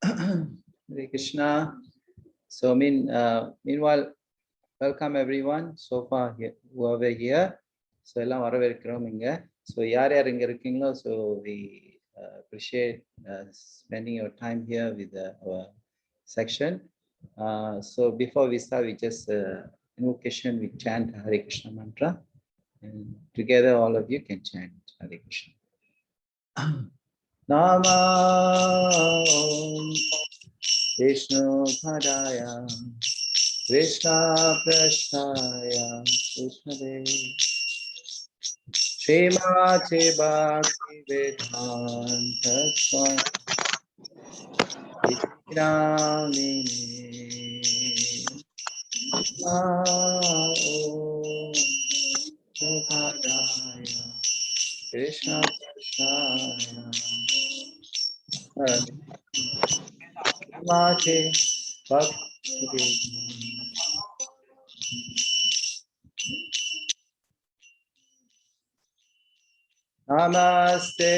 Hare Krishna. So, meanwhile, welcome everyone. So far, whoever here. So, எல்லாம் வரவேற்கிறோம் இங்க. So, யார் யார் இங்க இருக்கீங்களோ, so we appreciate spending your time here with our section. So, before we start, we just invocation, we chant Hare Krishna mantra. And together, all of you can chant Hare Krishna. Nama Vishnu Padaya Krishna Prasthaya Krishnadev Srimati Bhakti Vedanta Swami Vishnu Padaya Krishna Prasthaya Srimati Bhakti Namaste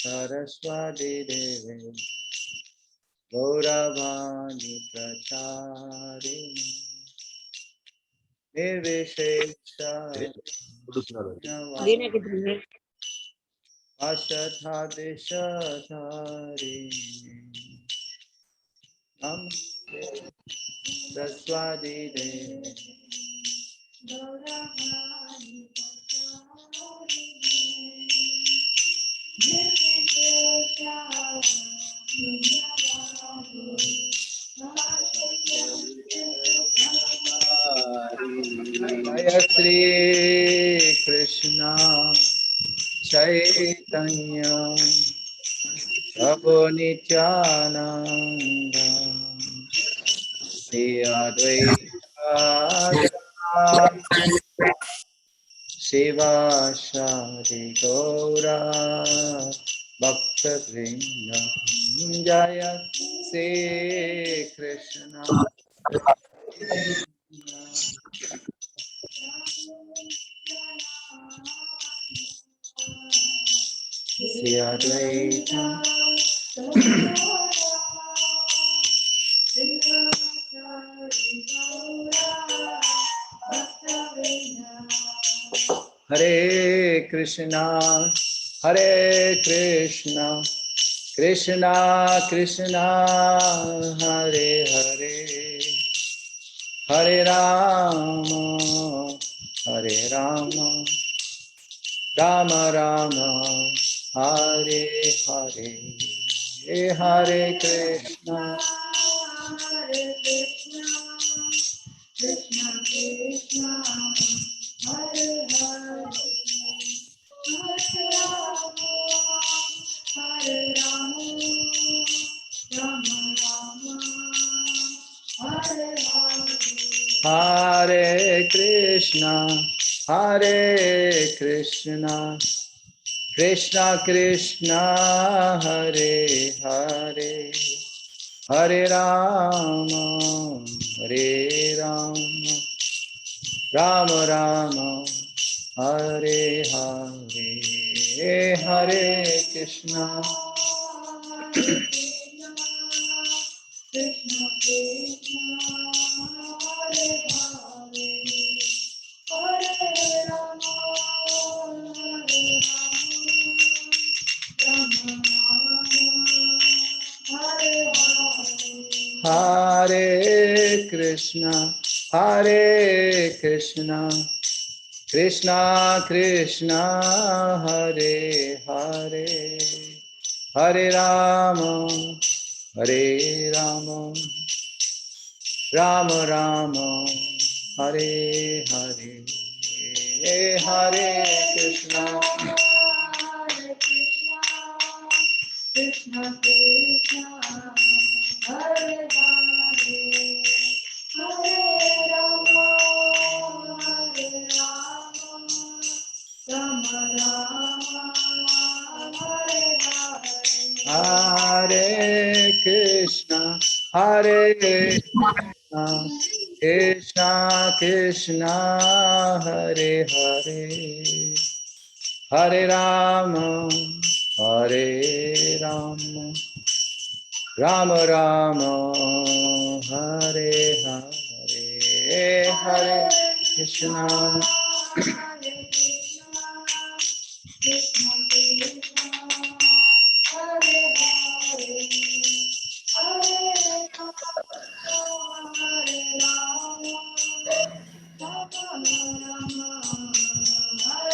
Saraswati Devi Gauravani Pracharini Nirvishesha Ashatadishatharini Namaste Saraswati Devi Jaya Shri Krishna Chaitanya Prabhu Nityananda Shri Advaita Shiva Shadi Gaura Bhakta Vrinda Jaya Shri Krishna Shri Advaita Hare Krishna Krishna Krishna Hare Hare Hare Rama Rama Rama Hare Hare Hare Krishna Krishna Krishna Hare Hare Hare Rama Rama Rama Hare Hare Hare Krishna Krishna Krishna Hare Hare Hare Rama Rama Rama Hare Hare Hare Krishna Krishna Krishna Hare Hare Hare Rama Rama Hare Hare Krishna Krishna Krishna Hare Hare Hare Rama Rama Rama Hare Hare Hare Krishna Krishna Krishna Hare Hare Hare Rama Rama Rama Hare Hare Hare Krishna Krishna Krishna Hare Hare Hare Rama Rama Rama, Hare Hare, Hare Krishna, Krishna Krishna, Hare Hare, Hare Rama, Rama Rama, Hare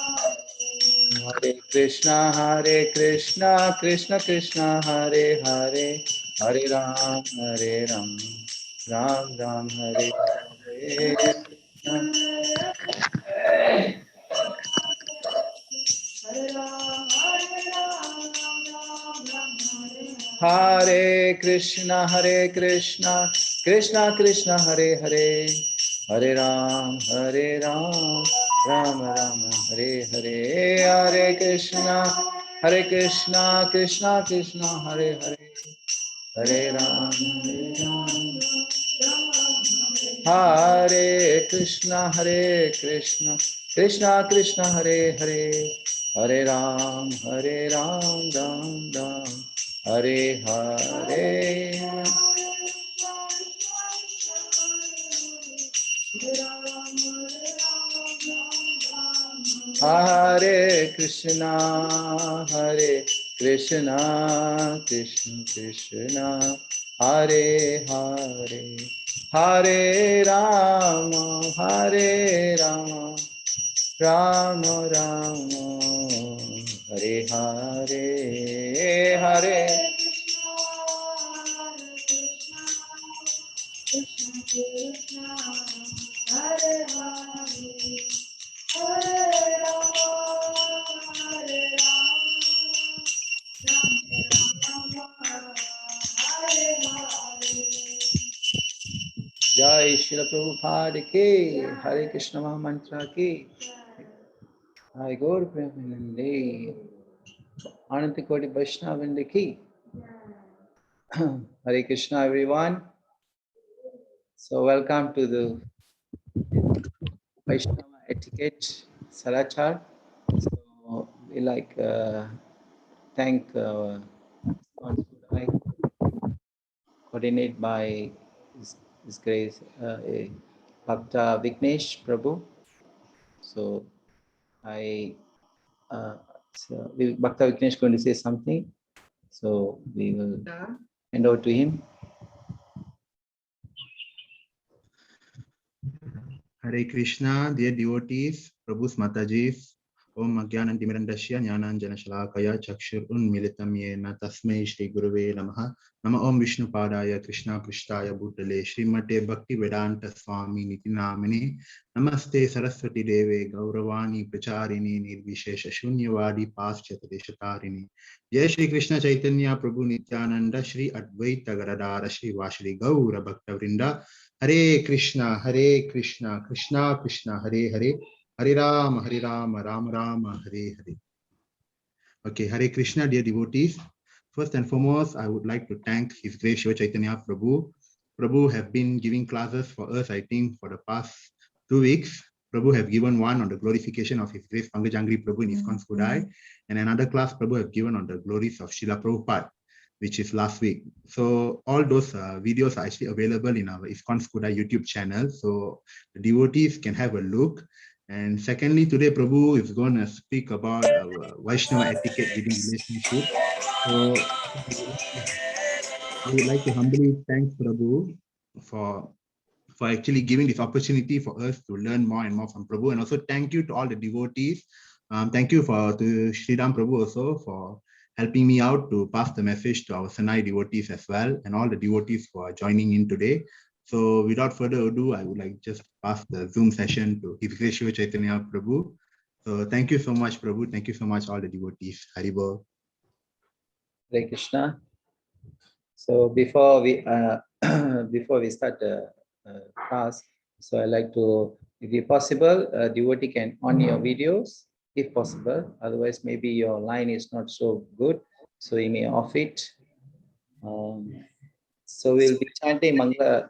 Hare. Hare Krishna, Krishna Krishna, Hare Hare, Hare Ram, Ram Ram, Hare Hare. Hare Krishna, Krishna Krishna, Hare Hare, Hare Ram, Ram Ram, Hare Hare. Hare Krishna, Krishna Krishna, Hare Hare, Hare Ram, Hare Krishna, Krishna Krishna, Hare Hare, Hare Ram, Ram Ram, Hare Hare. Hare Krishna, Krishna Krishna, Hare Hare, Hare Rama, Rama Rama, Hare Hare, Hare Krishna Krishna, Hare Hare, Hare Rama, Hare Rama, Hare Hare. Jai Shri Prabhupada ki, Hare Krishna Mahamantra ki, Hare Gaur Premanande, Ananta Koti Vaishnavanda ki. Hare Krishna everyone. So welcome to the Vaishnava Etiquette Salachar. So we thank coordinated by His Grace Bhakta Vignesh Prabhu. So Bhakta Vignesh is going to say something. So we will hand over to him. Hare Krishna, dear devotees, Prabhu's Matajis, Om Agyanantimirandasya Jnananjana Shalakaya Chakshur Unmilitam Yena Tasmai Shri Guruve Namaha Nama Om Vishnu Padaya Krishna Krishtaya Bhutale Srimate Bhakti Vedanta Swami Niti Namini Namaste Saraswati Deve Gauravani Pracharini Nirvishesha Shunyavadi Paschatadeshatarini Jai Shri Krishna Chaitanya Prabhu Nityananda Shri Advaita Gadadara Shri Vashri Gaura Bhakta Vrinda Hare Krishna, Krishna Krishna, Hare Hare, Hare Rama, Rama Rama, Hare Hare. Okay, Hare Krishna, dear devotees. First and foremost, I would like to thank His Grace Shiva Chaitanya Prabhu. Prabhu have been giving classes for us, I think, for the past 2 weeks. Prabhu have given one on the glorification of His Grace Pangajangri Prabhu in ISKCON Skudai, and another class Prabhu have given on the glories of Srila Prabhupada, which is last week. So all those videos are actually available in our ISKCON Skudai YouTube channel. So the devotees can have a look. And secondly, today Prabhu is going to speak about Vaishnava etiquette within relationship. So I would like to humbly thank Prabhu for actually giving this opportunity for us to learn more and more from Prabhu. And also thank you to all the devotees. Thank you to Sridham Prabhu also for helping me out to pass the message to our Sanai devotees as well, and all the devotees who are joining in today. So without further ado, I would like just pass the Zoom session to His Grace Shiva Chaitanya Prabhu. So thank you so much, Prabhu. Thank you so much, all the devotees. Haribol. Hare Krishna. So before we before we start the class, so I like to, if possible, devotee can on your videos if possible. Otherwise, maybe your line is not so good, so you may off it. So we'll be chanting Mangala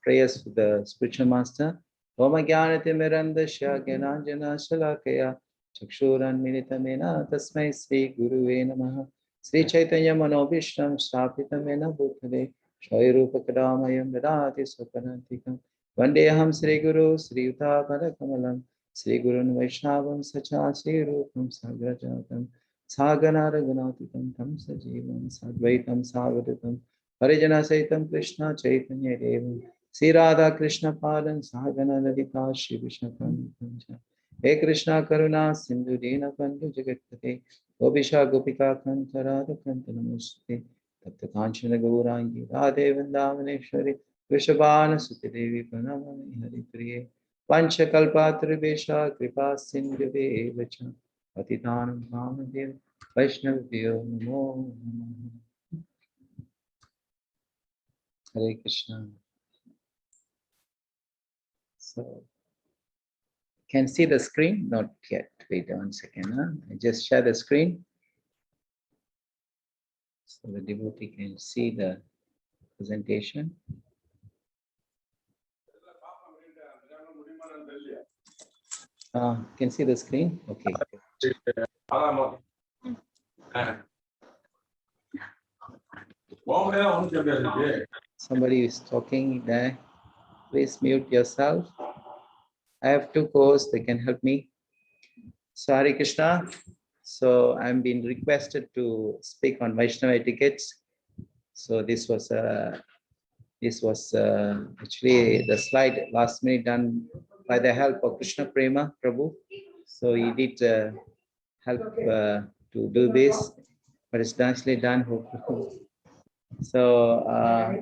prayers to the spiritual master. Om Jnanatimirandasya Jnananjana Shalakaya Chakshuranmilitamena Tasmai Sri Guruve Namaha. Sri Chaitanya Manobhishtam Sthapitam Yena Bhutale Shairupakramayam Vedati Swapanantikam Vandeham Sri Guru Sri Yuta Padakamalam Sri Gurun Vaishnavam Sacha Sri Rupam Sagrajatam Sagana Raghunathitam Tam Sajivam Sadvaitam Savaditam Harijana Saitam Krishna Chaitanya Devam Sri Radha Krishna Padan Sagana Lalita Shri Vishnu He Krishna Karuna Sindhu Dina Bandhu Jagatpate Gopisha Gopika Kanta Radha Kanta Namaste Tapta Kanchana Gaurangi Radhe Vrindavaneshwari Vrishabhana Suti Devi Pranamani Hari Priye Pancha Kalpatribesha Kripa Sindhave Vacha Patitanam Pamadev Vaishnavyo Namo Namaha. Hare Krishna. So, can see the screen? Not yet. Wait 1 second. I just share the screen so the devotee can see the presentation. Can see the screen? Okay. Somebody is talking there. Please mute yourself. I have 2 co-hosts, they can help me. Sorry, Krishna. So I'm being requested to speak on Vaishnava etiquettes. So this was actually the slide last minute done by the help of Krishna Prema Prabhu. So he did help to do this, but it's actually done. So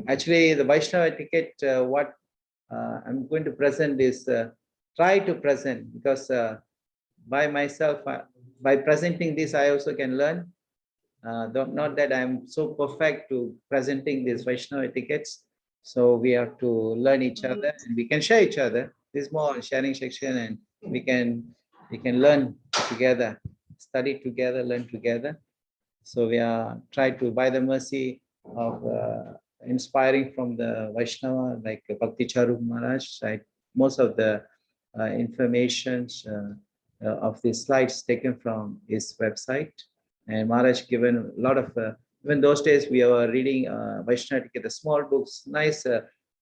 actually the Vaishnava etiquette, what I'm going to present is try to present, because by myself, by presenting this, I also can learn. Not that I'm so perfect to presenting these Vaishnava etiquettes. So we have to learn each other and we can share each other. This is more sharing section, and we can learn together, study together, learn together. So we are trying to, by the mercy of inspiring from the Vaishnava, like Bhakti Charu Maharaj, right? Most of the information of the slides taken from his website. And Maharaj given a lot of, even those days we were reading Vaishnava etiquette, the small books, nice,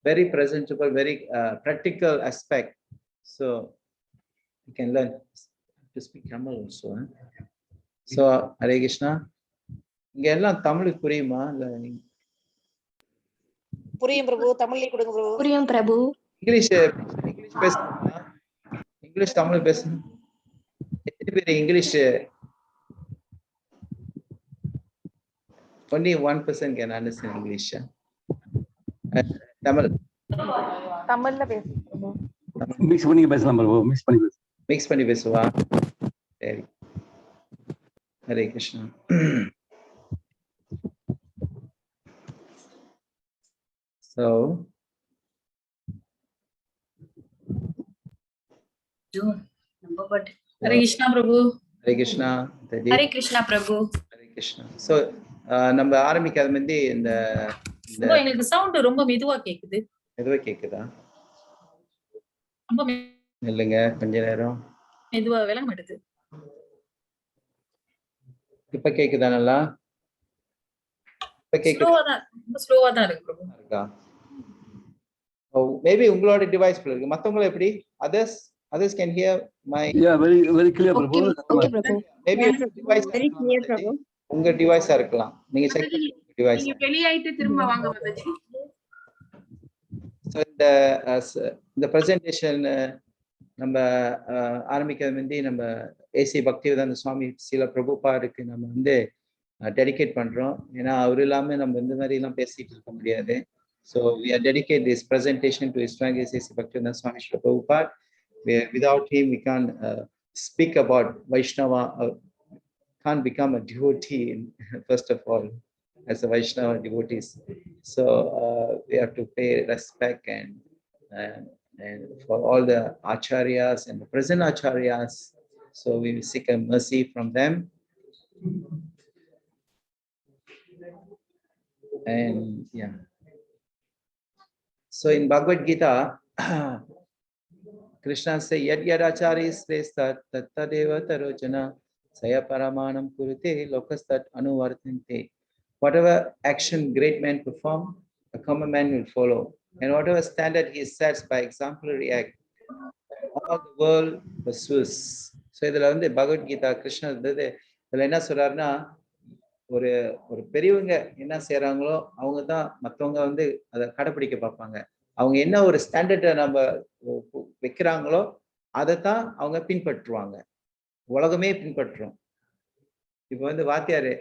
very presentable, very practical aspect. So you can learn to speak Tamil also. So Hare Krishna. இங்க எல்லாம் தமிழ் புரியுமா? இல்ல புரியும் பிரபு, தமிழ்ல கொடுங்க பிரபு. புரியும் பிரபு. English பேசுறீங்களா? English Tamil பேசுங்க. எத்தனை பேர் English? Only 1% can understand English. Tamil. தமிழ்ல பேசுங்க பிரபு. மிக்ஸ் பண்ணி பேசலாம் பிரபு, மிக்ஸ் பண்ணி பேசுவா. சரி. Hare Krishna. So Hare Krishna Prabhu. Hare Krishna. Hare Krishna Prabhu. Hare Krishna. So நம்ம ஆரம்பிக்காத முந்தி இந்த எனக்கு சவுண்ட் ரொம்ப மெதுவா கேக்குது. மெதுவா கேக்குதா? ரொம்ப இல்லங்க, கொஞ்ச நேரம் மெதுவா விளங்க மாட்டேது. இப்ப கேக்குதா நல்லா? இப்ப கேக்குதா? ஸ்லோவா தான் இருக்கு பிரபு. இருக்கா? மேபி உங்களோட டிவைஸ் இருக்கு. மத்தவங்க எப்படி? Others can hear my very clear Prabhu. Okay Prabhu. Maybe device Very clear பிரபு. உங்க டிவைஸா இருக்கலாம். நீங்க செக் டிவைஸ். நீங்க வெளியாயிட்டு திரும்ப வாங்க வந்தாச்சு. So இந்த பிரசன்டேஷன் நம்ம ஆரம்பிக்கிறது முந்தி நம்ம ஏசி பக்திவேதாந்த சுவாமி சில பிரபுபாருக்கு நம்ம வந்து டெடிகேட் பண்றோம். ஏன்னா அவர் இல்லாம நம்ம இந்த மாதிரி எல்லாம் பேசிட்டு இருக்க முடியாது. So we are dedicate this presentation to His Strong A.C. Bhaktivedanta Swami Srila Prabhupada. Without him, we can't speak about Vaishnava, can't become a devotee, first of all, as a Vaishnava devotees. So we have to pay respect and for all the acharyas and the present acharyas. So we will seek a mercy from them. And yeah. So in Bhagavad Gita, Krishna says, Yad yad acharya shrestha tattadeva tarojana Saya Paramanam Kurute, Lokastat Anuvartante. Whatever action great men perform, a common man will follow. And whatever standard he sets by exemplary act, all the world pursues. So இதுல வந்து பகவத்கீதா கிருஷ்ணர் இதுல என்ன சொல்றாருன்னா, ஒரு ஒரு பெரியவங்க என்ன செய்யறாங்களோ அவங்க தான் மற்றவங்க வந்து அதை கடைப்பிடிக்க பார்ப்பாங்க. அவங்க என்ன ஒரு ஸ்டாண்டர்டை நம்ம வைக்கிறாங்களோ அதைத்தான் அவங்க பின்பற்றுவாங்க. உலகமே பின்பற்றும். இப்ப வந்து வாத்தியார்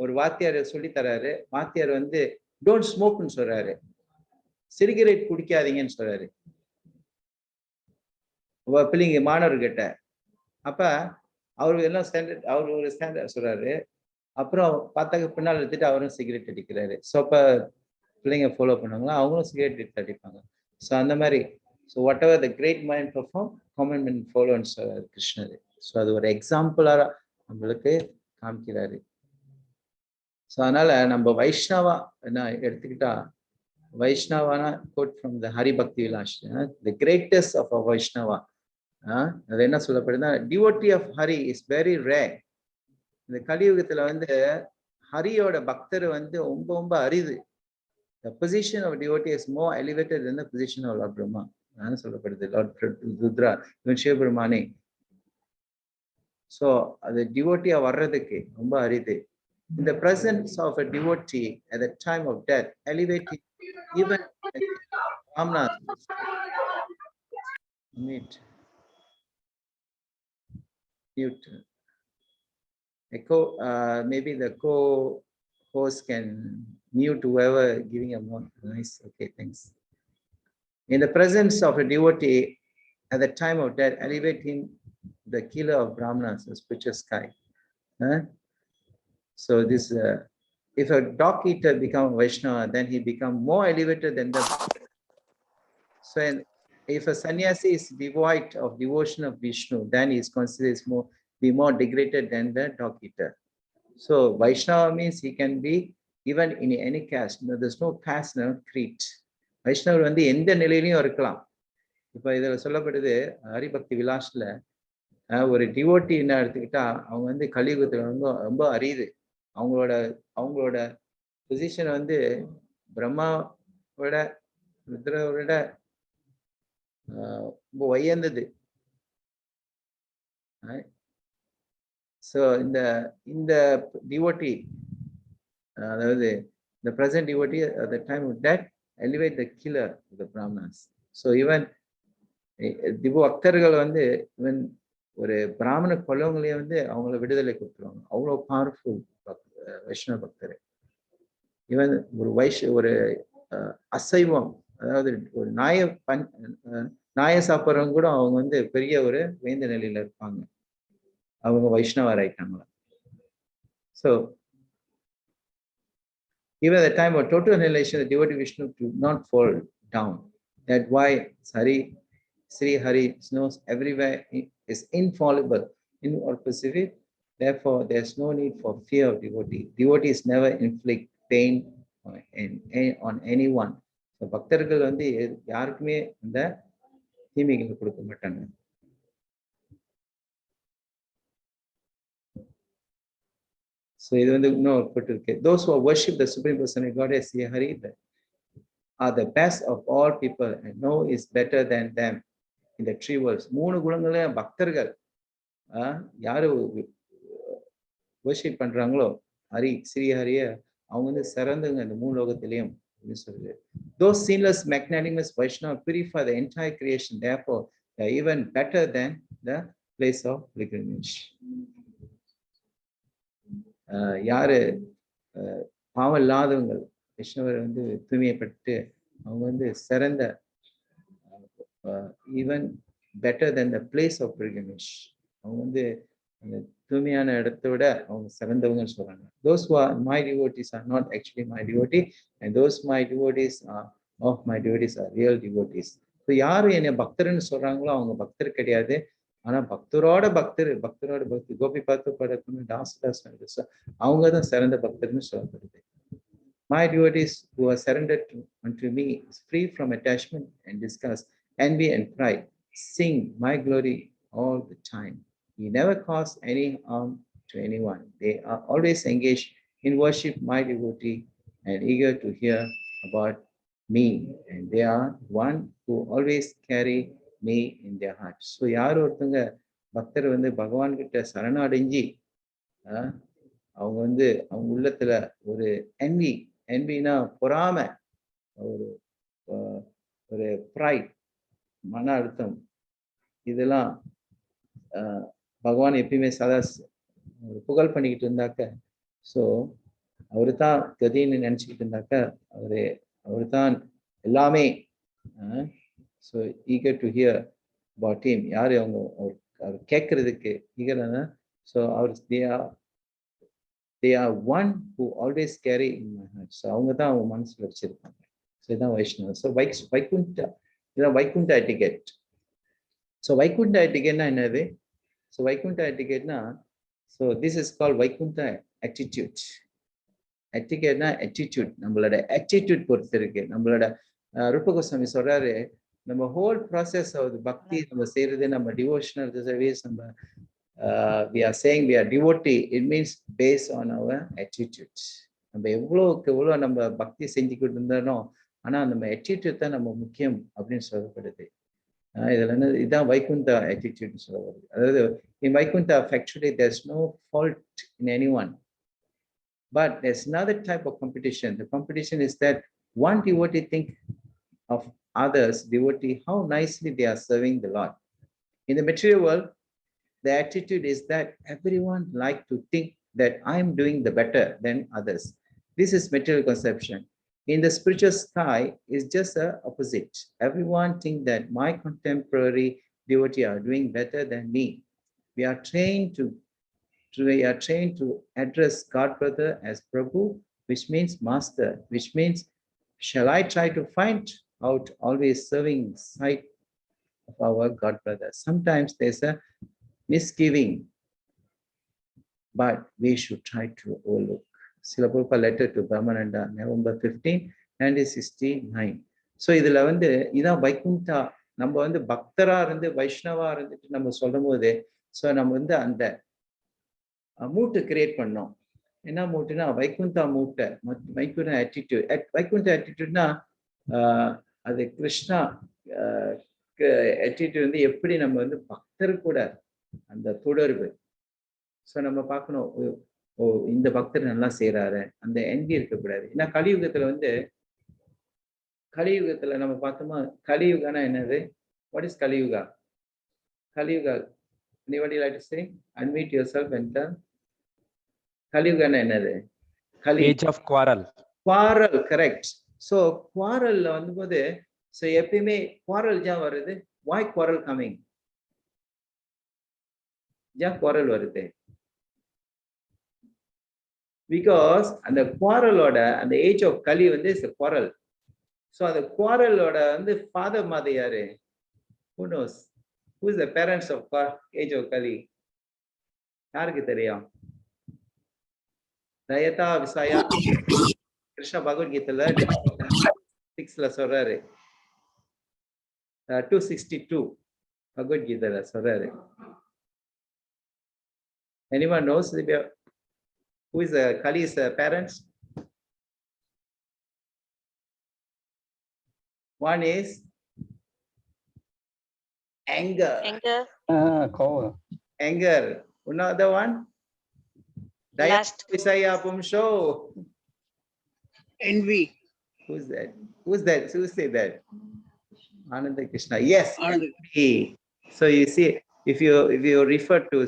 ஒரு வாத்தியார் சொல்லி தர்றாரு. வாத்தியார் வந்து டோன்ட் ஸ்மோக்னு சொல்றாரு, சிகரெட் குடிக்காதீங்கன்னு சொல்றாரு பிள்ளைங்க மாணவர்கிட்ட. அப்ப அவரு எல்லாம் ஸ்டாண்டர்ட், அவர் ஒரு ஸ்டாண்டர்ட் சொல்றாரு. அப்புறம் பார்த்தாக்க பின்னால் எடுத்துட்டு அவரும் சிகரெட் அடிக்கிறாரு. ஸோ அப்ப பிள்ளைங்க ஃபாலோ பண்ணுவாங்களா, அவங்களும் சிகரெட் எடுத்து அடிப்பாங்க. ஸோ அந்த மாதிரி so whatever the great mind perform common man ஃபாலோன்னு சொல்றாரு கிருஷ்ணர். ஸோ அது ஒரு எக்ஸாம்பிளா நம்மளுக்கு காமிக்கிறாரு. ஸோ அதனால நம்ம வைஷ்ணவா என்ன எடுத்துக்கிட்டா, வைஷ்ணவானா quote from the Haribhakti Vilas, the greatest of a Vaishnava. அது என்ன சொல்லப்படுதுன்னா, devotee of Hari is very rare. இந்த கலியுகத்துல வந்து ஹரியோட பக்தர் வந்து ரொம்ப ரொம்ப அரிது. The position of devotee is more elevated than the position of Lord Brahma. நான் சொல்லப்படுது Lord Rudra, even Shiva Brahmani. So அது டிவோட்டியா வர்றதுக்கு ரொம்ப அரிது. In the presence of a devotee at the time of death, elevating even Ramnath. Mute. Echo, maybe the co-host can mute whoever giving a more noise. Okay, thanks. In the presence of a devotee at the time of death, elevate him the killer of Brahmanas, the spiritual sky. So this, if a dog eater become Vaishnava, then he become more elevated than the. So if a sannyasi is devoid of devotion of Vishnu, then he is considered be more degraded than the dog eater. So Vaishnava means he can be even in any caste. No, there's no caste, no creed. Vaishnava வந்து எந்த நிலையிலையும் இருக்கலாம். இப்போ இதில் சொல்லப்படுது ஹரிபக்தி விலாஸ்ல ஒரு devotee என்ன எடுத்துக்கிட்டா, அவங்க வந்து கலியுகத்துல வந்து ரொம்ப அரியுது. அவங்களோட பொசிஷன் வந்து பிரம்மாவோட ருத்ரோட ரொம்ப உயர்ந்தது. So இந்த devotee, அதாவது the present devotee at the time of death elevate the killer of the Brahmanas. So even பக்தர்கள் வந்து even ஒரு பிராமண கொல்லவங்களே வந்து அவங்கள விடுதலை கொடுத்துருவாங்க. அவ்வளோ பவர்ஃபுல் வைஷ்ணவ பக்தர். ஈவன் ஒரு அசைவம், அதாவது ஒரு நாயை சாப்பிட்றவங்க கூட அவங்க வந்து பெரிய ஒரு வேந்த நிலையில இருப்பாங்க. அவங்க வைஷ்ணவர் ஆயிட்டாங்களா. So even at the time of total annihilation, the devotee Vishnu do not fall down. That's why Sri Hari knows everywhere is infallible in all Pacific. Therefore, there's no need for fear of devotee. Devotees never inflict pain on anyone. So பக்தர்கள் வந்து யாருக்குமே அந்த தீமைகளை கொடுக்க மாட்டாங்க. So இது வந்து இன்னும் போட்டிருக்கு. Those who worship the Supreme Personality of Godhead, Sri Hari, are the best of all people and no is better than them in the three worlds. மூணு குணங்களே பக்தர்கள் யாரு வர்ஷிப் பண்றாங்களோ ஹரி, ஸ்ரீ ஹரிய, அவங்க வந்து சிறந்தவங்க இந்த மூணு லோகத்திலையும் சொல்லுது. Those sinless magnanimous Vaishnava purify the entire creation. Therefore, they are even better than the place of pilgrimage. யாரு பாவம் இல்லாதவங்க விஷ்ணுவர் வந்து தூய்மைப்பட்டு அவங்க வந்து சிறந்த, even better then the place of pilgrimage, அவங்க வந்து அந்த தூய்மையான இடத்தோட அவங்க சிறந்தவங்கன்னு சொல்றாங்க. Those who are my devotees are not actually my devotee, and those my devotees are of my devotees are real devotees. So யாரு என்னை பக்தர்ன்னு சொல்றாங்களோ அவங்க பக்தர் கிடையாது. ஆனா பக்தரோட பக்தர் கோபி பார்த்து படக்குன்னு தாஸ் அவங்க தான் சிறந்த பக்தர்னு சொல்லப்படுது. My devotees who are surrendered unto me is free from attachment and disgust, envy and pride, sing my glory all the time. He never caused any harm to anyone. They are always engaged in worship my devotee and eager to hear about me. And they are one who always carry me in their hearts. So யார் ஒருத்தங்க பக்தர் வந்து பகவான் கிட்ட சரணடைஞ்சி அவங்க வந்து அவங்க உள்ளத்துல ஒரு envyனா பொறாமை, ஒரு ப்ரைட், மன அழுத்தம், இதெல்லாம் பகவான் எப்பயுமே சதா புகழ் பண்ணிக்கிட்டு இருந்தாக்க, ஸோ அவரு தான் கதின்னு நினைச்சுக்கிட்டு இருந்தாக்க அவரு தான் எல்லாமே. So eager to hear about him, யாரு அவங்க அவர் கேட்கறதுக்கு ஈகர்னா. ஸோ அவர் they are one who always carry in my heart. So அவங்க தான் அவங்க மனசுல வச்சிருக்காங்க. ஸோ இதுதான் வைஷ்ணவ. ஸோ வைகுண்டா, இதான் வைகுண்டா எட்டிகெட். ஸோ வைகுண்டா எட்டிகெட்னா என்னது? ஸோ வைகுண்டா எட்டிகெட்னா, so this is call Vaikuntha attitude. எட்டிகெட்னா ஆட்டிடியூட், நம்மளோட ஆட்டிடியூட் பொறுத்து இருக்கு. நம்மளோட ரூப கோஸ்வாமி சொல்றாரு, நம்ம ஹோல் ப்ராசஸ் ஆகுது பக்தி நம்ம செய்யறது, நம்ம டிவோஷனல் சர்வீஸ், நம்ம we are saying we are devotee, it means based on our attitudes. நம்ம எவ்வளோக்கு எவ்வளோ நம்ம பக்தி செஞ்சுக்கிட்டு இருந்தாலும் ஆனா நம்ம attitude தான் நம்ம முக்கியம் அப்படின்னு சொல்லப்படுது. இதுல என்ன, இதுதான் வைகுண்டா attitude சொல்லப்படுது. அதாவது in Vaikuntha actually there's no fault in anyone, but there's another type of competition. The competition is that one devotee think of others devotee, how nicely they are serving the Lord. In the material world, the attitude is that everyone like to think that I'm doing the better than others. This is material conception. In the spiritual sky, is just the opposite. Everyone think that my contemporary devotee are doing better than me. We are trained to address God brother as Prabhu, which means master, which means shall I try to find out always serving sight of our God brother. Sometimes there's a misgiving, but we should try to overlook. Srila Prabhupada letter to Brahmananda, November 15, 1969. So இதுல வந்து இதான் வைகுண்டா. நம்ம வந்து பக்தரா இருந்து வைஷ்ணவா இருந்துட்டு நம்ம சொல்லும் போது, ஸோ நம்ம வந்து அந்த மூட்டை கிரியேட் பண்ணோம். என்ன மூட்டுனா வைகுண்டா மூட்டை, வைகுண்ட ஆட்டிடியூட். வைகுண்ட ஆட்டிடியூட்னா அது கிருஷ்ணா ஆட்டிடியூட் வந்து எப்படி நம்ம வந்து பக்தர் கூட அந்த தொடர்பு. ஸோ நம்ம பார்க்கணும், ஓ இந்த பக்தர் நல்லா செய்யறாரு, அந்த என்வி இருக்கக்கூடாது. ஏன்னா கலியுகத்துல நம்ம பார்த்தோமா, கலியுகனா என்னது? What is Kaliyuga? Kaliyuga, anybody like to say? Unmute yourself and tell. கலியுகனா என்னது? Age of quarrel. Quarrel, correct. So குவாரல்ல வந்தபோது, ஸோ எப்பயுமே குவாரல் ஜா வருது. why quarrel coming? ஏன் குவாரல் வருது? பிகாஸ் அந்த குவாரலோட அந்த ஏஜ் ஆஃப் கலி வந்து இஸ் குவாரல். ஸோ அந்த குவாரலோட வந்து ஃபாதர் மதர் யாரு? Who knows? Who is the parents of age of Kali? யாருக்கு தெரியும்? தயதா விசாயா கிருஷ்ண பகவத்கீதையில 6ல சொல்றாரு, 262 பகவத்கீதையில சொல்றாரு. Anyone knows who is Kali's parents? One is anger. Anger. Another one? Lust. Visaya Pumsho. Envy. Who's that? Who say that? Ananda Krishna. Yes. Envy. So you see, if you refer to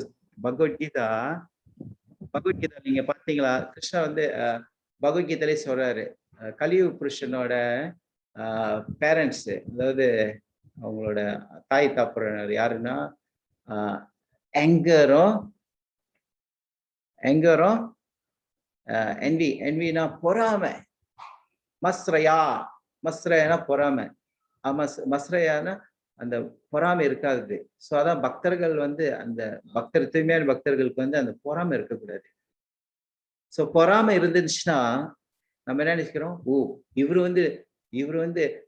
Bhagavad Gita நீங்க பாத்தீங்களா, கிருஷ்ணா வந்து பகவத்கீதையிலே சொல்றாரு, கலியுக புருஷனோட parents, அதாவது அவங்களோட தாய் தாப்புறனர் யாருன்னா ஆங்கரும் என்வினா பொறாமை. மஸ்ரயானா பொறாமை. மஸ்ரயானா அந்த பொறாமை இருக்காது. ஸோ அதான் பக்தர்கள் வந்து அந்த தூய்மையான பக்தர்களுக்கு வந்து அந்த பொறாமை இருக்கக்கூடாது. ஸோ பொறாமை இருந்துச்சுன்னா நம்ம என்ன நினைக்கிறோம், ஓ இவரு வந்து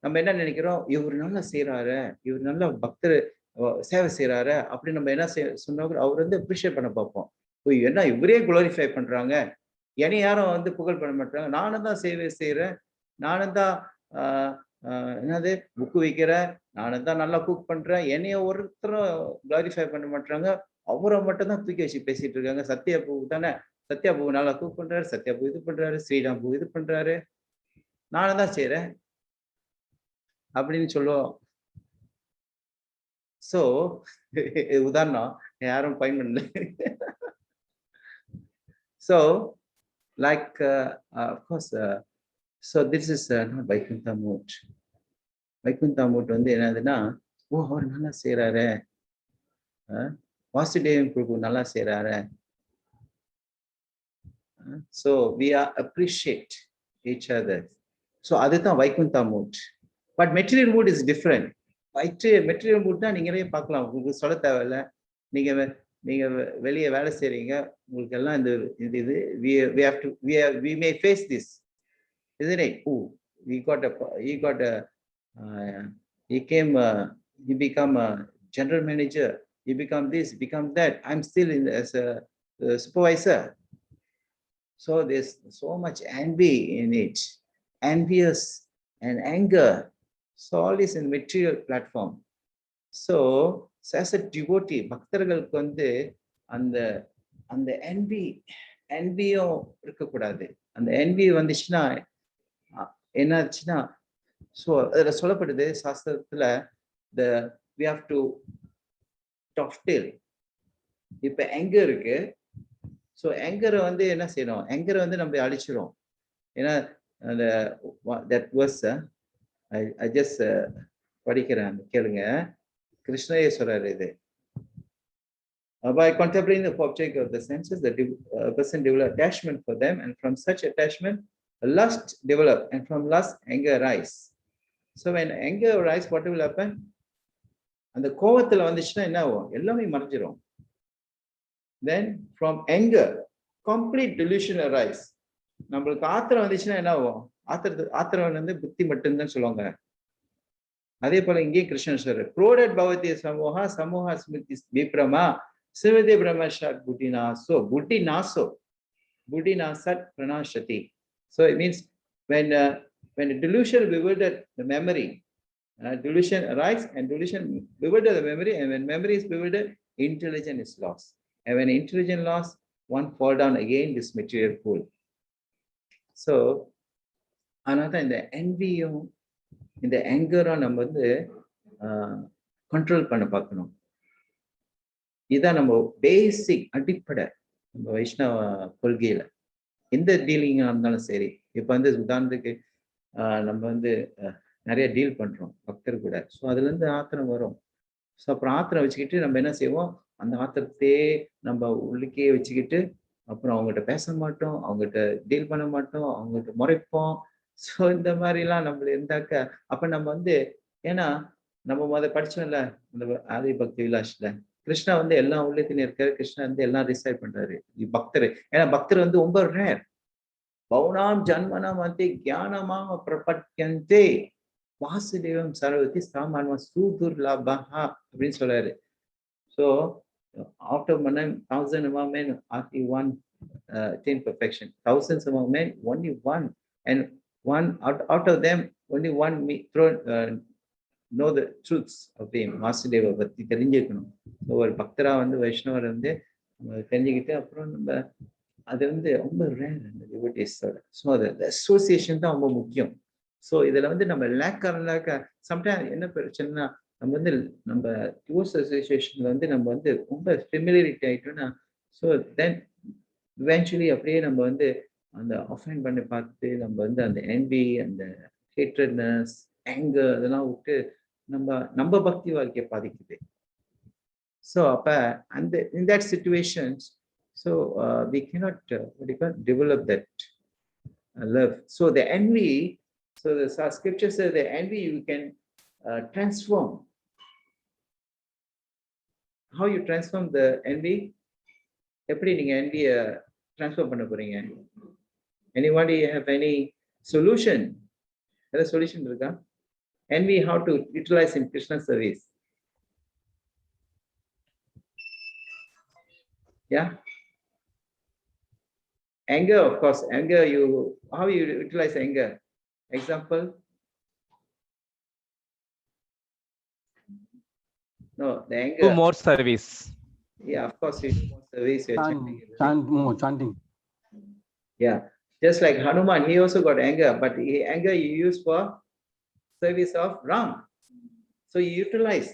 நம்ம என்ன நினைக்கிறோம், இவர் நல்லா செய்யறாரு, இவர் நல்ல பக்தர், சேவை செய்யறாரு அப்படின்னு நம்ம என்ன சொன்னா கூட அவர் வந்து அப்ரிஷியேட் பண்ண பார்ப்போம். என்ன இவரே குளோரிஃபை பண்றாங்க, என்னை யாரும் வந்து புகழ் பண்ண மாட்டாங்க, நானும் தான் சேவை செய்யறேன், நானும் தான் என்னது புக்கு வைக்கிறேன், நானும் தான் நல்லா குக் பண்றேன், என்னைய ஒருத்தரும் குளோரிஃபை பண்ண மாட்டாங்க, அவரை மட்டும் தான் தூக்கி வச்சு பேசிட்டு இருக்காங்க. சத்யா பூ தானே, சத்யா பூ நல்லா குக் பண்றாரு, சத்யா பூ இது பண்றாரு, ஸ்ரீராம் பூ இது பண்றாரு, நானும் தான் செய்யறேன் அப்படின்னு சொல்லுவோம். ஸோ உதாரணம் யாரும் பயன்படல. So like of course so this is not Vaikuntha mood. Vaikuntha mood வந்து என்னதுன்னா, ஓ அவர் நல்லா செய்யறாரு, வாசுதேவன் பிரபு நல்லா செய்யறாரு, so we are appreciate each other. So அதுதான் Vaikuntha mood. But material mood is different. Material mood தான் நீங்களே பார்க்கலாம், உங்களுக்கு சொல்ல தேவையில்ல. நீங்க வெளியே வேலை செய்றீங்க, உங்களுக்கு எல்லாம் இந்த இது we may face this, isn't it? He become a general manager, he become this, become that, I'm still as a supervisor. So there's so much envy in it, envious and anger. So all is in material platform. So as a devotee, பக்தர்களுக்கு வந்து அந்த அந்த envyயும் இருக்கக்கூடாது. அந்த envy வந்துச்சுன்னா என்ன ஆச்சுன்னா, so அதில் சொல்லப்படுது சாஸ்திரத்துல, we have to dovetail. இப்போ anger இருக்கு, ஸோ anger வந்து என்ன செய்யணும், anger வந்து நம்ம அழிச்சிடும். ஏன்னா அந்த that verse I just படிக்கிறேன், கேளுங்க. கிருஷ்ணரே சொல்றாரு இது. By contemplating the object of the senses, the person develop attachment for them, and from such attachment lust develop, and from lust anger arise. So when anger arise, what will happen? அந்த கோபத்துல வந்துச்சுன்னா என்ன ஆகும், எல்லாமே மறைஞ்சிரும். Then from anger complete delusion arise. நம்மளுக்கு ஆத்திரம் வந்துச்சுன்னா என்ன ஆகும், ஆத்திரம் வந்து புத்தி மட்டும்தான் சொல்லுவாங்க. அதே போல இங்கே கிருஷ்ணன் சொல்ற, குரோடட் பவதி சமோகா சமோகா ஸ்மிருதி விப்ரமா ஸ்மிருதி பிரம்மஷாத் புட்டி நாசோ புட்டி நாசத் பிரணாசதி. So it means when the delusion bewildered the memory, delusion arise, and delusion bewilder the memory, and when memory is bewildered, intelligence is lost, and when intelligence lost, one fall down again this material pool. So another in the envy, இந்த ஆங்கரை நம்ம வந்து control பண்ண பார்க்கணும். இதுதான் நம்ம பேசிக் அடிப்படை நம்ம வைஷ்ணவ கொள்கையில. எந்த டீலிங்கா இருந்தாலும் சரி, இப்ப வந்து உதாரணத்துக்கு நம்ம வந்து நிறைய டீல் பண்றோம் பக்தர் கூட, ஸோ அதுல இருந்து ஆத்திரம் வரும். ஸோ அப்புறம் ஆத்திரம் வச்சுக்கிட்டு நம்ம என்ன செய்வோம், அந்த ஆத்திரத்தையே நம்ம உள்ளுக்கே வச்சுக்கிட்டு அப்புறம் அவங்ககிட்ட பேச மாட்டோம், அவங்ககிட்ட டீல் பண்ண மாட்டோம், அவங்ககிட்ட முறைப்போம். ஸோ இந்த மாதிரிலாம் நம்ம இருந்தாக்க, அப்ப நம்ம வந்து, ஏன்னா நம்ம படிச்சோம்ல இந்த ஆதி பக்தி விலாஸ்ல, கிருஷ்ணா வந்து எல்லா உள்ளத்திலும் இருக்காரு, கிருஷ்ணா வந்து எல்லாம் ரிசைட் பண்றாரு பக்தர். ஏன்னா பக்தர் வந்து ரொம்ப ரேர். பௌனாம் ஜன்மனம் வந்து ஞானமாக பிரபட்யந்தே வாசுதேவம் சர்வதி சாமான்வ சூதுர்லபா அப்படின்னு சொல்றாரு. So out of 1,000 among men, only one attain perfection. Thousands among men, only one, and one out of them, only one know the truths of him. Vasudeva பத்தி தெரிஞ்சுக்கணும். ஒரு பக்தரா வந்து வைஷ்ணவர் வந்து தெரிஞ்சுக்கிட்டு அப்புறம் நம்ம அது வந்து ரொம்ப ரேர் அந்த டிவோட்டீஸோட. ஸோ அது அசோசியேஷன் தான் ரொம்ப முக்கியம். ஸோ இதுல வந்து நம்ம லேக்க சம்டைம் என்ன பிரச்சனைனா, நம்ம வந்து நம்ம டிவோர்ஸ் அசோசியேஷன்ல வந்து நம்ம வந்து ரொம்ப ஃபெமிலியரிட்டி ஆயிட்டோம்னா, ஸோ தென் இவென்ச்சுவலி அப்படியே நம்ம வந்து அந்த அஃபெண்ட் பண்ணி பார்த்து நம்ம வந்து அந்த என்வி, அந்த ஹேட்ரட்னஸ், ஆங்கர் அதெல்லாம் விட்டு நம்ம பக்தி வாழ்க்கையை பாதிக்குது. ஸோ அப்ப அந்த in that situations, so we cannot develop that love. So the envy, so the scripture says the envy you can transform. How you transform the envy? எப்படி நீங்க envy-ய transform பண்ண போறீங்க? Anybody have any solution? There solution இருக்கா? Envy how to utilize in Krishna service? Yeah. Anger, of course, anger, how you utilize anger? Example? No, the Do anger. more service. Yeah, of course, you do more service. You're Chanting. Yeah, just like Hanuman, he also got anger, but anger you use for service of Ram. So you utilize,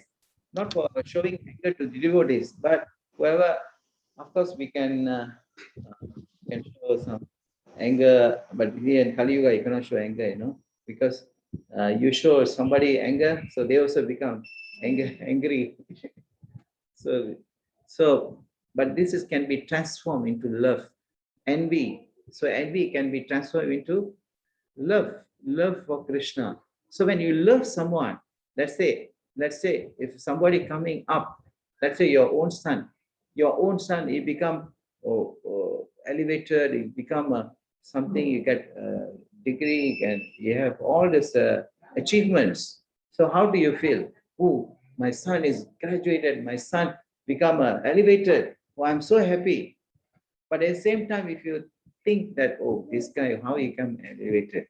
not for showing anger to the devotees, but whoever, of course, we can show some anger, but here in Kali Yuga, you cannot show anger, because you show somebody anger, so they also become angry. So, but this can be transformed into love, envy. So envy can be transformed into love for Krishna. So when you love someone, let's say if somebody coming up, let's say your own son, he become elevated, he become something, you get a degree and you have all these achievements. So how do you feel? Oh, my son is graduated, my son become elevated. Oh, I'm so happy. But at the same time, if you think that, oh, this guy, how he come elevated?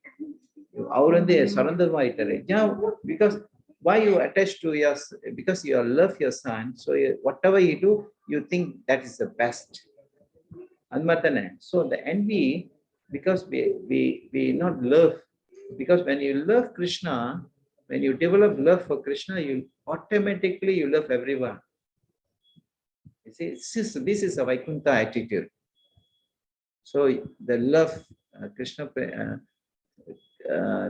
Yeah, because why you attach to your, because you love your son, so whatever you do, you think that is the best. So the envy, because we not love, because when you love Krishna, when you develop love for Krishna, you automatically you love everyone. You see, this is a Vaikuntha attitude. So the love,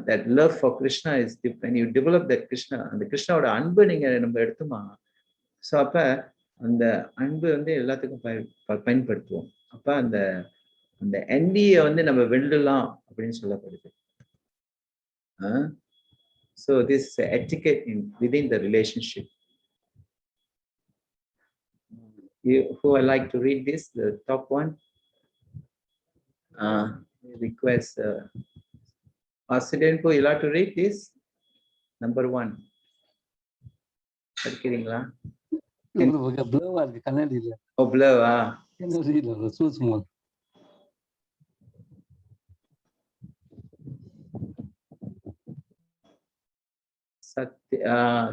that love for Krishna is, when you develop that Krishna, and the Krishna oda anbu neenga நம்ம எடுத்துமா, so அப்ப அந்த அன்பு வந்து எல்லாத்துக்கும் பயன்படுத்துவோம். அப்ப அந்த envy வந்து நம்ம வெல்லலாம் அப்படின்னு சொல்லப்படுது. So this is etiquette within the relationship. Who I like to read this, the top one? Request Asidenko, you like to read this? Number 1. படிக்கிறீங்களா? Blur இருக்கு கண்ணாடி இல்ல. Oh, blur. So small.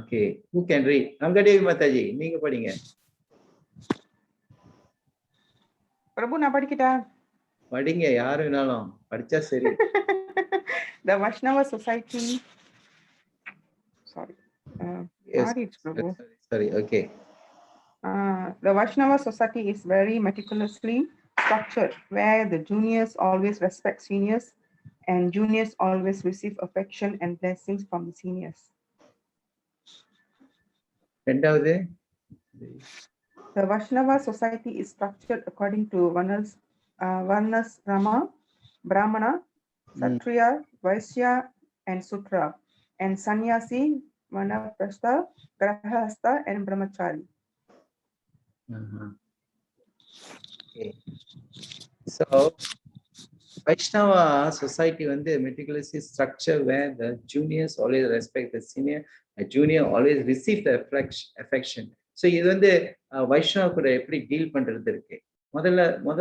Okay. Who can read? Angadevi Mataji, நீங்க படிங்க. பிரபு நான் படிக்கிட்டா? படிங்க, யாரு வேணாலும் படிச்சா சரி. The Vaishnava Society. Sorry. Yes. Prabhu. Sorry. Okay. The Vaishnava Society is very meticulously structured, where the juniors always respect seniors and juniors always receive affection and blessings from the seniors. ரெண்டாவது, the Vaishnava Society is structured according to Varnas Rama, Brahmana, Kshatriya, Vaishya, and Sutra, and Sannyasi, Vanaprastha, Grahastha, and Brahmachari. Okay. So Vaishnava society வந்து meticulously structured, where the juniors always respect the senior, the junior always receive the affection. So இது வந்து வைஷ்ணவ கூட எப்படி deal பண்றது இருக்கு. முதல்ல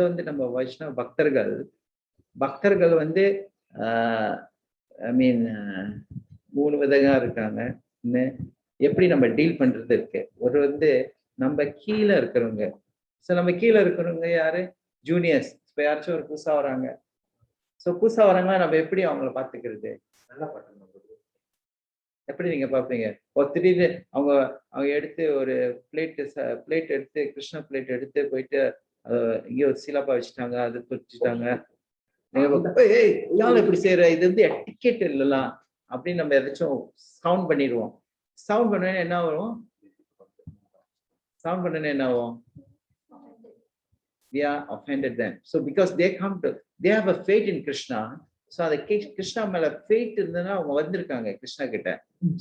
வந்து நம்ம வைஷ்ணவ பக்தர்கள் வந்து ஐ மீன் 3 விதமா இருக்காங்க. எப்படி நம்ம டீல் பண்றது இருக்கு. ஒரு வந்து நம்ம கீழே இருக்கிறவங்க. ஸோ நம்ம கீழே இருக்கிறவங்க யாரு? ஜூனியர்ஸ். இப்போ யாராச்சும் ஒரு புதுசா வராங்க. ஸோ புதுசா வராங்கன்னா நம்ம எப்படி அவங்கள பார்த்துக்கிறது? நல்லா பார்க்கணும். எப்படி நீங்க பார்ப்பீங்க? திடீர்னு அவங்க எடுத்து ஒரு பிளேட் எடுத்து, கிருஷ்ண பிளேட் எடுத்து போயிட்டு இங்கே ஒரு சீலாப்பா வச்சுட்டாங்க, அதை தொட்டுட்டாங்க. நீங்க இப்படி செய்யற, இது வந்து எட்டிக்கெட் இல்லலாம் அப்படின்னு நம்ம ஏதாச்சும் சவுண்ட் பண்ணிடுவோம். சவுண்ட் பண்ண என்ன வரும்? Sound பண்ணனே என்ன ஆகும்? We are offended them. So because they have a faith in Krishna. So the Krishna மேல faith இருந்தனா அவங்க வந்திருக்காங்க கிருஷ்ணா கிட்ட.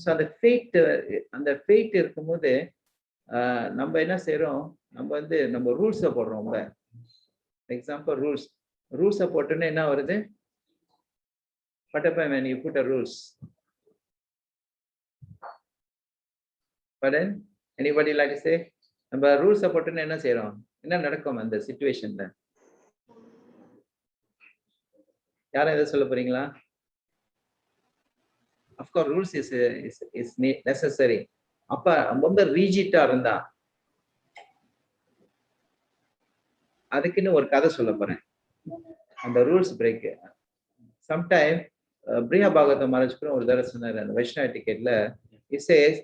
So அந்த faith இருக்கும்போது நம்ம என்ன செய்றோம்? நம்ம வந்து நம்ம ரூல்ஸை போடுறோம். எக்ஸாம்பிள் ரூல்ஸை போட்டோன்னே என்ன வருது? What happens when you put a rules? Pardon? Anybody like to say? நம்ம ரூல்ஸை போட்டோன்னு என்ன செய்யறோம்? என்ன நடக்கும் அந்த சிச்சுவேஷன்ல? யாரும் எதை சொல்ல போறீங்களா? Of course, rules is necessary. அப்ப ரொம்ப ரீஜிட்டா இருந்தா அதுக்குன்னு ஒரு கதை சொல்ல போறேன். அந்த ரூல்ஸ் பிரேக். சம்டைம் பிரியா பாகவத மகாராஜ் கூட ஒரு தடவை சொன்னாரு அந்த வைஷ்ணவ டிக்கெட்ல, it says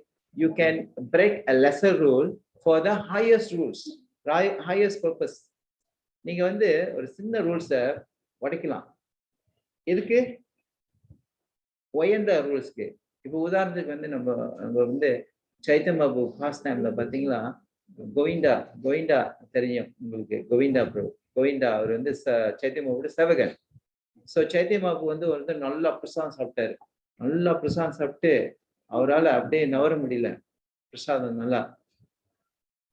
you can break a lesser rule for the highest rules, highest purpose. நீங்க வந்து ஒரு சின்ன ரூல்ஸை உடைக்கலாம். எதுக்கு? உயர்ந்த ரூல்ஸ்க்கு. இப்போ உதாரணத்துக்கு வந்து நம்ம வந்து சைத்தன்ய பாபு ஃபாஸ்ட் டைம்ல பாத்தீங்களா, கோவிந்தா தெரியும் உங்களுக்கு, கோவிந்தா அவர் வந்து சைத்தன்ய பாபுவோட சேவகன். ஸோ சைத்தன்ய பாபு வந்து நல்லா பிரசாதம் சாப்பிட்டாரு. நல்லா பிரசாதம் சாப்பிட்டு அவரால் அப்படியே நவர முடியல, பிரசாதம் நல்லா.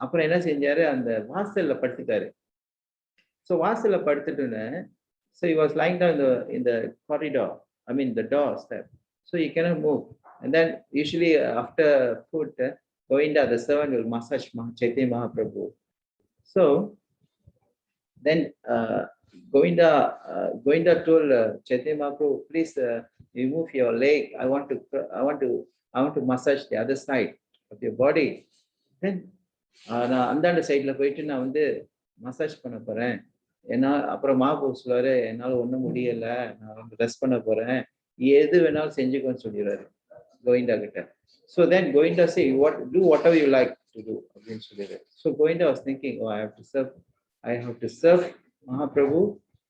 அப்புறம் என்ன செஞ்சாரு, அந்த வாசல்ல படுத்துட்டாரு. ஸோ வாசல்ல படுத்துட்டுன்னு, so he was lying down in the corridor, I mean the door step, so he cannot move. And then usually after food, Govinda the servant will massage Chaitanya Mahaprabhu. So then Govinda told Chaitanya Mahaprabhu, please remove your leg, I want to massage the other side of your body. Then நான் அந்தாண்ட சைட்ல போயிட்டு நான் வந்து massage பண்ண போறேன். ஏன்னா அப்புறம் மாபு சொல்லுவாரு, என்னால ஒண்ணும் முடியல, நான் வந்து ரெஸ்ட் பண்ண போறேன், எது வேணாலும் செஞ்சுக்கோன்னு சொல்லிடுறாரு கோவிந்தா கிட்ட. So then Govinda say, do whatever you like to do அப்படின்னு சொல்லிடுறாரு. So Govinda was thinking, oh, I have to serve Mahaprabhu.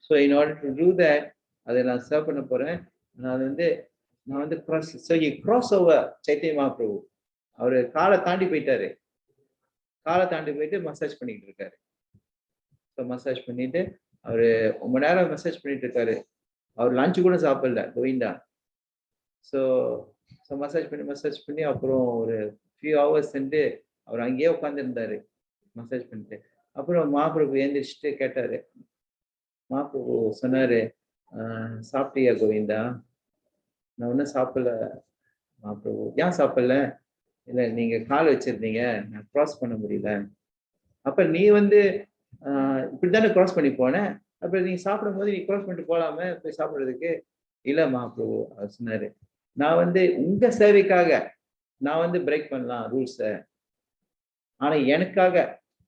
So in order to do that, அதை நான் சர்வ் பண்ண போறேன். நான் வந்து so he cross over Chaitanya Mahaprabhu. அவரு காலை தாண்டி போயிட்டாரு. காலை தாண்டி போயிட்டு மசாஜ் பண்ணிட்டு இருக்காரு. ஸோ மசாஜ் பண்ணிட்டு அவரு ரொம்ப நேரம் மசாஜ் பண்ணிட்டு இருக்காரு. அவர் லஞ்சு கூட சாப்பிடல கோவிந்தா. ஸோ மசாஜ் பண்ணி அப்புறம் ஒரு ஃபியூ ஹவர்ஸ் அவர் அங்கேயே உட்காந்துருந்தாரு மசாஜ் பண்ணிட்டு. அப்புறம் மகாபிரபு எழுந்திரிச்சிட்டு கேட்டாரு. மகாபிரபு சொன்னாரு, சாப்பிட்டியா கோவிந்தா? நான் ஒன்றும் சாப்பிடல மகாபிரபு. ஏன் சாப்பிடல? இல்லை, நீங்க கால் வச்சிருந்தீங்க, நான் கிராஸ் பண்ண முடியல. அப்ப நீ வந்து இப்படித்தானே கிராஸ் பண்ணி போனேன், அப்ப நீ சாப்பிடும் போது நீ கிராஸ் பண்ணிட்டு போலாமே போய் சாப்பிடுறதுக்கு. இல்ல மகாபிரபு அவர் சொன்னாரு, நான் வந்து உங்க சேவைக்காக நான் வந்து பிரேக் பண்ணலாம் ரூல்ஸை, ஆனா எனக்காக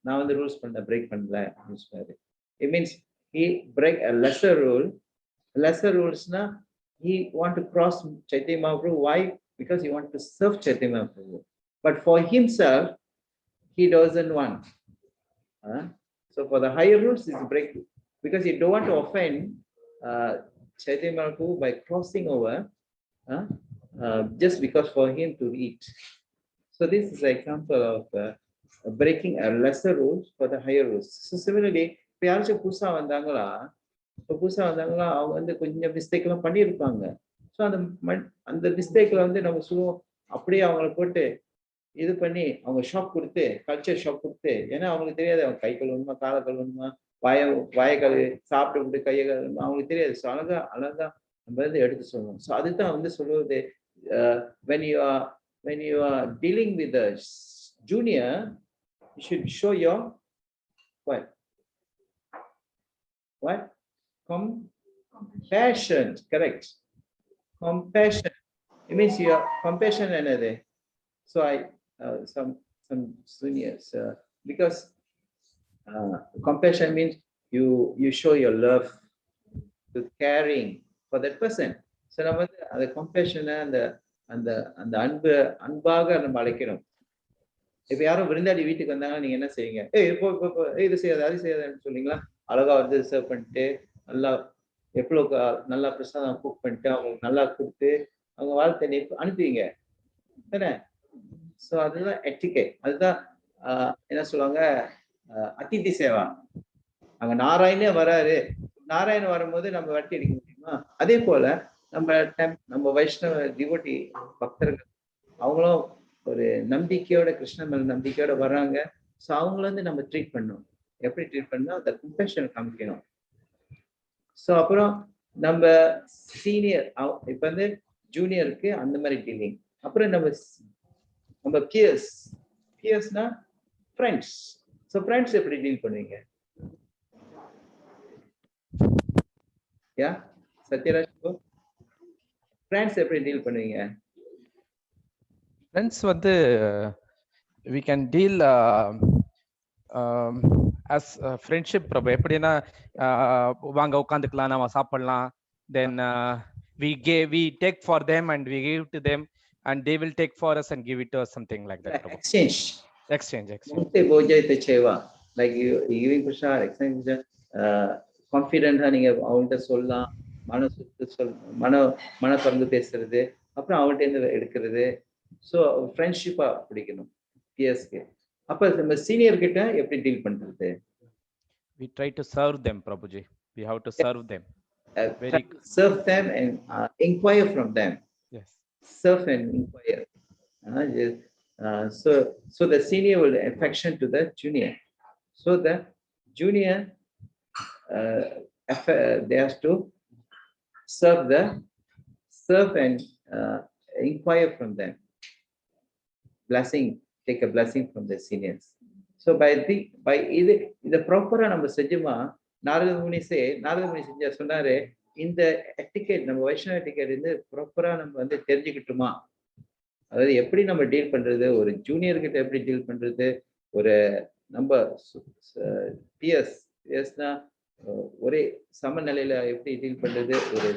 நான் வந்து ரூல்ஸ் பிரேக் பண்ணல அப்படின்னு சொன்னாரு. It means he break a lesser rule. Lesser rulesனா he want to cross Chaitanya Mahaprabhu. Why? Because he want to serve Chaitanya Mahaprabhu. But for himself, he doesn't want. So for the higher rules, is break, because you don't want to offend Chaitanya Mahaprabhu by crossing over, just because for him to eat. So this is an example of breaking a lesser rules for the higher rules. So similarly, இப்போ யாராச்சும் புதுசா வந்தாங்களா, அவங்க வந்து கொஞ்சம் mistake எல்லாம் பண்ணியிருப்பாங்க. So அந்த மிஸ்டேக்ல வந்து நம்ம சொல்லுவோம், அப்படியே அவங்கள போட்டு இது பண்ணி அவங்க ஷாக் கொடுத்து, கல்ச்சர் ஷாக் கொடுத்து, ஏன்னா அவங்களுக்கு தெரியாது அவங்க கை கழுவணுமா காலை கழுவணுமா வாயை கழுவு சாப்பிட்டு கையை கழுவணுமா அவங்களுக்கு தெரியாது. ஸோ அழகா நம்ம வந்து எடுத்து சொல்லுவோம். ஸோ அதுதான் வந்து சொல்லுவது, when you are dealing with a junior, you should show your what? Compassion. Correct. Compassion. It means your compassion another. So some seniors, because compassion means you show your love to caring for that person. So நம்ம வந்து அந்த compassion அந்த அன்பாக நம்ம அழைக்கிறோம். இப்ப யாரும் விருந்தாடி வீட்டுக்கு வந்தாங்கன்னா நீங்க என்ன செய்வீங்க? இது செய்யாது அது செய்யாதுன்னு சொன்னீங்களா? அழகா வந்து சர்வ் பண்ணிட்டு நல்லா எவ்வளோ நல்லா பிரசாதம் குக் பண்ணிட்டு அவங்களுக்கு நல்லா கொடுத்து அவங்க வாழ்க்கை அனுப்புவீங்க தானே? ஸோ அதுதான் எட்டிகை. அதுதான் என்ன சொல்லுவாங்க, அதிதி சேவா. அங்க நாராயணே வராரு, நாராயணன் வரும்போது நம்ம வட்டி அடிக்க முடியுமா? அதே போல நம்ம வைஷ்ணவ டிவோட்டி பக்தர்கள் அவங்களும் ஒரு நம்பிக்கையோட, கிருஷ்ண மேல நம்பிக்கையோட வர்றாங்க. ஸோ அவங்கள வந்து நம்ம ட்ரீட் பண்ணணும். எப்படி ட்ரீட் பண்ணணும்? அந்த கம்பேஷன் காமிக்கணும். ஸோ அப்புறம் நம்ம சீனியர், இப்ப வந்து ஜூனியருக்கு அந்த மாதிரி டீலிங். அப்புறம் நம்ம பியர்ஸ்னா ஃப்ரெண்ட்ஸ். ஸோ ஃப்ரெண்ட்ஸ் எப்படி டீல் பண்ணுவீங்க? யா சத்யராஜ் ஃப்ரெண்ட்ஸ் எப்படி டீல் பண்ணுவீங்க? ஃப்ரெண்ட்ஸ் வந்து we can deal as friendship பிரபு. எப்படின்னா வாங்க உட்காந்துக்கலாம், நம்ம சாப்பிடலாம், then we take for them and we give to them and they will take for us and give it to us, something like that Prabhu. exchange முக்தி போஜயத்தை செய்வா, like giving புஷா exchange கான்ஃபிடென்ட்டா நீங்க அவங்கள்ட்ட சொல்லலாம், மன திறந்து பேசுறது, அப்புறம் அவங்கள்ட்ட இருந்து எடுக்கிறது. ஸோ ஃப்ரெண்ட்ஷிப்பா பிடிக்கணும் பிஎஸ்க்கு. அப்ப நம்ம சீனியர் கிட்ட எப்படி டீல் பண்றது? we try to serve them prabhuji. We have to serve them, serve them and inquire from them. yes, serve and inquire. So the senior will affection to the junior, so the junior they have to serve and inquire from them, blessing, take a blessing from the seniors. So by the proper நம்ம செஞ்சோமா, நாரத முனி செஞ்ச சொன்னாரு, இந்த etiquette நம்ம வைஷ்ணவ etiquette வந்து ப்ராப்பரா நம்ம வந்து தெரிஞ்சுக்கிட்டோமா, அதாவது எப்படி நம்ம டீல் பண்றது, ஒரு ஜூனியர் கிட்ட எப்படி டீல் பண்றது, ஒரு நம்ம பிஎஸ்னா ஒரே சமநிலையில எப்படி டீல் பண்றது, ஒரு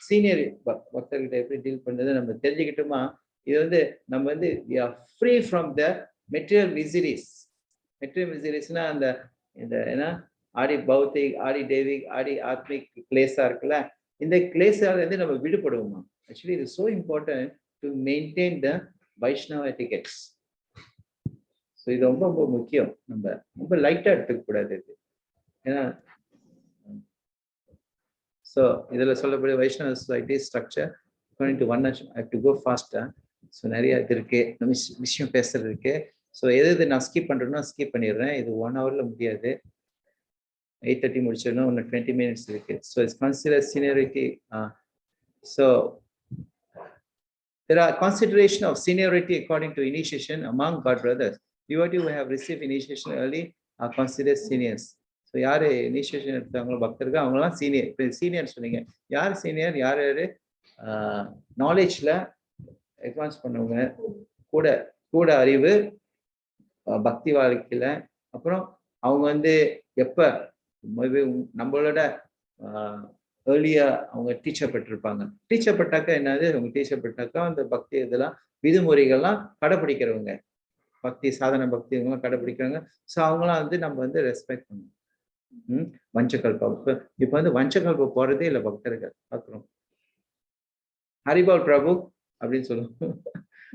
சீனியர் பக்தர்கிட்ட எப்படி டீல் பண்றது நம்ம தெரிஞ்சுக்கிட்டோமா, இது வந்து நம்ம வந்து we are free from the material miseries. material miseriesனா அந்த இந்த என்ன ஆடி பௌத்திக், ஆடி தெய்வீக், ஆடி ஆத்மிக் கிளேஸா இருக்குல்ல, இந்த கிளேஸால இருந்து நம்ம விடுபடுவோமா. ஆக்சுவலி இது so important to maintain the Vaishnava etiquettes. So இது ரொம்ப ரொம்ப முக்கியம். நம்ம ரொம்ப லைட்டா எடுத்துக்க கூடாது இது. ஏன்னா ஸோ இதுல சொல்லக்கூடிய Vaishnava society structure according to one I have to go faster. So நிறைய இது இருக்கு, விஷயம் பேசுறது இருக்கு. ஸோ எது நான் ஸ்கிப் பண்றேன்னா ஸ்கிப் பண்ணிடுறேன். இது 1 hourல முடியாது, 8:30 முடிச்சிடணும், இன்னும் 20 minutes இருக்கு. So it's consider seniority. So there are consideration of seniority according to initiation among God brothers. Devotees who have received initiation early are considered seniors. So யாரு இனிஷியேஷன் எடுத்தாங்களோ பக்தர்கள் அவங்கலாம் சீனியர். இப்போ சீனியர் சொன்னீங்க, யார் சீனியர், யார் நாலேஜ்ல advance பண்ணவங்க, கூட அறிவு, பக்தி வாழ்க்கையில, அப்புறம் அவங்க வந்து எப்ப நம்மளோட ஏர்லியா அவங்க டீச்சர் பெற்றிருப்பாங்க. டீச்சர் பெற்றாக்கா என்னது, அவங்க டீச்சர் பெற்றாக்கா அந்த பக்தி இதெல்லாம் விதிமுறைகள்லாம் கடைபிடிக்கிறவங்க, பக்தி சாதன பக்தி இவங்கெல்லாம் கடைபிடிக்கிறாங்க. ஸோ அவங்களாம் வந்து நம்ம வந்து ரெஸ்பெக்ட் பண்ணணும். வஞ்சகல்பம் இப்ப வந்து வஞ்சகல்பம் போறதே இல்லை பக்தர்கள் பார்க்கிறோம். ஹரிபால் பிரபு அப்படின்னு சொல்லுவோம்.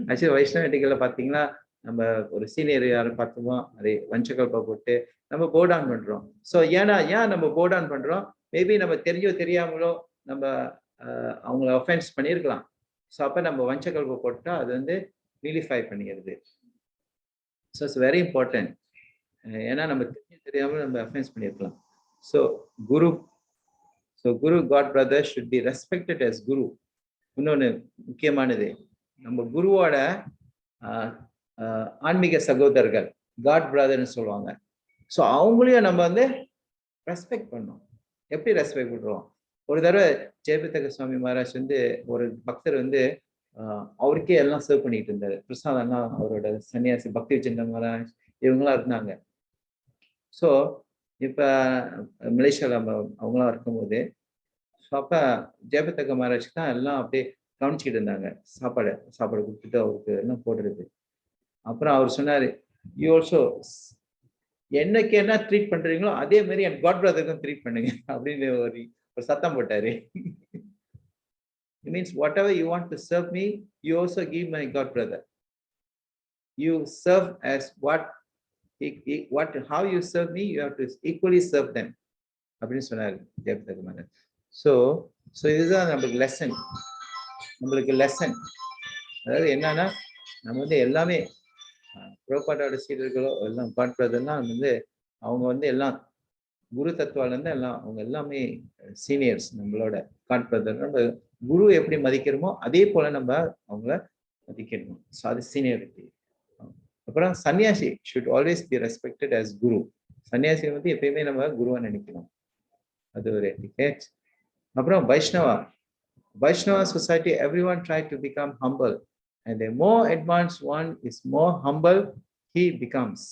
ஆக்சுவலி வைஷ்ணவ எட்டிக்கல்ல பாத்தீங்கன்னா நம்ம ஒரு சீனியர் யாரும் பார்த்தோமோ அதே வஞ்சகல்பா போட்டு நம்ம போர்ட் ஆன் பண்றோம். ஸோ ஏன் நம்ம போர்ட் ஆன் பண்றோம், மேபி நம்ம தெரிஞ்சோ தெரியாமலோ நம்ம அவங்கள ஒஃபென்ஸ் பண்ணியிருக்கலாம். ஸோ அப்போ நம்ம வஞ்சகல்ப போட்டால் அது வந்து நிலிஃபை பண்ணிடுது. So it's very important. ஏன்னா நம்ம தெரியாமல் நம்ம அஃபென்ஸ் பண்ணியிருக்கலாம். So guru god brother should be respected as guru. இன்னொன்று முக்கியமானது, நம்ம குருவோட ஆன்மீக சகோதரர்கள் காட் பிரதர்னு சொல்லுவாங்க. ஸோ அவங்களையும் நம்ம வந்து ரெஸ்பெக்ட் பண்ணோம். எப்படி ரெஸ்பெக்ட் பண்ணுறோம்? ஒரு தடவை ஜெயபித்தக சுவாமி மகாராஜ் வந்து ஒரு பக்தர் வந்து அவருக்கே எல்லாம் சர்வ் பண்ணிட்டு இருந்தாரு. பிரசாதம்லாம் அவரோட சன்னியாசி பக்தி விஜயந்த மகாராஜ் இவங்களாம் இருந்தாங்க. ஸோ இப்போ மலேசியாவில் அவங்களாம் இருக்கும்போது அப்போ ஜெயபித்தக மகாராஜ் தான் எல்லாம் அப்படியே கவனிச்சுக்கிட்டு இருந்தாங்க. சாப்பாடு கொடுத்துட்டு அவருக்கு எல்லாம் போடுறது. அப்புறம் அவர் சொன்னாரு, யூ ஆல்சோ என்னைக்கு என்ன ட்ரீட் பண்றீங்களோ அதே மாதிரி என் காட் பிரதருக்கும் ட்ரீட் பண்ணுங்க அப்படின்னு ஒரு சத்தம் போட்டாரு. It means whatever you want to serve me, you also give my God brother. You serve as how you serve me, you have to equally serve them. அப்படின்னு சொன்னாரு ஜெயபித்தக மகாராஜ். ஸோ இதுதான் நம்மளுக்கு லெசன். அதாவது என்னன்னா நம்ம வந்து எல்லாமே புரோபாட்டோட சீடர்களோ எல்லாம் காட் பிரதர்லாம் வந்து அவங்க வந்து எல்லாம் குரு தத்துவால இருந்து எல்லாம் அவங்க எல்லாமே சீனியர்ஸ் நம்மளோட காட் பிரதர். நம்ம குரு எப்படி மதிக்கிறோமோ அதே போல நம்ம அவங்கள மதிக்கணும். ஸோ அது சீனியரிட்டி. அப்புறம் சன்னியாசி should always be respected as guru. சன்னியாசி வந்து எப்பயுமே நம்ம குருவா நினைக்கணும், அது ஒரு etiquette. அப்புறம் Vaishnava society, everyone try to become humble, and the more advanced one is more humble he becomes.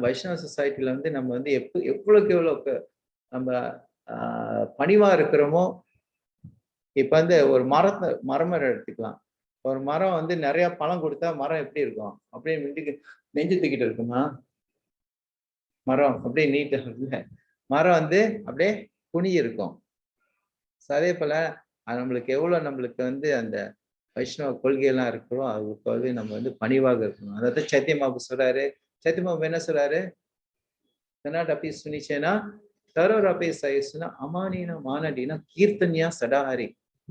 வைஷ்ணவ சொசைட்டில வந்து நம்ம வந்து எவ்வளவுக்கு எவ்வளவுக்கு நம்ம பணிவா இருக்கிறோமோ, இப்ப வந்து ஒரு மரம் எடுத்துக்கலாம். ஒரு மரம் வந்து நிறைய பழம் கொடுத்தா மரம் எப்படி இருக்கும்? அப்படியே நெஞ்சு தூக்கிட்டு இருக்குமா? மரம் அப்படியே நீட்டா இருக்குல்ல, மரம் வந்து அப்படியே குனி இருக்கும். அதே போல நம்மளுக்கு வந்து அந்த வைஷ்ணவ கொள்கையெல்லாம் இருக்கிறோம், அதுக்கு நம்ம வந்து பணிவாக இருக்கணும். அதாவது சைத்தியமாபு சொல்றாரு. சைத்தியமாபு என்ன சொல்றாரு? தனாடபி சுனிச்சேனா தரோரபி சயசுனா அமானினா மானடினா கீர்த்தனியா சடாஹரி.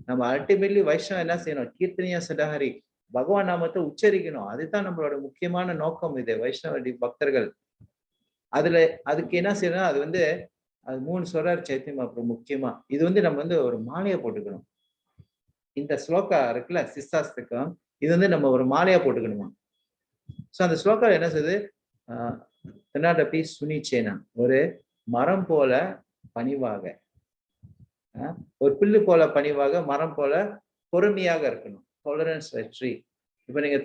நம்ம அல்டிமேட்லி வைஷ்ணவ என்ன செய்யணும்? கீர்த்தனியா சடாஹரி, பகவான் நாமத்தை உச்சரிக்கணும். அதுதான் நம்மளோட முக்கியமான நோக்கம். இது வைஷ்ணவ பக்தர்கள் அதுக்கு என்ன செய்யணும்? அது வந்து அது 3 சொல்றாரு சைத்தியமாபு முக்கியமா. இது வந்து நம்ம வந்து ஒரு மாலையை போட்டுக்கணும். இந்த ஸ்லோகா இருக்குல்ல, சிஸ்தாஸ்திகம், இது வந்து நம்ம ஒரு மாலையா போட்டுக்கணுமா. சோ அந்த ஸ்லோகா என்ன சொல்லுது? தனாடபி சுனிச்சேனா, ஒரு மரம் போல பணிவாக, ஒரு புல்லு போல பணிவாக, மரம் போல பொறுமையாக இருக்கணும். டாலரன்ஸ் வெற்றி. இப்ப நீங்க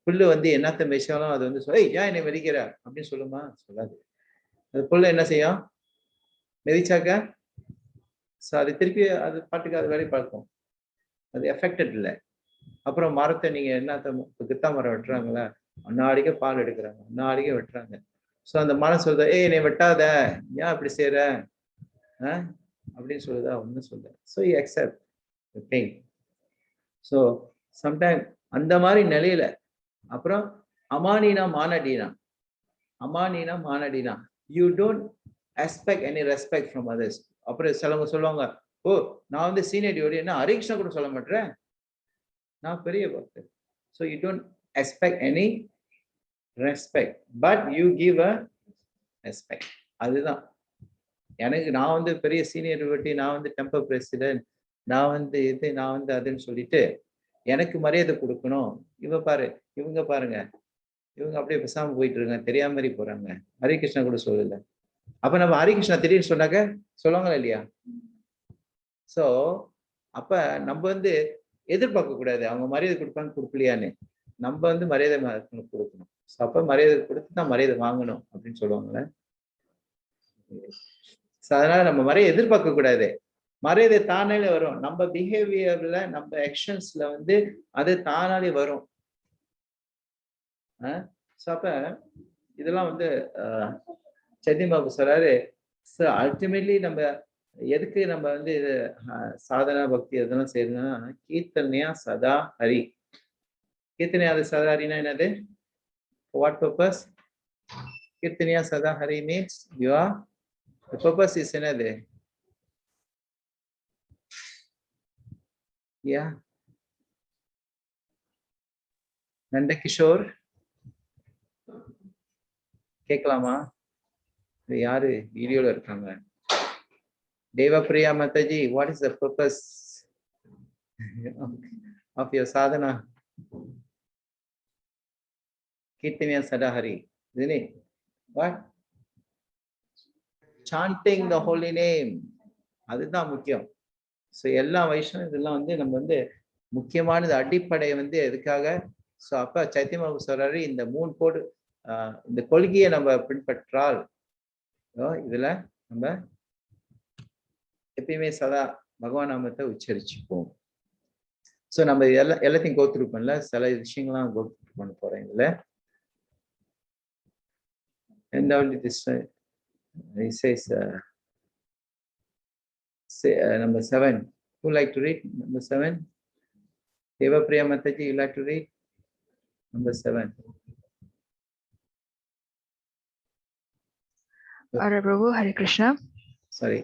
புல்லு வந்து என்னத்த மெச்சாலும் அது வந்து ஏன் என்னை வெடிக்கிற அப்படின்னு சொல்லுமா? சொல்லாது. அது புல்லு என்ன செய்யும்? மெதிச்சாக்க அது திருப்பி அது பாட்டுக்கு அது வேலை பார்க்கும், அது எஃபெக்டட் இல்லை. அப்புறம் மரத்தை நீங்க என்னத்த கித்தா மரம் வெட்டுறாங்களா, அன்னாடிக்க பால் எடுக்கிறாங்க, அன்னாடிக்க வெட்டுறாங்க. சோ அந்த மரம் சொல்லுதா, என்னை வெட்டாத, ஏன் அப்படி செய்யற அப்படின்னு சொல்லுதா? ஒன்னும் சொல்ல. So you accept the pain. So sometime அந்த மாதிரி நிலையில அப்புறம் அமானினா மானடினா you don't expect any respect from others. அப்புறம் சிலவங்க சொல்லுவாங்க, ஓ நான் வந்து சீனியர் டியோடி, என்ன ஹரிகிருஷ்ணா கூட சொல்ல மாட்டேன், நான் பெரிய பக்தர். So you don't expect any respect, but you give a respect. அதுதான் நான் வந்து பெரிய சீனியர் டியோடி, நான் வந்து டெம்பர் பிரசிடென்ட், நான் வந்து அதுன்னு சொல்லிட்டு எனக்கு மரியாதை கொடுக்கணும். இவங்க பாருங்க, இவங்க அப்படியே பேசாம போயிட்டு இருக்காங்க, தெரியாம மாதிரி போறாங்க, ஹரிகிருஷ்ணா கூட சொல்லல. அப்ப நம்ம ஹரிகிருஷ்ணா திடீர்னு சொன்னாக்க சொல்லுவாங்களா இல்லையா? சோ அப்ப நம்ம வந்து எதிர்பார்க்க கூடாது அவங்க மரியாதை கொடுப்பாங்க கொடுக்கலையான்னு. நம்ம வந்து மரியாதை கொடுக்கணும். அப்ப மரியாதை கொடுத்து தான் மரியாதை வாங்கணும் அப்படின்னு சொல்லுவாங்களே. அதனால நம்ம மரியாதை எதிர்பார்க்க கூடாது, மரியாதை தானாலே வரும். நம்ம பிஹேவியர்ல, நம்ம ஆக்ஷன்ஸ்ல வந்து அது தானாலே வரும். அப்ப இதெல்லாம் வந்து சைத்தன்யபாபு சொல்றாரு. அல்டிமேட்லி நம்ம எதுக்கு நம்ம வந்து இது சாதனா பக்தி அதெல்லாம் செய்யணும்னா, கீர்த்தனையா சதா ஹரி. கீர்த்தனையா சதா ஹரினா என்னது? What purpose? கீர்த்தனையா சதா Hari means you are the purpose is என்னது? யா நந்தகிஷோர் கேட்கலாமா? யாரு வீடியோல இருக்காங்க? Devapriya Mataji, what is the purpose of your sadhana? கீர்த்தனியா சடாஹரி, isn't it? What? Chanting the holy name. அதுதான் முக்கியம். ஸோ எல்லா வைஷ்ணவம் இதெல்லாம் வந்து நம்ம வந்து முக்கியமானது, அடிப்படை வந்து எதுக்காக? ஸோ அப்ப சைத்தன்யபாபு சொல்றாரு, இந்த 3 கோடு இந்த கொள்கையை நம்ம பின்பற்றால் இதுல நம்ம எப்பயுமே சதா பகவான் நாமத்தை உச்சரிச்சுப்போம். ஸோ நம்ம எல்லாத்தையும் கோத்ரூ பண்ணல, சில விஷயங்கள்லாம் கோத்ரூ பண்ண போறேன் இதுல. He says number 7. Who like to read number 7? Devapriya Mataji, you like to read number 7? Hare Prabhu, Hare Krishna. Sorry.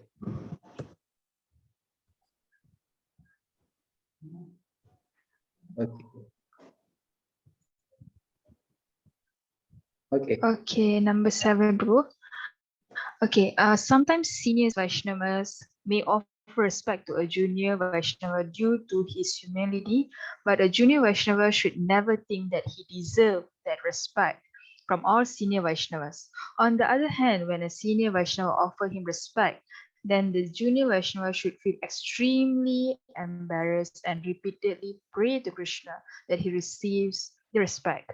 Okay, number 7, Prabhu. Okay, sometimes senior Vaishnavas may offer offer respect to a junior Vaishnava due to his humility, but a junior Vaishnava should never think that he deserves that respect from all senior Vaishnavas. On the other hand, when a senior Vaishnava offers him respect, then the junior Vaishnava should feel extremely embarrassed and repeatedly pray to Krishna that he receives the respect.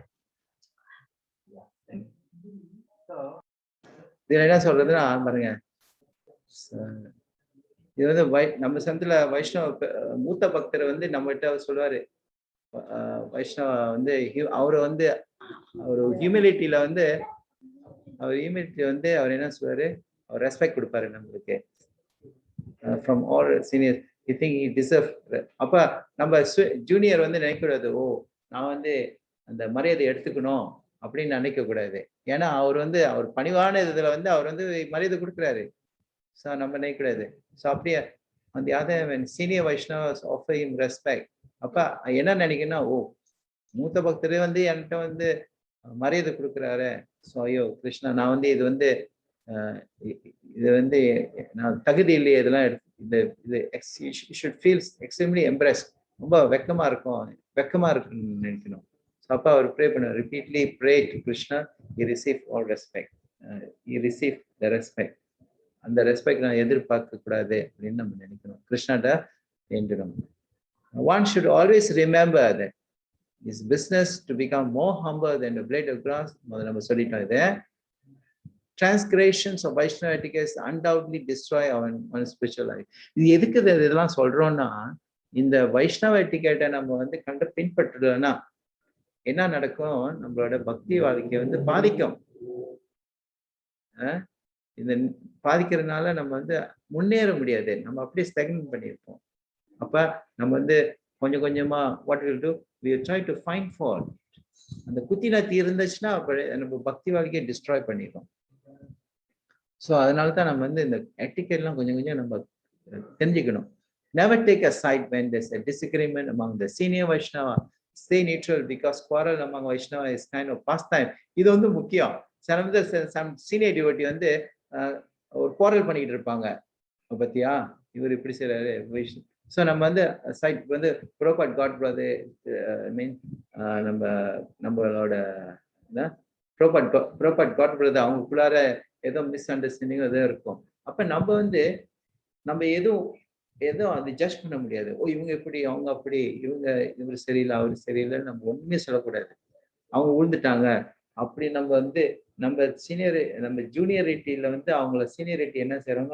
இதுல என்ன சொல்றதுன்னா பாருங்க, இது வந்து நம்ம சந்தில வைஷ்ணவ மூத்த பக்தர் வந்து நம்மகிட்ட சொல்லுவாரு, வைஷ்ணவ வந்து அவரு வந்து அவர் ஹியூமிலிட்டியில வந்து அவர் என்ன சொல்லுவாரு, அவர் ரெஸ்பெக்ட் கொடுப்பாரு நம்மளுக்கு from all senior. I think he deserve. அப்ப நம்ம ஜூனியர் வந்து நினைக்கக்கூடாது, ஓ நான் வந்து அந்த மரியாதை எடுத்துக்கணும் அப்படின்னு நினைக்க கூடாது. ஏன்னா அவர் வந்து அவர் பணிவான இதுல வந்து அவர் வந்து மரியாதை கொடுக்குறாரு. ஸோ நம்ம நினைக்கக்கூடாது. ஸோ அப்படியே அந்த யாதவன் சீனியர் வைஷ்ணவஸ் ஆஃபர் ஹிம் ரெஸ்பெக்ட். அப்ப என்ன நினைக்கணும்னா, ஓ மூத்த பக்தரே வந்து என்கிட்ட வந்து மரியாதை கொடுக்குறாரு. ஸோ ஐயோ கிருஷ்ணா, நான் வந்து இது வந்து நான் தகுதி இல்லையே, இதெல்லாம் இது ஷுட் ஃபீல் எக்ஸ்ட்ரீம்லி எம்ப்ரெஸ்ட். ரொம்ப வெக்கமா இருக்குன்னு நினைக்கணும். ஸோ அப்போ அவர் ப்ரே பண்ணார், repeatedly pray to Krishna, he receive all respect, he receive the respect. அந்த ரெஸ்பெக்ட் நான் எதிர்பார்க்க கூடாது அப்படின்னு நம்ம நினைக்கணும், கிருஷ்ணாட்ட வேண்டணும். One should always remember that his business to become more humble than the blade of grass. முதல்ல நம்ம சொல்லிட்டோம் இதை. Transgressions of Vaishnava etiquette undoubtedly destroy our spiritual life. இது எதுக்கு இதெல்லாம் சொல்றோம்னா, இந்த வைஷ்ணவ எட்டிகேட்டை நம்ம வந்து பின்பற்றுறோம்னா என்ன நடக்கும், நம்மளோட பக்தி வாழ்க்கையை வந்து பாதிக்கும். இந்த பாதிக்கிறதுனால நம்ம வந்து முன்னேற முடியாது, நம்ம அப்படியே ஸ்டக்னன்ட் பண்ணியிருப்போம். அப்ப நம்ம வந்து கொஞ்சம் கொஞ்சமா what will do, we will try to find fault. அந்த குத்தினாத்தி இருந்துச்சுன்னா அப்ப நம்ம பக்தி வாழ்க்கையை டிஸ்ட்ராய் பண்ணிடுறோம். ஸோ அதனால தான் நம்ம வந்து இந்த எட்டிகேட்லாம் கொஞ்சம் கொஞ்சம் நம்ம தெரிஞ்சுக்கணும். Never take a side when there's a disagreement among the senior Vaishnava. Stay neutral because quarrel among Vaishnava is kind of pastime. இது வந்து முக்கியம். some senior devotee வந்து ஒரு குவாரல் பண்ணிட்டு இருப்பாங்க, பத்தியா இவர் இப்படி செய்யறாரு. ஸோ நம்ம வந்து சைட் வந்து ப்ரோபாட் காட் பிரதர் மீன் நம்மளோட ப்ரோபாட் காட் பிரதர் அவங்களுக்குள்ளார ஏதோ மிஸ் அண்டர்ஸ்டாண்டிங் ஏதோ இருக்கும். அப்ப நம்ம வந்து நம்ம எதுவும் அது ஜட்ஜ் பண்ண முடியாது. ஓ இவங்க எப்படி, அவங்க அப்படி, இவர் சரியில்லை அவர் சரியில்லை நம்ம ஒண்ணுமே சொல்லக்கூடாது. அவங்க விழுந்துட்டாங்க அப்படி நம்ம வந்து நம்ம ஜூனியரிட்டியில வந்து அவங்கள சீனியரிட்டி என்ன செய்யறாங்க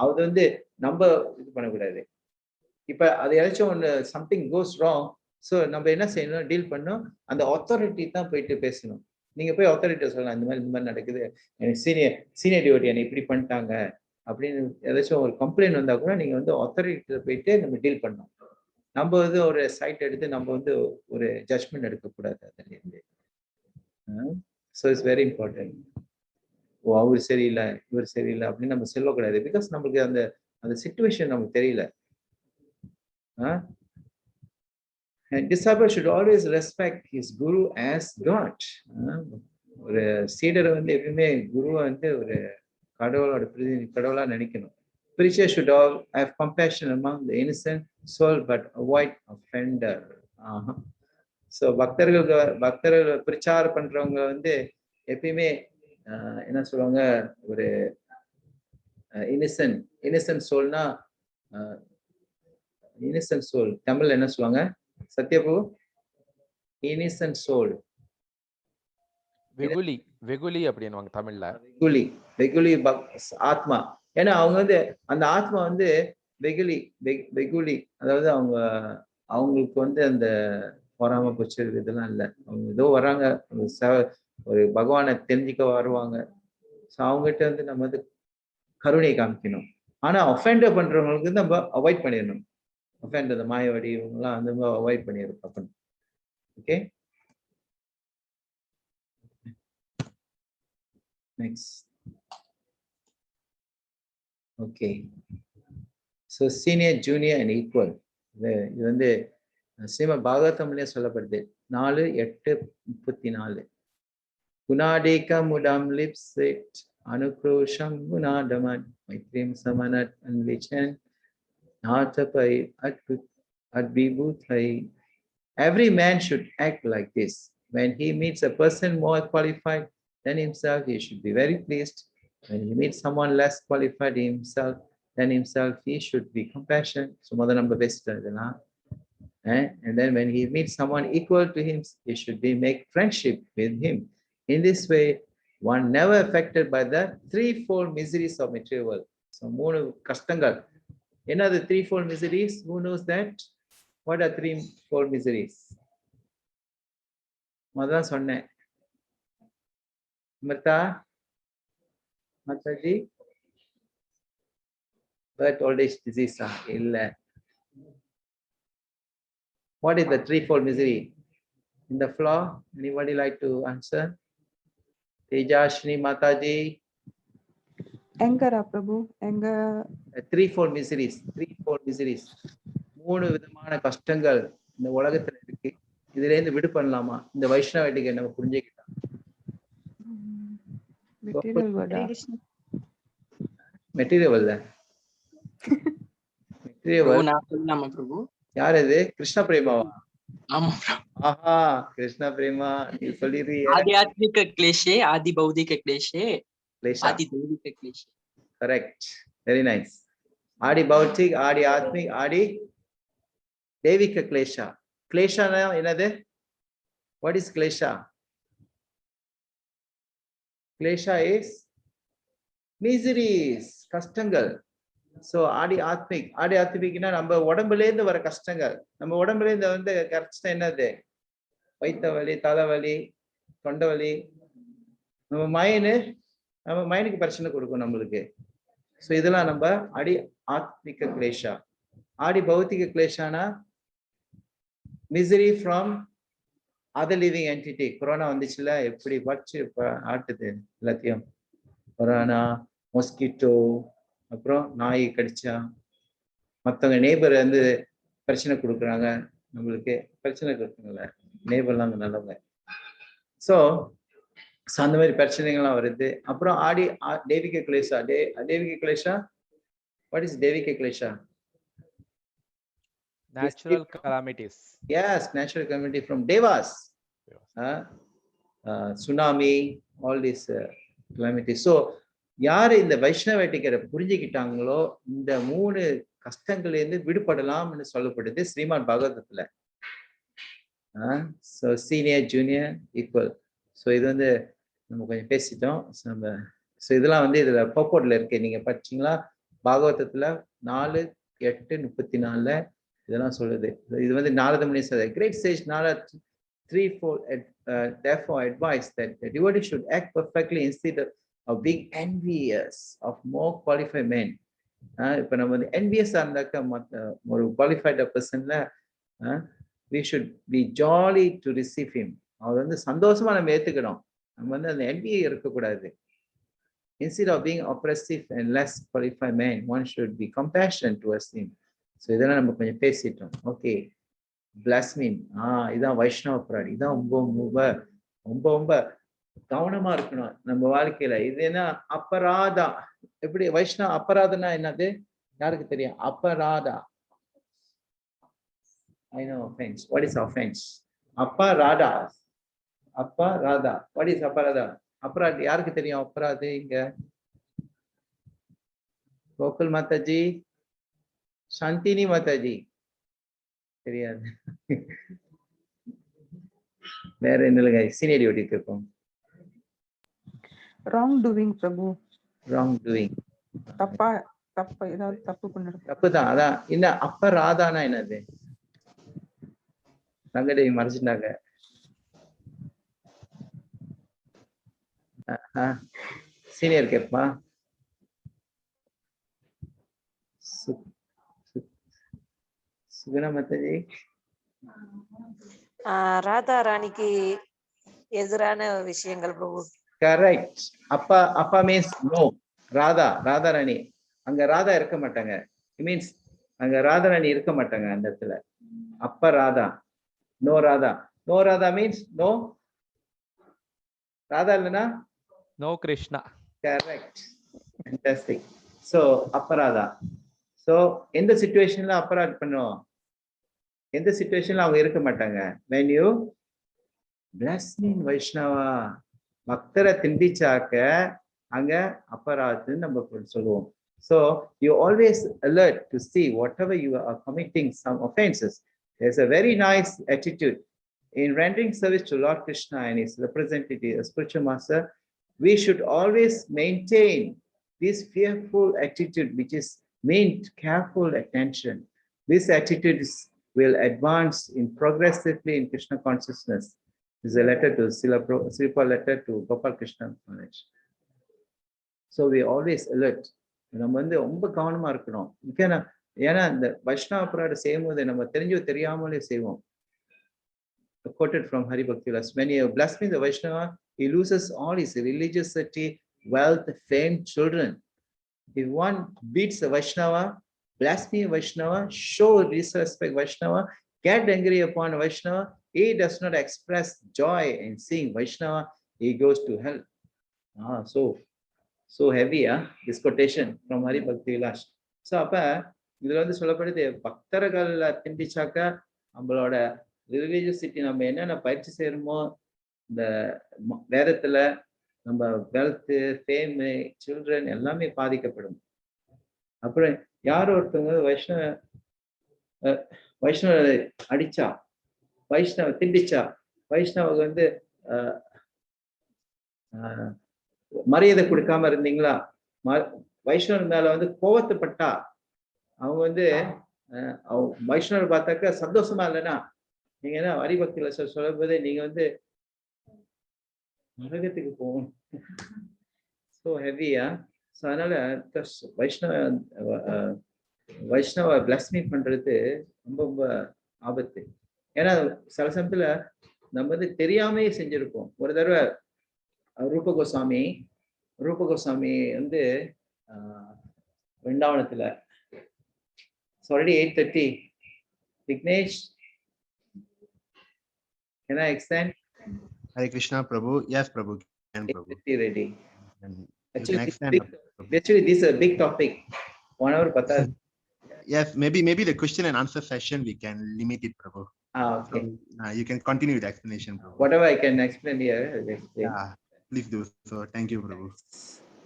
அது வந்து நம்ம இது பண்ணக்கூடாது. இப்ப அது ஏதாச்சும் ஒன்று சம்திங் கோஸ் ராங், ஸோ நம்ம என்ன செய்யணும், டீல் பண்ணணும். அந்த அத்தாரிட்டி தான் போயிட்டு பேசணும். நீங்க போய் அத்தாரிட்டி சொல்லலாம், இந்த மாதிரி நடக்குது, எனக்கு சீனியர் டியூட்டி என்னை இப்படி பண்ணிட்டாங்க அப்படின்னு ஏதாச்சும் ஒரு கம்ப்ளைண்ட் வந்தா கூட நீங்க வந்து அத்தாரிட்டியில போயிட்டு நம்ம டீல் பண்ணணும். நம்ம வந்து ஒரு சைட் எடுத்து நம்ம வந்து ஒரு ஜட்ஜ்மெண்ட் எடுக்கக்கூடாது அதுல இருந்து. So it's very important. ஓ அவர் சரியில்லை இவர் சரியில்லை அப்படின்னு நம்ம சொல்லக்கூடாது. பிகாஸ் நமக்கு அந்த சிச்சுவேஷன் நமக்கு தெரியல. Disciple should always respect his guru as God. ஒரு சீடரை வந்து எப்பயுமே குருவை வந்து ஒரு கடவுளா நினைக்கணும். Preacher should all have compassion among the innocent soul but avoid offender. So பக்தர்கள் பிரச்சாரம் பண்றவங்க வந்து எப்பயுமே என்ன சொல்லுவாங்க, ஒரு இன்னசென்ட் சோல்னா, இன்னசென்ட் சோல் தமிழ்ல என்ன சொல்லுவாங்க சத்யபு? இன்னசென்ட் சோல் வெகுலி அப்படின்னுவாங்க தமிழ்ல. வெகுலி ஆத்மா. ஏன்னா அவங்க வந்து அந்த ஆத்மா வந்து வெகுலி, அதாவது அவங்களுக்கு வந்து அந்த பொறாம பொச்சு இதெல்லாம் இல்லை. அவங்க ஏதோ வராங்க, ஒரு பகவானை தெரிஞ்சுக்க வருவாங்க. ஸோ அவங்ககிட்ட வந்து நம்ம வந்து கருணை காமிக்கணும். ஆனா ஒஃபெண்டர் பண்றவங்களுக்கு நம்ம அவாய்ட் பண்ணிடணும். ஒஃபெண்டர் இந்த மாயவாடி இவங்கெல்லாம் வந்து அவாய்ட் பண்ணிடணும். Okay, next. Okay, so senior junior and equal. இது வந்து ஸ்ரீமத் பாகவதம்லயே சொல்லப்படுது. 4:8-34. குணாடேக முடம் lips Anukrosham Gunadaman, Maitrim Samanat Anvichan, Natapai Advibhutai. Every man should act like this. When he meets a person more qualified than himself, he should be very pleased. When he meets someone less qualified than himself, he should be compassionate. So, mother number best. And then when he meets someone equal to him, he should make friendship with him. In this way, one never affected by the threefold miseries of material world. So, moonu kastangal. Another threefold miseries. Who knows that? What are threefold miseries? Mother sonne. Mata, Mataji, birth, old age, disease. What is the threefold misery? In the floor, anybody like to answer? Tejashni Mataji. Anger, Prabhu. Anger. Threefold miseries. மூணு விதமான கஷ்டங்கள் இந்த உலகத்துல இருக்கு. இதுல இருந்து விடு பண்ணலாமா? இந்த வைஷ்ணவடிக்கு நம்ம புரிஞ்சுக்கிட்டோம். மெட்டீரியல் பிரபு. யார் இது? கிருஷ்ண பிரேமாவா? ஆமா. ஆஹா, கிருஷ்ண பிரேமா நீ சொல்லிடுறியே. ஆத்மிக கிளேஷே, ஆதி பௌதிக கிளேஷே, ஆதி தெய்வீக கிளேஷே. கரெக்ட். Very nice. ஆதி பௌதிக், ஆதி ஆத்மிக், ஆதி தெய்வீக கிளேஷா. கிளேஷானா என்னது? What is klesha? Klesha is miseries, கஷ்டங்கள். So ஆதி ஆத்மிக்னா நம்ம உடம்புல இருந்து வர கஷ்டங்கள். நம்ம உடம்புல இருந்து வந்து கஷ்டம் என்னது? வயிற்று வலி, தலைவலி, தொண்டை வலி. நம்ம மைனுக்கு பிரச்சனை கொடுக்கும் நம்மளுக்கு. ஸோ இதெல்லாம் நம்ம ஆதி ஆத்மிக கிளேஷா. ஆதி பௌத்திக கிளேஷானா misery from other living entity. Corona வந்துச்சுல, எப்படி வச்சு ஆட்டுது எல்லாத்தையும். கொரோனா, மொஸ்கிட்டோ, அப்புறம் நாய் கடிச்சா, மற்றவங்க நேபர் வந்து பிரச்சனை கொடுக்குறாங்க. நம்மளுக்கு பிரச்சனை கொடுக்குறாங்கல்ல, நேபர்லாம் அங்கே நல்லவங்க. ஸோ அந்த மாதிரி பிரச்சனைகள்லாம் வருது. அப்புறம் தெய்வீக கிளேஷா. தெய்வீக கிளேஷா, வாட் இஸ் தெய்வீக கிளேஷா? Natural calamities. Yes, natural calamity from devas. Tsunami, all these calamities. So யார் இந்த வைஷ்ணவட்டிக்கரை புரிஞ்சுக்கிட்டாங்களோ இந்த 3 கஷ்டங்கள்ல இருந்து விடுபடலாம்னு சொல்லப்படுது ஸ்ரீமத் பாகவதத்துல. So senior, junior, equal. So இது வந்து நம்ம கொஞ்சம் பேசிட்டோம். ஸோ இதெல்லாம் வந்து இதுல பர்போர்ட்ல இருக்கு. நீங்க படிச்சீங்களா? பாகவதத்துல 4:8-34 இதெல்லாம் சொல்லுது. இது வந்து நாரத முனி சொல்றார். Great sage Narad threefold therefore advised that the devotee should act perfectly instead of being envious of more qualified men. இப்ப நம்ம வந்து envious இருந்தாக்க ஒரு qualified personல we should be jolly to receive him. அவர் வந்து சந்தோஷமா நம்ம ஏத்துக்கணும். நம்ம வந்து அந்த envy இருக்கக்கூடாது. Instead of being oppressive and less qualified men, one should be compassionate towards him. So இதெல்லாம் நம்ம கொஞ்சம் பேசிட்டோம். ஓகே, பிளாஸ்மின். இதான் வைஷ்ணவ பிராடி. இதான் ரொம்ப கவனமா இருக்கணும் நம்ம வாழ்க்கையில. இது என்ன? அபராதா. எப்படி வைஷ்ணவ அபராதனா என்னது? யாருக்கு தெரியும்? அபராதா. I know offense. What is offense? அபராதா. What is அபராதா? அபராத் யாருக்கு தெரியும்? அபராது இங்க கோகுல் மாதாஜி, சாந்தினி மாதாஜி தெரியாது. வேற என்ன சீனியர் டியூட்டிக்கு இருக்கும்? ராங் டூயிங் பிரபு. ராங் டூயிங், தப்பு ஏதாவது தப்பு பண்ணுறது. தப்பு தான். அதான் என்ன அபராதானா என்னது? ரங்கதேவி மறைச்சிட்டாங்க. சீனியர் கேப்பா. சுகுணா மாதாஜி. ராதா ராணிக்கு எதிரான விஷயங்கள் பிரபு. கரெக்ட். அப்பா மீன்ஸ் நோ. ராதா ராணி. அங்க ராதா இருக்க மாட்டாங்க. இட் மீன்ஸ் அங்க ராதா ராணி இருக்க மாட்டாங்க அந்த இடத்துல. அப்ப Radha, no Radha. No Radha means no Radha இல்லைன்னா no Krishna. Correct. Fantastic. So aparada. So in the situation la aparad பண்ணுவோம். எந்த சிச்சுவேஷன்ல அவங்க இருக்க மாட்டாங்க. When you bless me in Vaishnava, பக்தரை திண்டிச்சாக்க அங்க அபராத்னு நம்ம சொல்லுவோம். So you always alert to see whatever you are committing some offenses. There's a very nice attitude in rendering service to Lord Krishna and his representative, a spiritual master. We should always maintain this fearful attitude, which is meant careful attention. This attitude will advance in progressively in Krishna consciousness. This is a letter to Sripa letter to Gopal Krishna Maharaj. So we always alert. நம்ம வந்து ரொம்ப கவனமா இருக்கணும். ஏன்னா இந்த வைஷ்ணவ அபராதம் செய்யும்போது நம்ம தெரிஞ்சோ தெரியாமலே செய்வோம். Quoted from Hari Bhakti Vilas, when you bless me the Vaishnava, he loses all his religiosity, wealth, fame, children. If one beats the Vaishnava, blaspheme Vaishnava, show disrespect Vaishnava, get angry upon Vaishnava, he does not express joy in seeing Vaishnava, he goes to hell. So heavy, this quotation from Hari Bhakti Vilas. So அப்ப இதுல வந்து சொல்லப்படுது பக்தர்கள் திண்டிச்சாக்க நம்மளோட ரிலிஜியசிட்டி நம்ம என்னென்ன பயிற்சி செய்யறோமோ இந்த வேதத்துல நம்ம வெல்த், ஃபேம், சில்ட்ரன் எல்லாமே பாதிக்கப்படும். அப்புறம் யார் ஒருத்தவங்க வைஷ்ணவ அடிச்சா, வைஷ்ணவ திண்டிச்சா, வைஷ்ணவுக்கு வந்து மரியாதை கொடுக்காம இருந்தீங்களா, வைஷ்ணவர் மேல வந்து கோவத்தைப்பட்டா, அவங்க வந்து வைஷ்ணவர் பார்த்தாக்க சந்தோஷமா இல்லைன்னா நீங்க என்ன ஹரிபக்தியில சொல்லும் போதே நீங்க வந்து நரகத்துக்கு போகணும். ஸோ ஹெவியா. ஸோ அதனால வைஷ்ணவ பிளஸ்மி பண்றது ரொம்ப ரொம்ப ஆபத்து. ஏன்னா சில சமயத்துல நம்ம வந்து தெரியாமையே செஞ்சிருப்போம். ஒரு தடவை ரூப கோஸ்வாமி வந்து விருந்தாவனத்துல already 8:30. Vignesh, can I extend? Hare Krishna, Prabhu. Yes, Prabhu. Can Prabhu. Ready. Actually, this is a big topic. 1 hour pata. Yes, maybe the question and answer session we can limit it, Prabhu. Okay. So, you can continue with the explanation, Prabhu. Whatever I can explain here, I'll explain. Yeah, please do so. Thank you, Prabhu.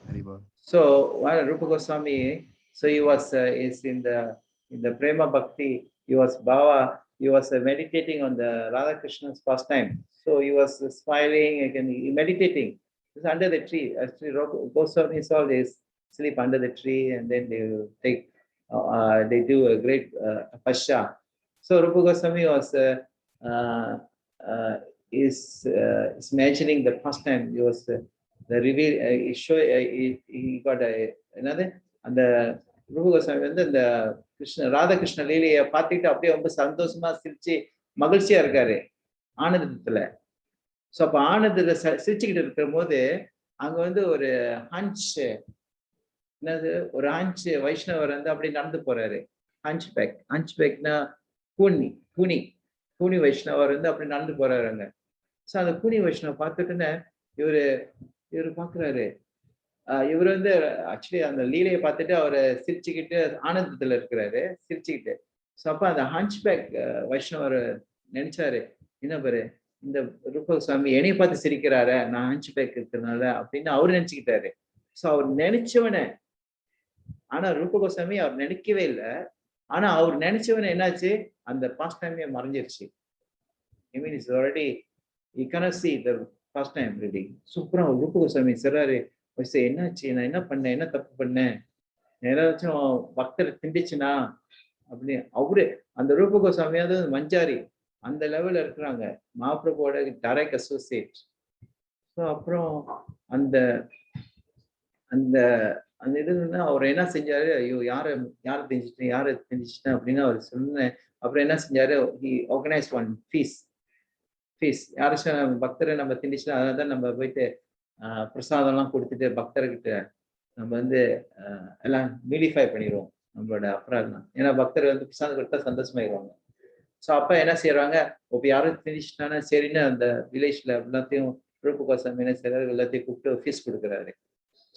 Haribol. So, while Rupa Goswami, so he was is in the Prema Bhakti, he was Bhava, he was meditating on the Radha Krishna's pastime. So he was smiling and meditating. He was under the tree. Actually, Goswami saw this sleep under the tree, and then they do a great pascha. So Rupa Goswami was is mentioning the pastime. He was the reveal. He got another and the Rupa Goswami வந்து இந்த ராதா கிருஷ்ண லீலையை பார்த்துட்டு அப்படியே ரொம்ப சந்தோஷமா சிரிச்சு மகிழ்ச்சியா இருக்காரு ஆனந்தத்துல. ஸோ அப்ப ஆனந்தத்துல சிரிச்சுக்கிட்டு இருக்கிற போது அங்க வந்து ஒரு ஹஞ்ச் வைஷ்ணவர் வந்து அப்படி நடந்து போறாரு. ஹஞ்ச் பேக்னா கூனி வைஷ்ணவர் வந்து அப்படி நடந்து போறாரு அங்க. ஸோ அந்த கூனி வைஷ்ணவர் பார்த்துட்டுன்னு இவரு பாக்குறாரு. இவர் வந்து ஆக்சுவலி அந்த லீலையை பார்த்துட்டு அவரை சிரிச்சுக்கிட்டு ஆனந்தத்துல இருக்கிறாரு, சிரிச்சுக்கிட்டு. ஸோ அப்ப அந்த ஹஞ்ச்பேக் வைஷ்ணவர் நினைச்சாரு, என்ன பாரு இந்த ரூபகோஸ்வாமி என்னைய பார்த்து சிரிக்கிறாரு, நான் ஹஞ்ச்பேக் இருக்கிறதுனால அப்படின்னு அவரு நினைச்சுக்கிட்டாரு. ஸோ அவர் நினைச்சவனை, ஆனா ரூபகோஸ்வாமி அவர் நினைக்கவே இல்லை. ஆனா அவர் நினைச்சவனை என்னாச்சு, அந்த பாஸ்ட் டைமே மறைஞ்சிருச்சு. I mean it's already you cannot see the past time reading. சூப்பரா ரூபகோஸ்வாமி சொல்றாரு, என்னாச்சு, நான் என்ன பண்ணேன், என்ன தப்பு பண்ணேன், ஏதாச்சும் பக்தரை திண்டிச்சுனா அப்படி. அவரு அந்த ரூப கோஸ்வாமியாவது மஞ்சாரி அந்த லெவல்ல இருக்கிறாங்க, மகாபிரபுவோட டைரக்ட் அசோசியேட். ஸோ அப்புறம் அந்த அந்த அந்த இதுன்னா அவர் என்ன செஞ்சாரு, ஐயோ யாரை தெரிஞ்சிட்டேன் அப்படின்னு அவர் சொன்னேன். அப்புறம் என்ன செஞ்சாரு, ஹி ஆர்கனைஸ் ஒன் ஃபீஸ். யாரும் பக்தரை நம்ம திண்டிச்சுனா அதான் நம்ம போயிட்டு பிரசாதம்லாம் கொடுத்துட்டு பக்தர்கிட்ட நம்ம வந்து எல்லாம் மீடிஃபை பண்ணிடுவோம் நம்மளோட அபராதம். ஏன்னா பக்தர் வந்து பிரசாதம் கொடுத்தா சந்தோஷமாயிடுவாங்க. ஸோ அப்ப என்ன செய்யறாங்க, இப்போ யாரும் திணிச்சுட்டானா சரின்னு அந்த வில்லேஜ்ல எல்லாத்தையும் ரூப கோஸ்வாமி என்ன செய்யறாரு, எல்லாத்தையும் கூப்பிட்டு ஃபீஸ் கொடுக்குறாரு.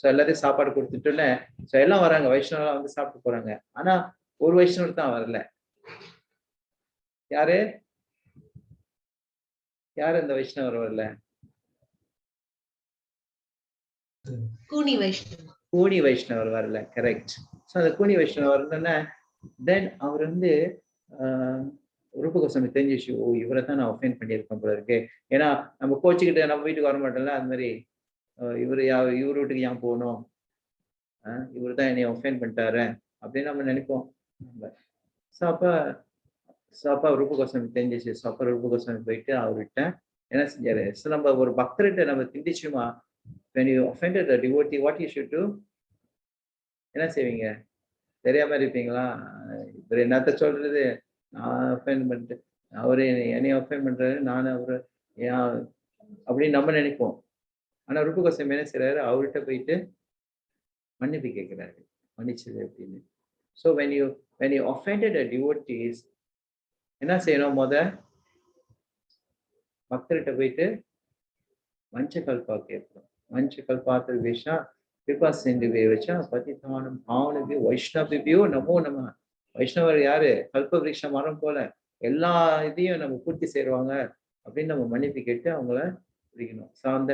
ஸோ எல்லாத்தையும் சாப்பாடு கொடுத்துட்டோன்னே ஸோ எல்லாம் வராங்க, வைஷ்ணவெல்லாம் வந்து சாப்பிட்டு போறாங்க. ஆனா ஒரு வைஷ்ணவர் தான் வரல. யாரு யாரு அந்த வைஷ்ணவர் வரல? கூனி வைஷ்ணவ. கூனி வைஷ்ணவர் வரல. கரெக்ட். ஸோ அந்த கூனி வைஷ்ணவர் வரலன்னா தென் அவர் வந்து ரூப கோஸ்வாமி தெரிஞ்சிச்சு, ஓ இவரை தான் நான் ஒஃபெண்ட் பண்ணியிருக்கேன் போல இருக்கு. ஏன்னா நம்ம கோச்சிக்கிட்டு நம்ம வீட்டுக்கு வர மாட்டோம்ல, அது மாதிரி இவர் இவர் வீட்டுக்கு ஏன் போகணும், இவர் தான் என்னை ஒஃபெண்ட் பண்ணிட்டாரு அப்படின்னு நம்ம நினைப்போம். ஸோ அப்போ ரூப கோஸ்வாமி தெரிஞ்சிச்சு. ஸோ அப்போ ரூப கோஸ்வாமி போயிட்டு அவர்கிட்ட என்ன செஞ்சாரு, ஸோ நம்ம ஒரு பக்தர்கிட்ட நம்ம திண்டிச்சுமா, when you offended a devotee, what you should do? என்ன செய்வீங்க? தெரியாம இருப்பீங்களா? இவர் என்னத்த சொல்றது, நான் ஒஃபெண்ட் பண்ணிட்டு அவரு என்னைய ஒஃபெண்ட் பண்றாரு, நானும் அவரு ஏன் அப்படின்னு நம்ம நினைப்போம். ஆனா ரூப கோஸ்வாமி என்ன செய்யறாரு, அவர்கிட்ட போயிட்டு மன்னிப்பு கேட்கிறாரு, மன்னிச்சது அப்படின்னு. So when you offended a devotees, என்ன செய்யணும்? பக்தர்கிட்ட போயிட்டு வஞ்சகல்பா கேட்கணும். வஞ்சகல்பாத்திர விஷா விபாசிந்து வச்சா பதிதானம் பாவனபி வைஷ்ணவிபியோ நமோ நம. வைஷ்ணவர் யாரு? கல்ப விருட்ச மரம் போல எல்லா இதையும் நம்ம பூர்த்தி செய்வாங்க அப்படின்னு நம்ம மன்னிப்பு கேட்டு அவங்கள பிடிக்கணும். ஸோ அந்த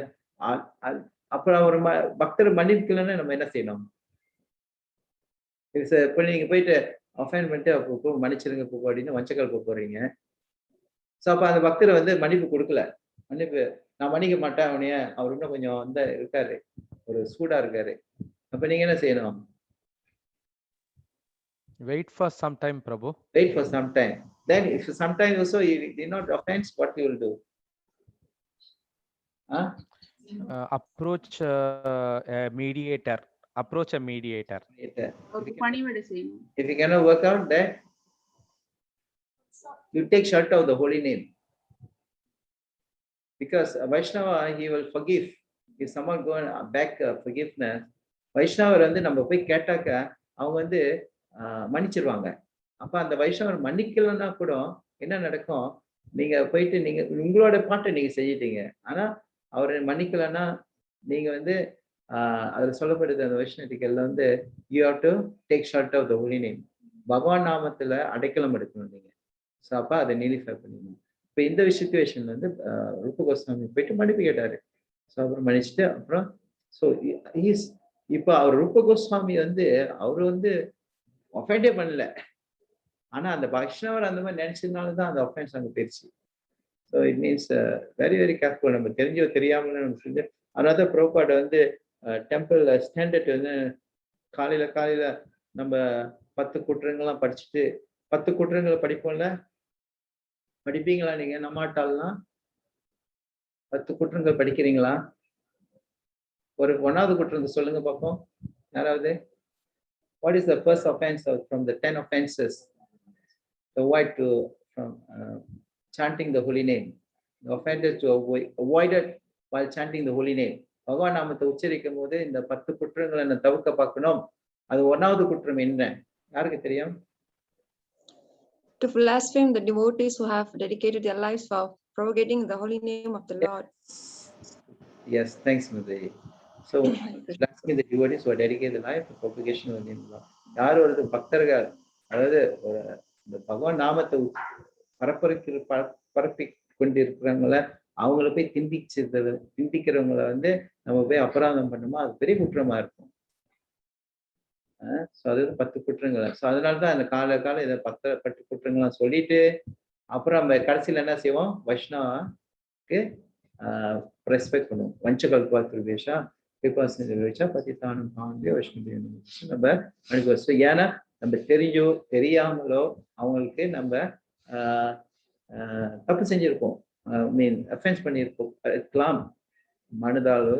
அப்புறம் ஒரு பக்தர் மன்னிப்புக்கலன்னா நம்ம என்ன செய்யணும்? இப்போ நீங்க போயிட்டு அஃபைன் பண்ணிட்டு அப்போ மன்னிச்சிருங்க இப்போ அப்படின்னு வஞ்சகல்ப போறீங்க. ஸோ அப்போ அந்த பக்தர் வந்து மன்னிப்பு கொடுக்கல, மன்னிப்பு நான் மன்னிக்க மாட்டேன் அவனைய, அவர் இன்னும் கொஞ்சம் வந்து இருக்காரு, ஒரு சூடா இருக்காரு. அப்ப நீங்க என்ன செய்யணும்? Wait for some time, Prabhu. Wait for some time. Then if sometimes also you did not offense, what you will do? Approach a mediator. Approach a mediator. If you cannot work out, then you take shelter of the holy name. Because Vaishnava, he will forgive. If someone go and back forgiveness, வைஷ்ணவர் வந்து நம்ம போய் கேட்டாக்க அவங்க வந்து மன்னிச்சிருவாங்க. அப்ப அந்த வைஷ்ணவர் மன்னிக்கலன்னா கூட என்ன நடக்கும், நீங்க போயிட்டு நீங்க உங்களோட பாட்டை நீங்க செஞ்சிட்டீங்க, ஆனா அவரை மன்னிக்கலன்னா நீங்க வந்து அதுல சொல்லப்படுது அந்த வைஷ்ணவத்துக்கெல்லாம் வந்து you have to take short of the holy name. பகவான் நாமத்துல அடைக்கலம் எடுக்கணும் நீங்க. ஸோ அப்ப அதை நீலிஃபை பண்ணிக்கணும். இப்போ இந்த சிச்சுவேஷன்ல வந்து ரூப கோஸ்வாமி போயிட்டு மன்னிப்பு கேட்டாரு. ஸோ அப்புறம் மன்னிச்சுட்டு அப்புறம் ஸோ இப்போ அவர் ரூப கோஸ்வாமி வந்து அவரு வந்து ஒஃபெண்டே பண்ணல, ஆனா அந்த வைஷ்ணவர் அந்த மாதிரி நினைச்சதுனால தான் அந்த ஒஃபென்ஸ் அங்கே போயிடுச்சு. So it means very very careful. நம்ம தெரிஞ்சோ தெரியாமல நம்ம செஞ்சு. அதனால பிரபுபாட் வந்து டெம்பிள் ஸ்டாண்டர்ட் வந்து காலையில நம்ம 10 குற்றங்கள்லாம் படிச்சுட்டு 10 குற்றங்களை படிப்போம்ல, படிப்பீங்களா நீங்க? நம்மாட்டாலாம் 10 குற்றங்கள் படிக்கிறீங்களா? ஒரு 1வது குற்றம் சொல்லுங்க பார்ப்போம் யாராவது. What is the first offense from the 10 offenses to avoid from chanting the holy name? The offenders to avoid it while chanting the holy name. பகவான் நாமத்தை உச்சரிக்கும் போது இந்த 10 குற்றங்களை நான் தவிர்க்க பார்க்கணும். அது 1வது குற்றம் என்ன? யாருக்கு தெரியும்? To blaspheme the devotees who have dedicated their lives for propagating the holy name of the Lord. Yes, thanks, Mudai. So, blaspheme the devotees who have dedicated their life for propagation of the name of the Lord. யார் ஒரு பக்தர்கள், அதாவது இந்த பகவான் நாமத்தை பரப்பி கொண்டிருக்கிறவங்கள அவங்கள போய் திண்டிக்கிறவங்கள வந்து நம்ம போய் அபராதம் பண்ணுமா, அது பெரிய குற்றமா இருக்கும். ஸோ அது 10 குற்றங்கள். ஸோ அதனாலதான் அந்த கால இதை 10 குற்றங்கள்லாம் சொல்லிட்டு அப்புறம் நம்ம கடைசியில் என்ன செய்வோம், வைஷ்ணவாக்கு ரெஸ்பெக்ட் பண்ணுவோம். வஞ்சகல்பாத்திர வேஷா விபாசா பதிதானம் பாண்டிய வைஷ்ணவ நம்ம அனுபவம். ஏன்னா நம்ம தெரிஞ்சோ தெரியாமலோ அவங்களுக்கு நம்ம தப்பு செஞ்சிருப்போம், மீன் அஃபென்ஸ் பண்ணியிருப்போம். இருக்கலாம் மனதாலோ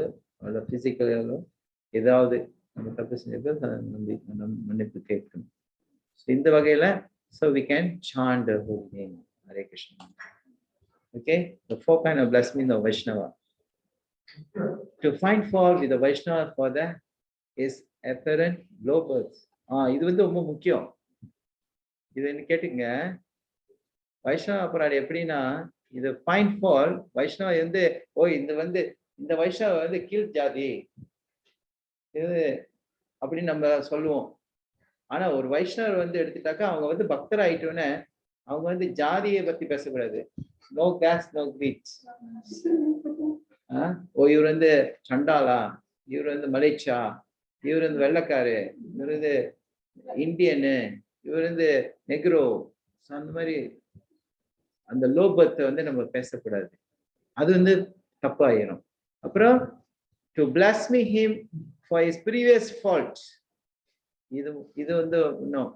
அல்ல பிசிக்கலாலோ ஏதாவது நம்ம தப்பு செஞ்சிருக்க மன்னிப்பு கேட்கணும். இந்த வகையில so we can chant the holy name Hare Krishna. Okay, the 4 kind of blasphemy of Vaishnava. To find fault with the Vaishnava for that is apparent low birth. இது வந்து ரொம்ப முக்கியம். இது என்ன கேட்டுங்க, வைஷ்ணவ அபராதி எப்படின்னா இது ஃபைண்ட் ஃபால். வைஷ்ணவ வந்து இந்த வைஷ்ணவ வந்து கீழ் ஜாதி, இது அப்படின்னு நம்ம சொல்லுவோம். ஆனா ஒரு வைஷ்ணவர் வந்து எடுத்துட்டாக்கா அவங்க வந்து பக்தர் ஆயிட்டோன்னே அவங்க வந்து ஜாதியை பத்தி பேசக்கூடாது. No caste no creed. ஓ இவர் வந்து சண்டாலா, இவர் வந்து மலேசியா, இவர் வந்து வெள்ளைக்காரு, இவர் வந்து இந்தியனு, இவர் வந்து நெக்ரோ, அந்த மாதிரி அந்த லோபத்தை வந்து நம்ம பேசக்கூடாது. அது வந்து தப்பாயிரும். அப்புறம் to blaspheme him for his previous fault, இது வந்து இன்னும்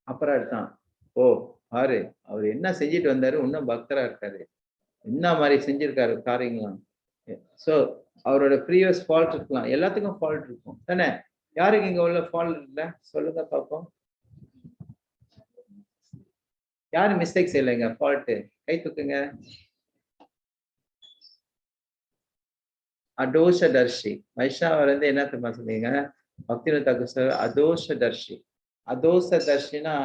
அப்புறம் தான். ஓ பாரு அவர் என்ன செஞ்சுட்டு வந்தாரு, இன்னும் பக்தரா இருக்காரு, என்ன மாதிரி செஞ்சிருக்காரு காரியங்களாம். ஸோ அவரோட ப்ரீவியஸ் ஃபால்ட் இருக்கலாம், எல்லாத்துக்கும் ஃபால்ட் இருக்கும் தானே. யாருக்கு இங்க உள்ள ஃபால்ட் இல்லை சொல்லுங்க பார்ப்போம். யாரு மிஸ்டேக்ஸ் இல்லைங்க, ஃபால்ட்டு கை தூக்குங்க. அதோஷதர்ஷி வைஷ்ணவர் வந்து என்ன தெரியுமா சொன்னீங்க, பக்திவேதாந்த தாக்கூர் சார் அதோஷதர்ஷி. அதோஷதர்ஷினா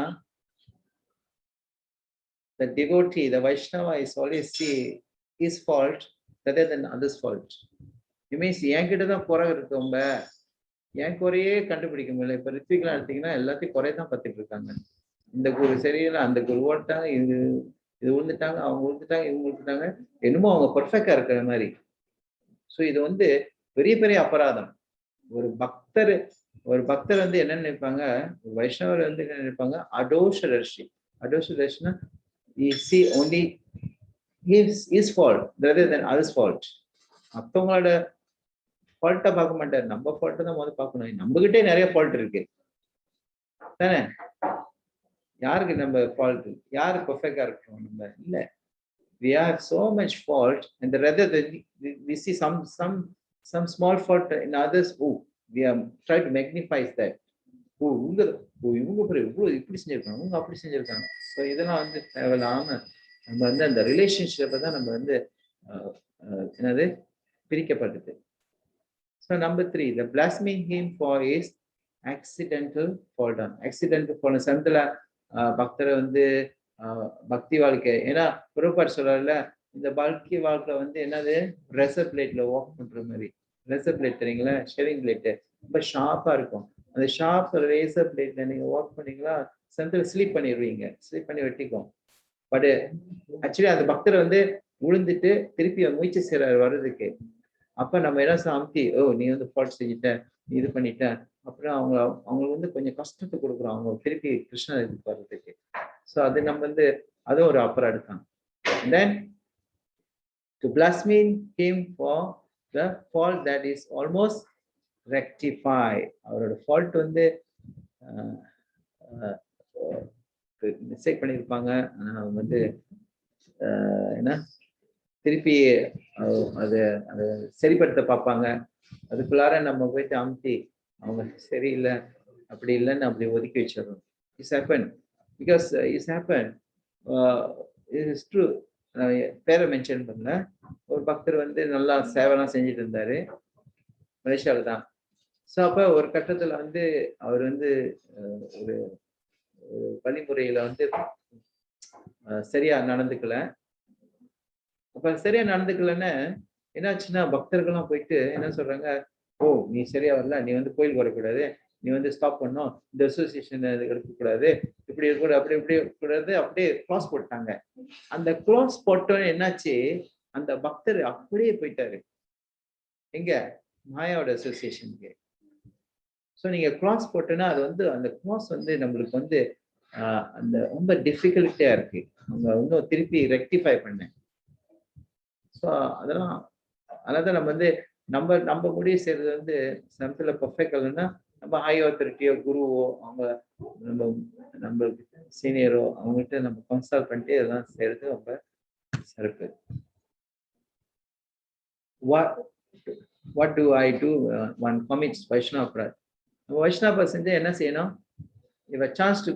the devotee, the Vaishnava is always see his fault rather than others' fault. You means என்கிட்ட தான் குறை இருக்கவங்க என் குறையே கண்டுபிடிக்க முடியல. இப்ப ரித்விக்லாம் எடுத்தீங்கன்னா எல்லாத்தையும் குறையதான் பார்த்துட்டு இருக்காங்க. இந்த குரு சரியில்லை, அந்த குரு ஓட்டாங்க, இது விழுந்துட்டாங்க, அவங்க விழுந்துட்டாங்க, இவங்க விழுந்துட்டாங்க, என்னமோ அவங்க பர்ஃபெக்டா இருக்கிற மாதிரி. ஸோ இது வந்து பெரிய பெரிய அபராதம். ஒரு பக்தர் வந்து என்ன நினைப்பாங்க, ஒரு வைஷ்ணவர் வந்து என்ன நினைப்பாங்க, அதோஷதர்ஷி. அதோஷதர்ஷினா he see only his fault rather than others' fault. மற்றவங்களோட ஃபால்ட்டை பார்க்க மாட்டார், நம்ம ஃபால்ட்டை தான் முதல்ல பார்க்கணும். நம்ம கிட்டே நிறைய ஃபால்ட் இருக்கு தானே. யாருக்கு நம்ம ஃபால்ட், யாரு பர்ஃபெக்டா இருக்கணும் நம்ம இல்ல. We have so much fault and rather than we see some small fault in others. Oh, we are try to magnify that. இவங்க இப்படி செஞ்சிருக்காங்க, இவங்க அப்படி செஞ்சிருக்காங்க. ஸோ இதெல்லாம் வந்து தேவையில்லாம நம்ம வந்து அந்த ரிலேஷன்ஷிப்பை தான் நம்ம வந்து என்னது பிரிக்கப்பட்டது. So number 3, the blaspheming him for his accidental fall down. accidental fall down சந்தில பக்தரை வந்து பக்தி வாழ்க்கை, ஏன்னா புரோபாட் சொல்றாருல, இந்த பக்தி வாழ்க்கை வந்து என்னது ரெசர் பிளேட்ல வாக் பண்ற மாதிரி. ரெசர் பிளேட் தெரியுங்களா, ஷேவிங் பிளேட் ரொம்ப ஷார்ப்பா இருக்கும். அந்த ஷார்ப் ரேசர் பிளேட்ல நீங்க ஒர்க் பண்ணீங்களா சந்தில ஸ்லீப் பண்ணிடுவீங்க, ஸ்லீப் பண்ணி வெட்டிக்கும். பட் ஆக்சுவலி அந்த பக்தரை வந்து விழுந்துட்டு திருப்பி முயற்சி செய்யறாரு வர்றதுக்கு. அப்ப நம்ம என்ன சாமி, ஓ நீ வந்து ஃபால்ட் செஞ்சுட்ட, நீ இது பண்ணிட்ட, அப்புறம் அவங்களுக்கு வந்து கொஞ்சம் கஷ்டத்தை கொடுக்குறோம் அவங்க திருப்பி கிருஷ்ண இதுக்கு வர்றதுக்கு. ஸோ அது நம்ம வந்து அதுவும் ஒரு அபராதம் தான். Then to blaspheme him for the fault that is almost rectify. அவரோட ஃபால்ட் வந்து மிஸ்டேக் பண்ணியிருப்பாங்க, ஆனா அவங்க வந்து என்ன திருப்பி அதை சரிப்படுத்த பார்ப்பாங்க. அதுக்குள்ளார நம்ம போயிட்டு அமுத்தி அவங்க சரியில்லை அப்படி இல்லைன்னு அப்படி ஒதுக்கி வச்சிடறோம். It's happen because it's happen. It is true. பேரை மென்ஷன் பண்ணல. ஒரு பக்தர் வந்து நல்லா சேவைலாம் செஞ்சுட்டு இருந்தாரு, மலேசியாவில் தான். ஸோ அப்போ ஒரு கட்டத்தில் வந்து அவர் வந்து ஒரு வழிமுறையில வந்து சரியா நடந்துக்கல. அப்ப சரியா நடந்துக்கலன்னு என்னாச்சுன்னா பக்தர்கள்லாம் போயிட்டு என்ன சொல்றாங்க, ஓ நீ சரியா வரல, நீ வந்து கோயிலுக்கு வரக்கூடாது, நீ வந்து ஸ்டாப் பண்ணணும், இந்த அசோசியேஷன் எடுக்கக்கூடாது, இப்படி இருக்கக்கூடாது, அப்படி இப்படி இருக்கக்கூடாது, அப்படியே க்ளாஸ் போட்டாங்க. அந்த க்ளாஸ் போட்டோன்னு என்னாச்சு, அந்த பக்தர் அப்படியே போயிட்டாரு எங்க மாயாவோட அசோசியேஷனுக்கு. ஸோ நீங்க க்ளாஸ் போட்டோன்னா அது வந்து அந்த க்ளாஸ் வந்து நம்மளுக்கு வந்து அந்த ரொம்ப டிஃபிகல்ட்டியா இருக்கு, அவங்க இன்னும் திருப்பி ரெக்டிஃபை பண்ணேன். ஸோ அதெல்லாம் அதான் நம்ம வந்து நம்ம முடிவு செய்யறது வந்து சமத்துல பர்ஃபெக்ட் இல்லைன்னா நம்ம ஹை ஆத்தாரிட்டியோ குருவோ அவங்க நம்ம சீனியரோ அவங்ககிட்ட நம்ம கன்சல்ட் பண்ணிட்டு இதெல்லாம் செய்யறது ரொம்ப சிறப்பு. What do I do? One commits Vaishnava Aparad. Vaishnava செஞ்சு என்ன செய்யணும்? If a chance to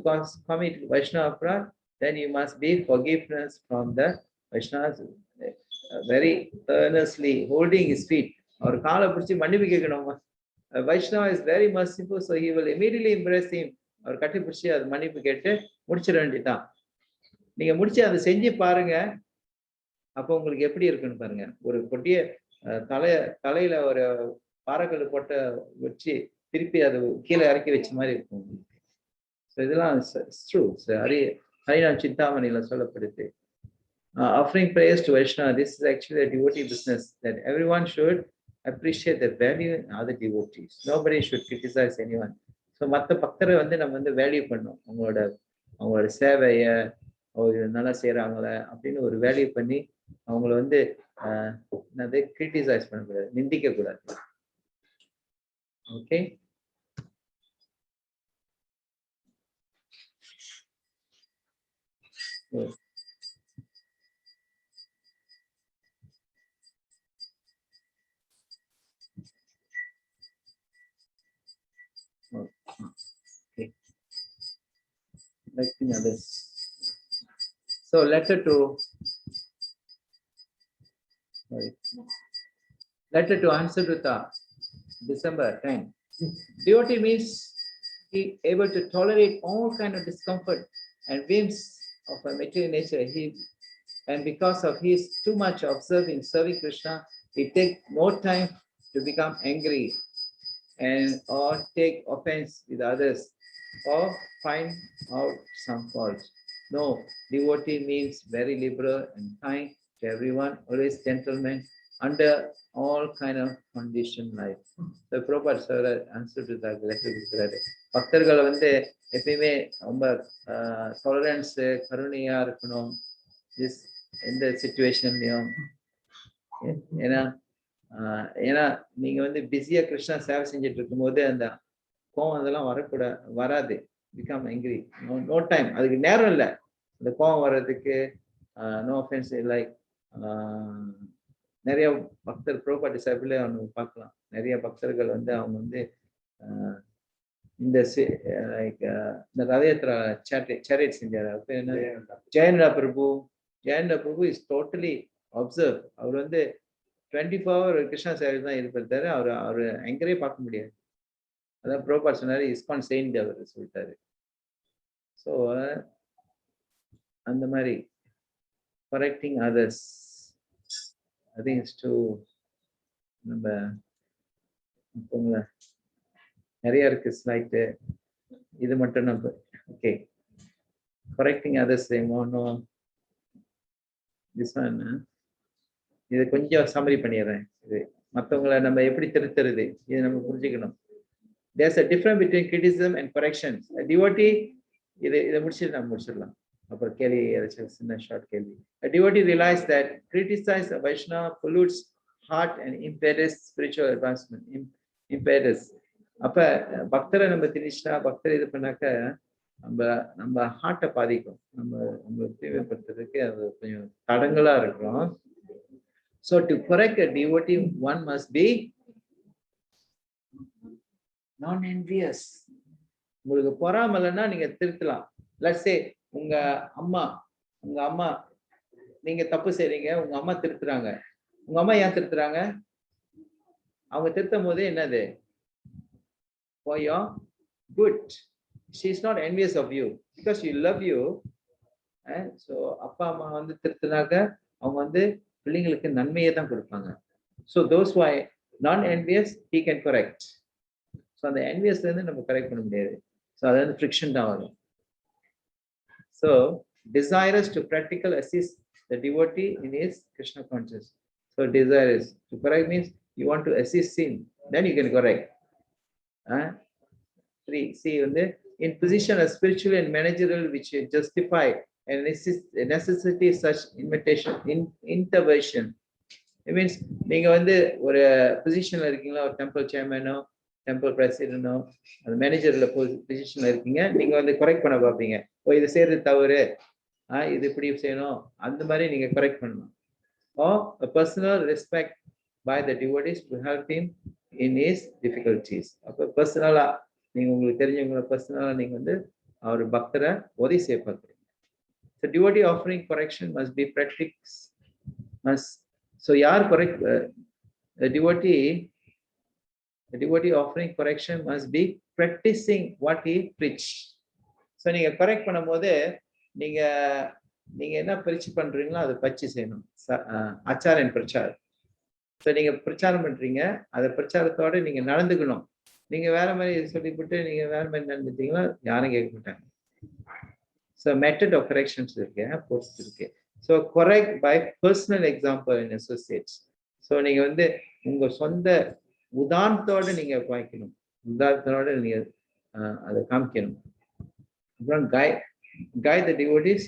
commit Vaishnava Aparad, then you must be forgiveness from the Vaishnavas, very earnestly holding his feet. அவர் காலை பிடிச்சி மன்னிப்பு கேட்கணும். Vaishnava is very merciful, so he will immediately embrace him. அவர் கட்டி பிடிச்சி அது மன்னிப்பு கேட்டு முடிச்சிட வேண்டியதான். நீங்க முடிச்சு அதை செஞ்சு பாருங்க, அப்போ உங்களுக்கு எப்படி இருக்குன்னு பாருங்க. ஒரு கொட்டிய தலையில ஒரு பாறைக்கல் போட்ட வச்சு திருப்பி அதை கீழே இறக்கி வச்ச மாதிரி இருக்கும் உங்களுக்கு. ஸோ இதெல்லாம் ட்ரூ. ஹரிநாம் சிந்தாமணியில சொல்லப்படுது. Offering prayers to Vaishnava, this is actually a devotee business that everyone should appreciate the value in other devotees. Nobody should criticize anyone. So மற்ற பக்தரை வந்து நம்ம வந்து வேல்யூ பண்ணோம். அவங்களோட சேவையை அவங்க நல்லா செய்யறாங்களே அப்படின்னு ஒரு வேல்யூ பண்ணி அவங்கள வந்து என்னது கிரிட்டிசைஸ் பண்ணக்கூடாது, நிந்திக்க கூடாது. Okay. Okay. Like others. So letter to Ansarutha, December 10. Devotee means he able to tolerate all kind of discomfort and whims of a material nature. And because of his too much observing serving Krishna, he take no time to become angry and or take offense with others or find out some fault. No, devotee means very liberal and kind to everyone, always gentleman under all kind of condition life. The proper answer to that letter. பக்தர்கள் வந்து எப்பயுமே ரொம்ப tolerance கருணையா இருக்கணும் எந்த சிச்சுவேஷன்லயும். ஏன்னா நீங்க வந்து பிஸியா கிருஷ்ணா சேவை செஞ்சுட்டு இருக்கும் போது அந்த கோவம் அதெல்லாம் வராது. பிகம் ஆங்கிரி, நோ டைம், அதுக்கு நேரம் இல்லை அந்த கோவம் வர்றதுக்கு. No offence. லைக் நிறைய பக்தர் ப்ரோபா டிசைபிள் அவங்க பார்க்கலாம். நிறைய பக்தர்கள் வந்து அவங்க வந்து இந்த லைக் இந்த ரதயாத்திரா சேரியட் செஞ்சார். அப்ப என்ன ஜெயனடா பிரபு இஸ் டோட்டலி அப்சர்வ். அவர் வந்து 24 hours கிருஷ்ணா சேவை தான் இருப்பாரு. அவர் எங்கரே பார்க்க முடியாது. அதான் ப்ரோபா சொன்னாரு, இஸ்கான் செயின்ட் அவர் சொல்லிட்டாரு. ஸோ அந்த மாதிரி correcting others, I think it's to நம்ம நிறைய இருக்கு ஸ்லைட்டு. இது மட்டும் நம்ம okay. Correcting others this one. இது கொஞ்சம் சம்மரி பண்ணிடுறேன். இது மற்றவங்களை நம்ம எப்படி திருத்துறது இது நம்ம புரிஞ்சுக்கணும். There's a difference between criticism and corrections. A devotee, இதை முடிச்சிடலாம். அப்புறம் கேள்வி சின்ன ஷார்ட் கேள்வி. A devotee realizes that criticize a Vaishnava pollutes heart and impairs spiritual advancement. Impairs. அப்ப பக்தரை நம்ம திணிச்சா, பக்தரை இது பண்ணாக்க நம்ம ஹார்ட்டை பாதிக்கும். நம்ம தீவிரப்படுத்துறதுக்கு அது கொஞ்சம் தடங்களா இருக்கும். So to correct a devotee, one must be non-envious. உங்களுக்கு பொறாமலைன்னா நீங்க திருத்தலாம். Let's say உங்க அம்மா நீங்க தப்பு செய்றீங்க, உங்க அம்மா திருத்துறாங்க. உங்க அம்மா ஏன் திருத்துறாங்க? அவங்க திருத்தும் போது என்னது? For your good. She is not envious of you because she love you. And so அப்பா அம்மா வந்து திருத்துனாக்க அவங்க வந்து பிள்ளைங்களுக்கு நன்மையை தான் கொடுப்பாங்க. So those who are non-envious, he can correct. So அந்த enviousல இருந்து நம்ம கரெக்ட் பண்ண முடியாது. So அது வந்து friction தான் வரும். So desirous to practical assist the devotee in his Krishna consciousness. So desirous to correct means you want to assist him, then you can correct. 3 see வந்து in position of spiritual and managerial which justify and necessity such intervention. It means நீங்க வந்து ஒரு பொசிஷன்ல இருக்கீங்களா, ஒரு temple சேர்மனோ temple பிரசிடென்டோ அந்த மேனேஜர்ல பொசிஷன்ல இருக்கீங்க, நீங்க வந்து கரெக்ட் பண்ண பார்ப்பீங்க. இது செய்யறது தவறு, இது இப்படி செய்யணும், அந்த மாதிரி நீங்க கரெக்ட் பண்ணணும். Or a personal respect by the devotees to help him in his difficulties. அப்ப பர்சனலா நீங்க உங்களுக்கு தெரிஞ்சவங்கள பர்சனலா நீங்க வந்து அவர் பக்தரை உதவி செய்ய பார்க்குறீங்க. So devotee offering correction must be practice. So yaar correct the devotee offering correction must be practicing what he preach. So நீங்க கரெக்ட் பண்ணும்போது நீங்க என்ன பரிச்சு பண்றீங்களோ அதை பச்சு செய்யணும். ஆச்சாரன் பிரச்சார். ஸோ நீங்க பிரச்சாரம் பண்றீங்க, அதை பிரச்சாரத்தோட நீங்க நடந்துக்கணும். நீங்க வேற மாதிரி சொல்லிவிட்டு நீங்க வேற மாதிரி நடந்துட்டீங்கன்னா யாரும் கேட்க மாட்டாங்க. ஸோ மெத்தட் ஆஃப் கரெக்ஷன்ஸ் இருக்கு, போஸ்ட் இருக்கு. So correct by personal example in associates. So நீங்க வந்து உங்க சொந்த உதாரணத்தோட நீங்க வாய்க்கணும், உதாரணத்தோட நீங்க அதை காமிக்கணும். அப்புறம் guide the devotees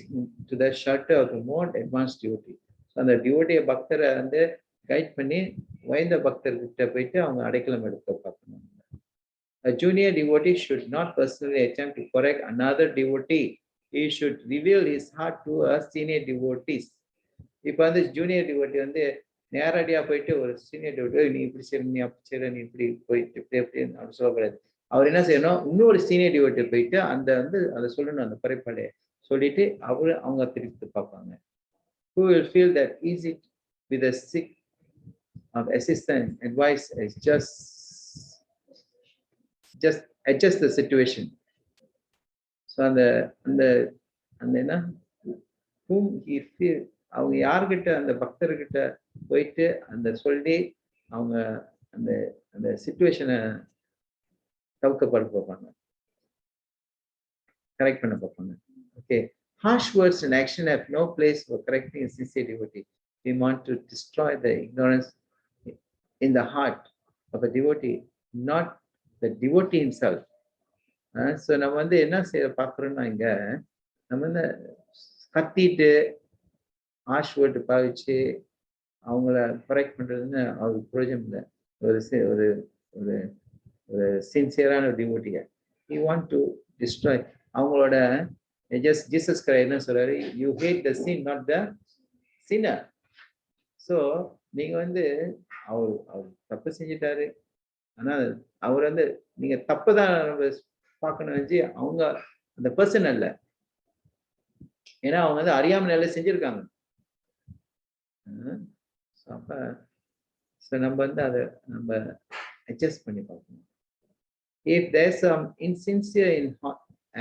to the shelter of the more advanced devotee. So அந்த டிவோட்டிய பக்தரை வந்து கைட் பண்ணி வைந்த பக்தர்கிட்ட போயிட்டு அவங்க அடைக்கலம் எடுக்க பார்க்கணும். A junior devotee should not personally attempt to correct another devotee. He should reveal his heart to a senior devotees. இப்போ வந்து ஜூனியர் டிவோட்டி வந்து நேரடியாக போயிட்டு ஒரு சீனியர் டிவோட்டி நீ இப்படி சரி, நீ அப்படி சரி, நீ இப்படி போயிட்டு இப்படி எப்படின்னு அப்படி சொல்லக்கூடாது. அவர் என்ன செய்யணும், இன்னொரு சீனியர் டிவோட்டி போயிட்டு அந்த வந்து அதை சொல்லணும், அந்த குறைபாடை சொல்லிட்டு அவங்க திருப்பி பார்ப்பாங்க. Who will feel that easy with a sick of assistant advice is just adjust the situation. So அந்த என்ன whom he feel, அவங்க யார்கிட்ட அந்த பக்தர்கிட்ட போயிட்டு அந்த சொல்லி அவங்க அந்த அந்த சிச்சுவேஷனை தவிர்க்கப்பட பார்ப்பாங்க, கரெக்ட் பண்ண பார்ப்பாங்க. Okay, harsh words and action have no place for correcting a sincere devotee. We want to destroy the ignorance in the heart of a devotee, not the devotee himself. So நம்ம வந்து என்ன செய்ய பார்க்குறோம்னா, இங்க நம்ம வந்து கத்திட்டு harsh word பாவிச்சு அவங்கள கரெக்ட் பண்றதுன்னு அவருக்கு பிரயோஜனம் இல்லை. ஒரு ஒரு ஒரு சின்சியரான டிவோட்டியை he want to destroy அவங்களோட ஜீசஸ் கிரைஸ்ட் என்ன சொல்றாரு, you hate the sin not the sinner. So நீங்க வந்து அவர் தப்பு செஞ்சிட்டாரு, ஆனா அவர் வந்து நீங்க தப்பு தான் பார்க்கணும் வச்சு அவங்க அந்த பர்சன் அல்ல, ஏன்னா அவங்க வந்து அறியாம நல்லா செஞ்சிருக்காங்க. அப்ப நம்ம வந்து அதை நம்ம அட்ஜஸ்ட் பண்ணி பார்க்கணும். If there's some insincere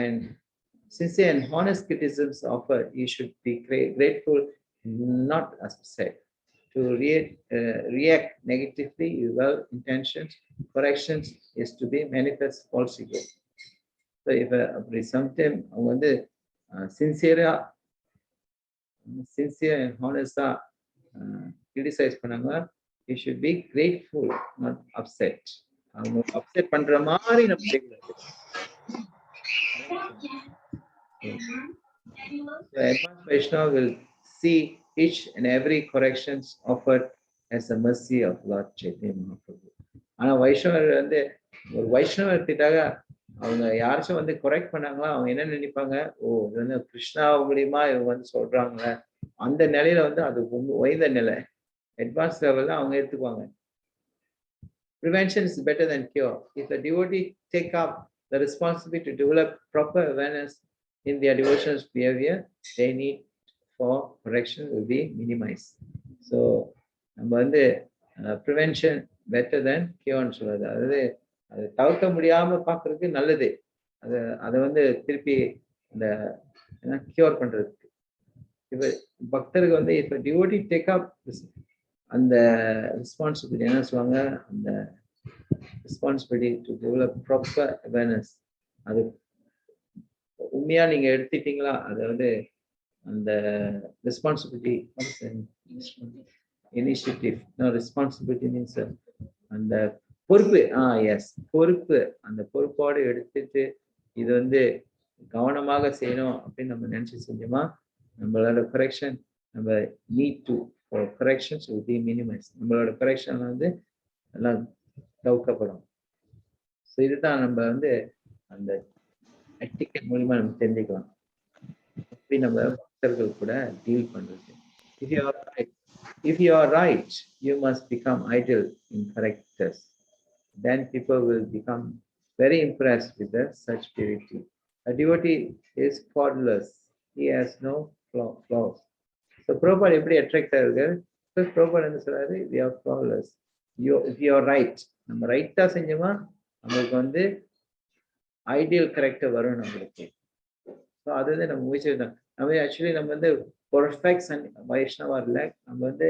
and sincere and honest criticisms offered, you should be grateful, not upset. To react negatively with well intentions, corrections is to be manifest false ego. So if sometimes அவங்க வந்து sincere and honest criticize பண்ணாங்க, you should be grateful, not upset. அவங்க upset பண்ற மாதிரி நம்ம செய்யக்கூடாது. Advanced Vaishnava will see each and every corrections offered as a mercy of Lord Chaitanya Mahaprabhu. ஆனா வைஷ்ணவர் வந்து ஒரு வைஷ்ணவர்கிட்டாக அவங்க யாராச்சும் வந்து கரெக்ட் பண்ணாங்களா, அவங்க என்ன நினைப்பாங்க, ஓ இது வந்து கிருஷ்ணா மூலியமா இவங்க வந்து சொல்றாங்க, அந்த நிலையில வந்து அது உயர்ந்த நிலை, அட்வான்ஸ் லெவல்ல அவங்க எடுத்துக்குவாங்க. Prevention is better than cure. If a devotee take up the responsibility to develop proper awareness in their devotional behavior, their need for correction will be minimized. So, நம்ம வந்து prevention better than cure ன்னு சொல்றது, அதாவது அது தவிர்க்க முடியாம பார்க்கறதுக்கு நல்லது, அதை வந்து திருப்பி இந்த கியூர் பண்றதுக்கு. இப்ப பக்தருக்கு வந்து இப்ப devotee take up அந்த ரெஸ்பான்சிபிலிட்டி என்ன சொல்லுவாங்க, அந்த responsibility to develop proper awareness, அது உண்மையா நீங்க எடுத்துட்டீங்களா, அதை வந்து அந்த ரெஸ்பான்சிபிலிட்டி இனிஷியேட்டிவ் ரெஸ்பான்சிபிலிட்டி மீன்ஸ் அந்த பொறுப்பு, எஸ் பொறுப்பு, அந்த பொறுப்போடு எடுத்துட்டு இது வந்து கவனமாக செய்யணும் அப்படின்னு நம்ம நினைச்சு செஞ்சோமா, நம்மளோட கரெக்ஷன் நம்ம need to corrections will be minimized. நம்மளோட கரெக்ஷன் வந்து எல்லாம் தவிர்க்கப்படும். ஸோ இதுதான் நம்ம வந்து அந்த எட்டிக்கெட் மூலியமா நம்ம தெரிஞ்சுக்கலாம், எப்படி நம்ம பக்தர்கள் கூட டீல் பண்றது. If you are right, you must become idle in characters. Then people will become very impressed with such purity. A devotee is faultless. He has no flaws. So Prabhupada எப்படி அட்ராக்ட் ஆகுது, Prabhupada என்ன சொல்றாரு, we are flawless. If you are right, நம்ம ரைட்டா செஞ்சோமா நம்மளுக்கு வந்து ideal character வரும் நம்மளுக்கு. ஸோ அது வந்து நம்ம முயற்சி தான். நம்ம ஆக்சுவலி நம்ம வந்து பர்ஃபெக்ட் வைஷ்ணவா இல்லை, நம்ம வந்து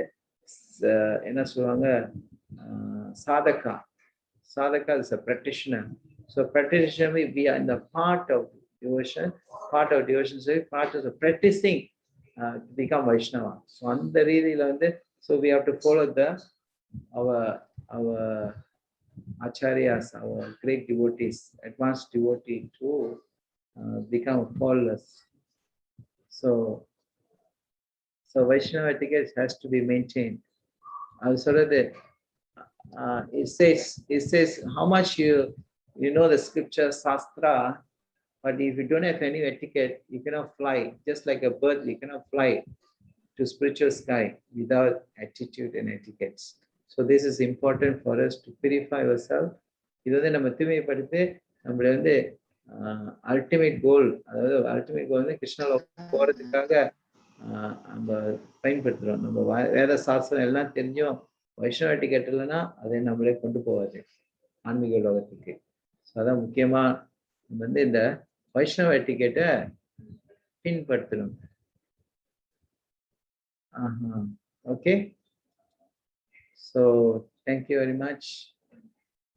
என்ன சொல்லுவாங்க, sadhaka. Sadhaka is a practitioner. So practitioner, we are in the part of devotion, so part of the practicing to become Vaishnava. So on the ரீதியில வந்து, so we have to follow our acharyas, our great devotees, advanced devotee to become flawless. So Vaishnava etiquette has to be maintained. அது சொல்றது, it says how much you know the scripture Shastra, but if you don't have any etiquette, you cannot fly. Just like a bird, you cannot fly to spiritual sky without attitude and etiquettes. So this is important for us to purify ourselves. இது வந்து நம்ம தூய்மைப்படுத்தி நம்மளை வந்து ultimate goal, அதாவது ultimate goal வந்து கிருஷ்ணால போறதுக்காக நம்ம பயன்படுத்துறோம். நம்ம வேத சாஸ்திரம் எல்லாம் தெரிஞ்சும் வைஷ்ணவ etiquette இல்லைன்னா அதை நம்மளே கொண்டு போவாது ஆன்மீக உலகத்துக்கு. ஸோ அதான் முக்கியமா நம்ம வந்து இந்த வைஷ்ணவ etiquette பின்பற்றணும். Okay, so thank you very much.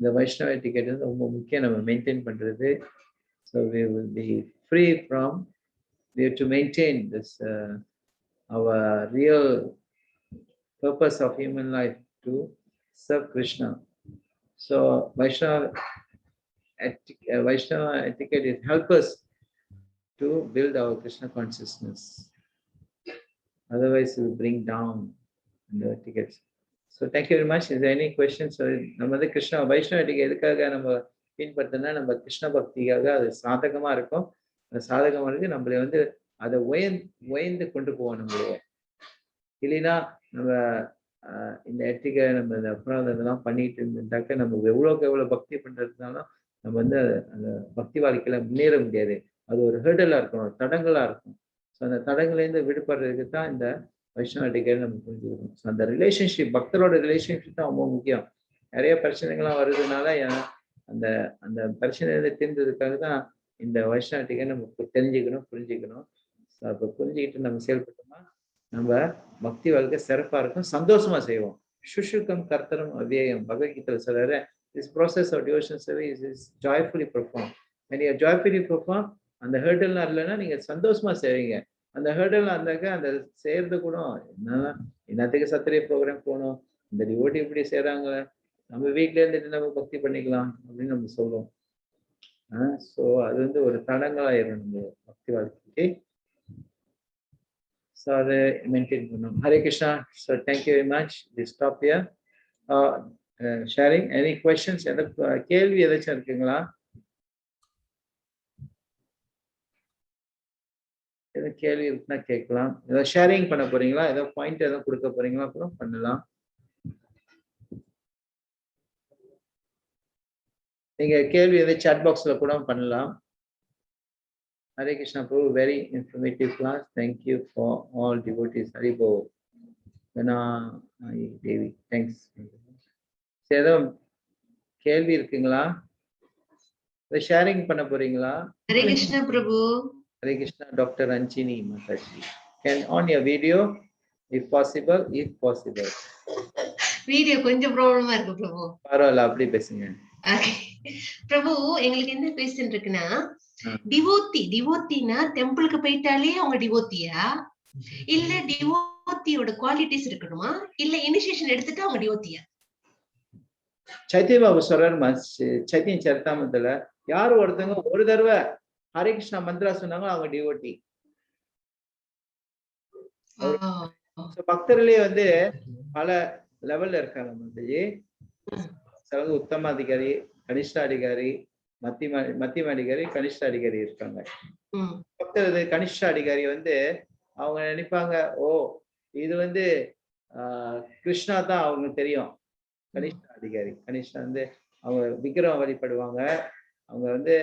The Vaishnava etiquette is ரொம்ப முக்கியம் நம்ம மெயின்டைன் பண்றது. So we will be free from, we have to maintain this our real purpose of human life to serve Krishna. So Vaishnava etiquette is help us to build our Krishna consciousness. Otherwise, it will bring down the etiquettes. So thank you very much. Is there any questions? So நம்ம வந்து கிருஷ்ணா வைஷ்ணவ etiquette எதுக்காக நம்ம பின்பற்றினா, நம்ம கிருஷ்ண பக்திக்காக அது சாதகமா இருக்கும். அந்த சாதகமா இருக்கு, நம்மளை வந்து அதை உயர்ந்து கொண்டு போவோம். நம்மளுடைய இல்லைன்னா நம்ம இந்த எட்டிகை நம்ம இந்த அப்புறம் இதெல்லாம் பண்ணிட்டு இருந்தாக்க நம்ம எவ்வளவு பக்தி பண்றதுனாலும் நம்ம வந்து அந்த பக்தி வாழ்க்கையில முன்னேற முடியாது. அது ஒரு ஹேர்டலா இருக்கும், ஒரு தடங்களா இருக்கும். ஸோ அந்த தடங்கள்லேருந்து விடுபடுறதுக்கு தான் இந்த வைஷ்ணவ etiquette நம்ம புரிஞ்சுக்கணும். ஸோ அந்த ரிலேஷன்ஷிப், பக்தரோட ரிலேஷன்ஷிப் தான் ரொம்ப முக்கியம். நிறைய பிரச்சனைகள்லாம் வருதுனால அந்த அந்த பிரச்சனையில தீர்ந்ததுக்காக தான் இந்த வைஷ்ணவ etiquette நம்ம தெரிஞ்சுக்கணும், புரிஞ்சுக்கணும். ஸோ அப்போ புரிஞ்சுக்கிட்டு நம்ம செயல்பட்டோம்னா நம்ம பக்தி வாழ்க்கை சிறப்பா இருக்கும், சந்தோஷமா செய்வோம். சுஷுக்கம் கர்த்தரம் அவ்யயம் பகவத்கீதை சொல்றாரு, this process of devotion service is joyfully performed. When you joyfully perform, அந்த ஹேர்டல்லாம் இல்லைன்னா நீங்க சந்தோஷமா செய்வீங்க. அந்த ஹேர்டல் இருந்தாக்க அந்த செய்யறது கூட என்னத்துக்கு சத்திரிய ப்ரோக்ராம் போகணும், இந்த டிவோட்டி இப்படி செய்யறாங்க, நம்ம வீட்டுல இருந்துட்டு நம்ம பக்தி பண்ணிக்கலாம் அப்படின்னு நம்ம சொல்லுவோம். ஸோ அது வந்து ஒரு தடங்களாயிரும் நம்ம பக்தி வாழ்க்கைக்கு. So அதை மெயின்டைன் பண்ணணும். Hare Krishna. So thank you very much. We stop here. Sharing any questions, எந்த கேள்வி ஏதாச்சும் இருக்குங்களா? ஏதோ கேள்வி இருக்குன்னா கேட்கலாம். ஏதோ ஷேரிங் பண்ண போறீங்களா, ஏதோ பாயிண்ட் ஏதோ கொடுக்க போறீங்களா கூட பண்ணலாம். நீங்க கேள்வி ஏதோ சாட் பாக்ஸ்ல கூட பண்ணலாம். Hare Krishna Prabhu, very informative class. Thank you for all devotees. Haribo Vana Devi, thanks. ஏதோ கேள்வி இருக்குங்களா, ஷேரிங் பண்ண போறீங்களா? Hare Krishna Prabhu. Hare Krishna, Dr. Anjini Mataji. Can on your video, if possible. Video கொஞ்சம் ப்ராப்ளமா இருக்கு பிரபு. பரவாயில்ல, அப்படி பேசுங்க. பிரபு, எங்களுக்கு என்ன கொஸ்டின் இருக்குன்னா, டிவோத்தினா டெம்பிளுக்கு போயிட்டாலே அவங்க டிவோத்தியா, இல்ல டிவோத்தியோட குவாலிட்டிஸ் இருக்கணுமா, இல்ல இனிஷியேஷன் எடுத்துட்டு அவங்க டிவோத்தியா? சைத்தன்ய பாபு சொல்றாரு சைத்தன்ய சரிதாமத்துல, யாரு ஒருத்தவங்க ஒரு தடவை ஹரே கிருஷ்ணா மந்திரா சொன்னாங்க அவங்க டிவோட்டி. பக்தர்களே வந்து பல லெவல்ல இருக்காங்க. சிலவங்க உத்தம அதிகாரி, கனிஷ்ட அதிகாரி, மத்தியம அதிகாரி, கனிஷ்ட அதிகாரி இருக்காங்க. பக்தர் கனிஷ்ட அதிகாரி வந்து அவங்க நினைப்பாங்க, ஓ இது வந்து கிருஷ்ணா தான் அவங்களுக்கு தெரியும். கனிஷ்ட அதிகாரி, கனிஷ்டா வந்து அவங்க விக்கிரகம் வழிபடுவாங்க, அவங்க வந்து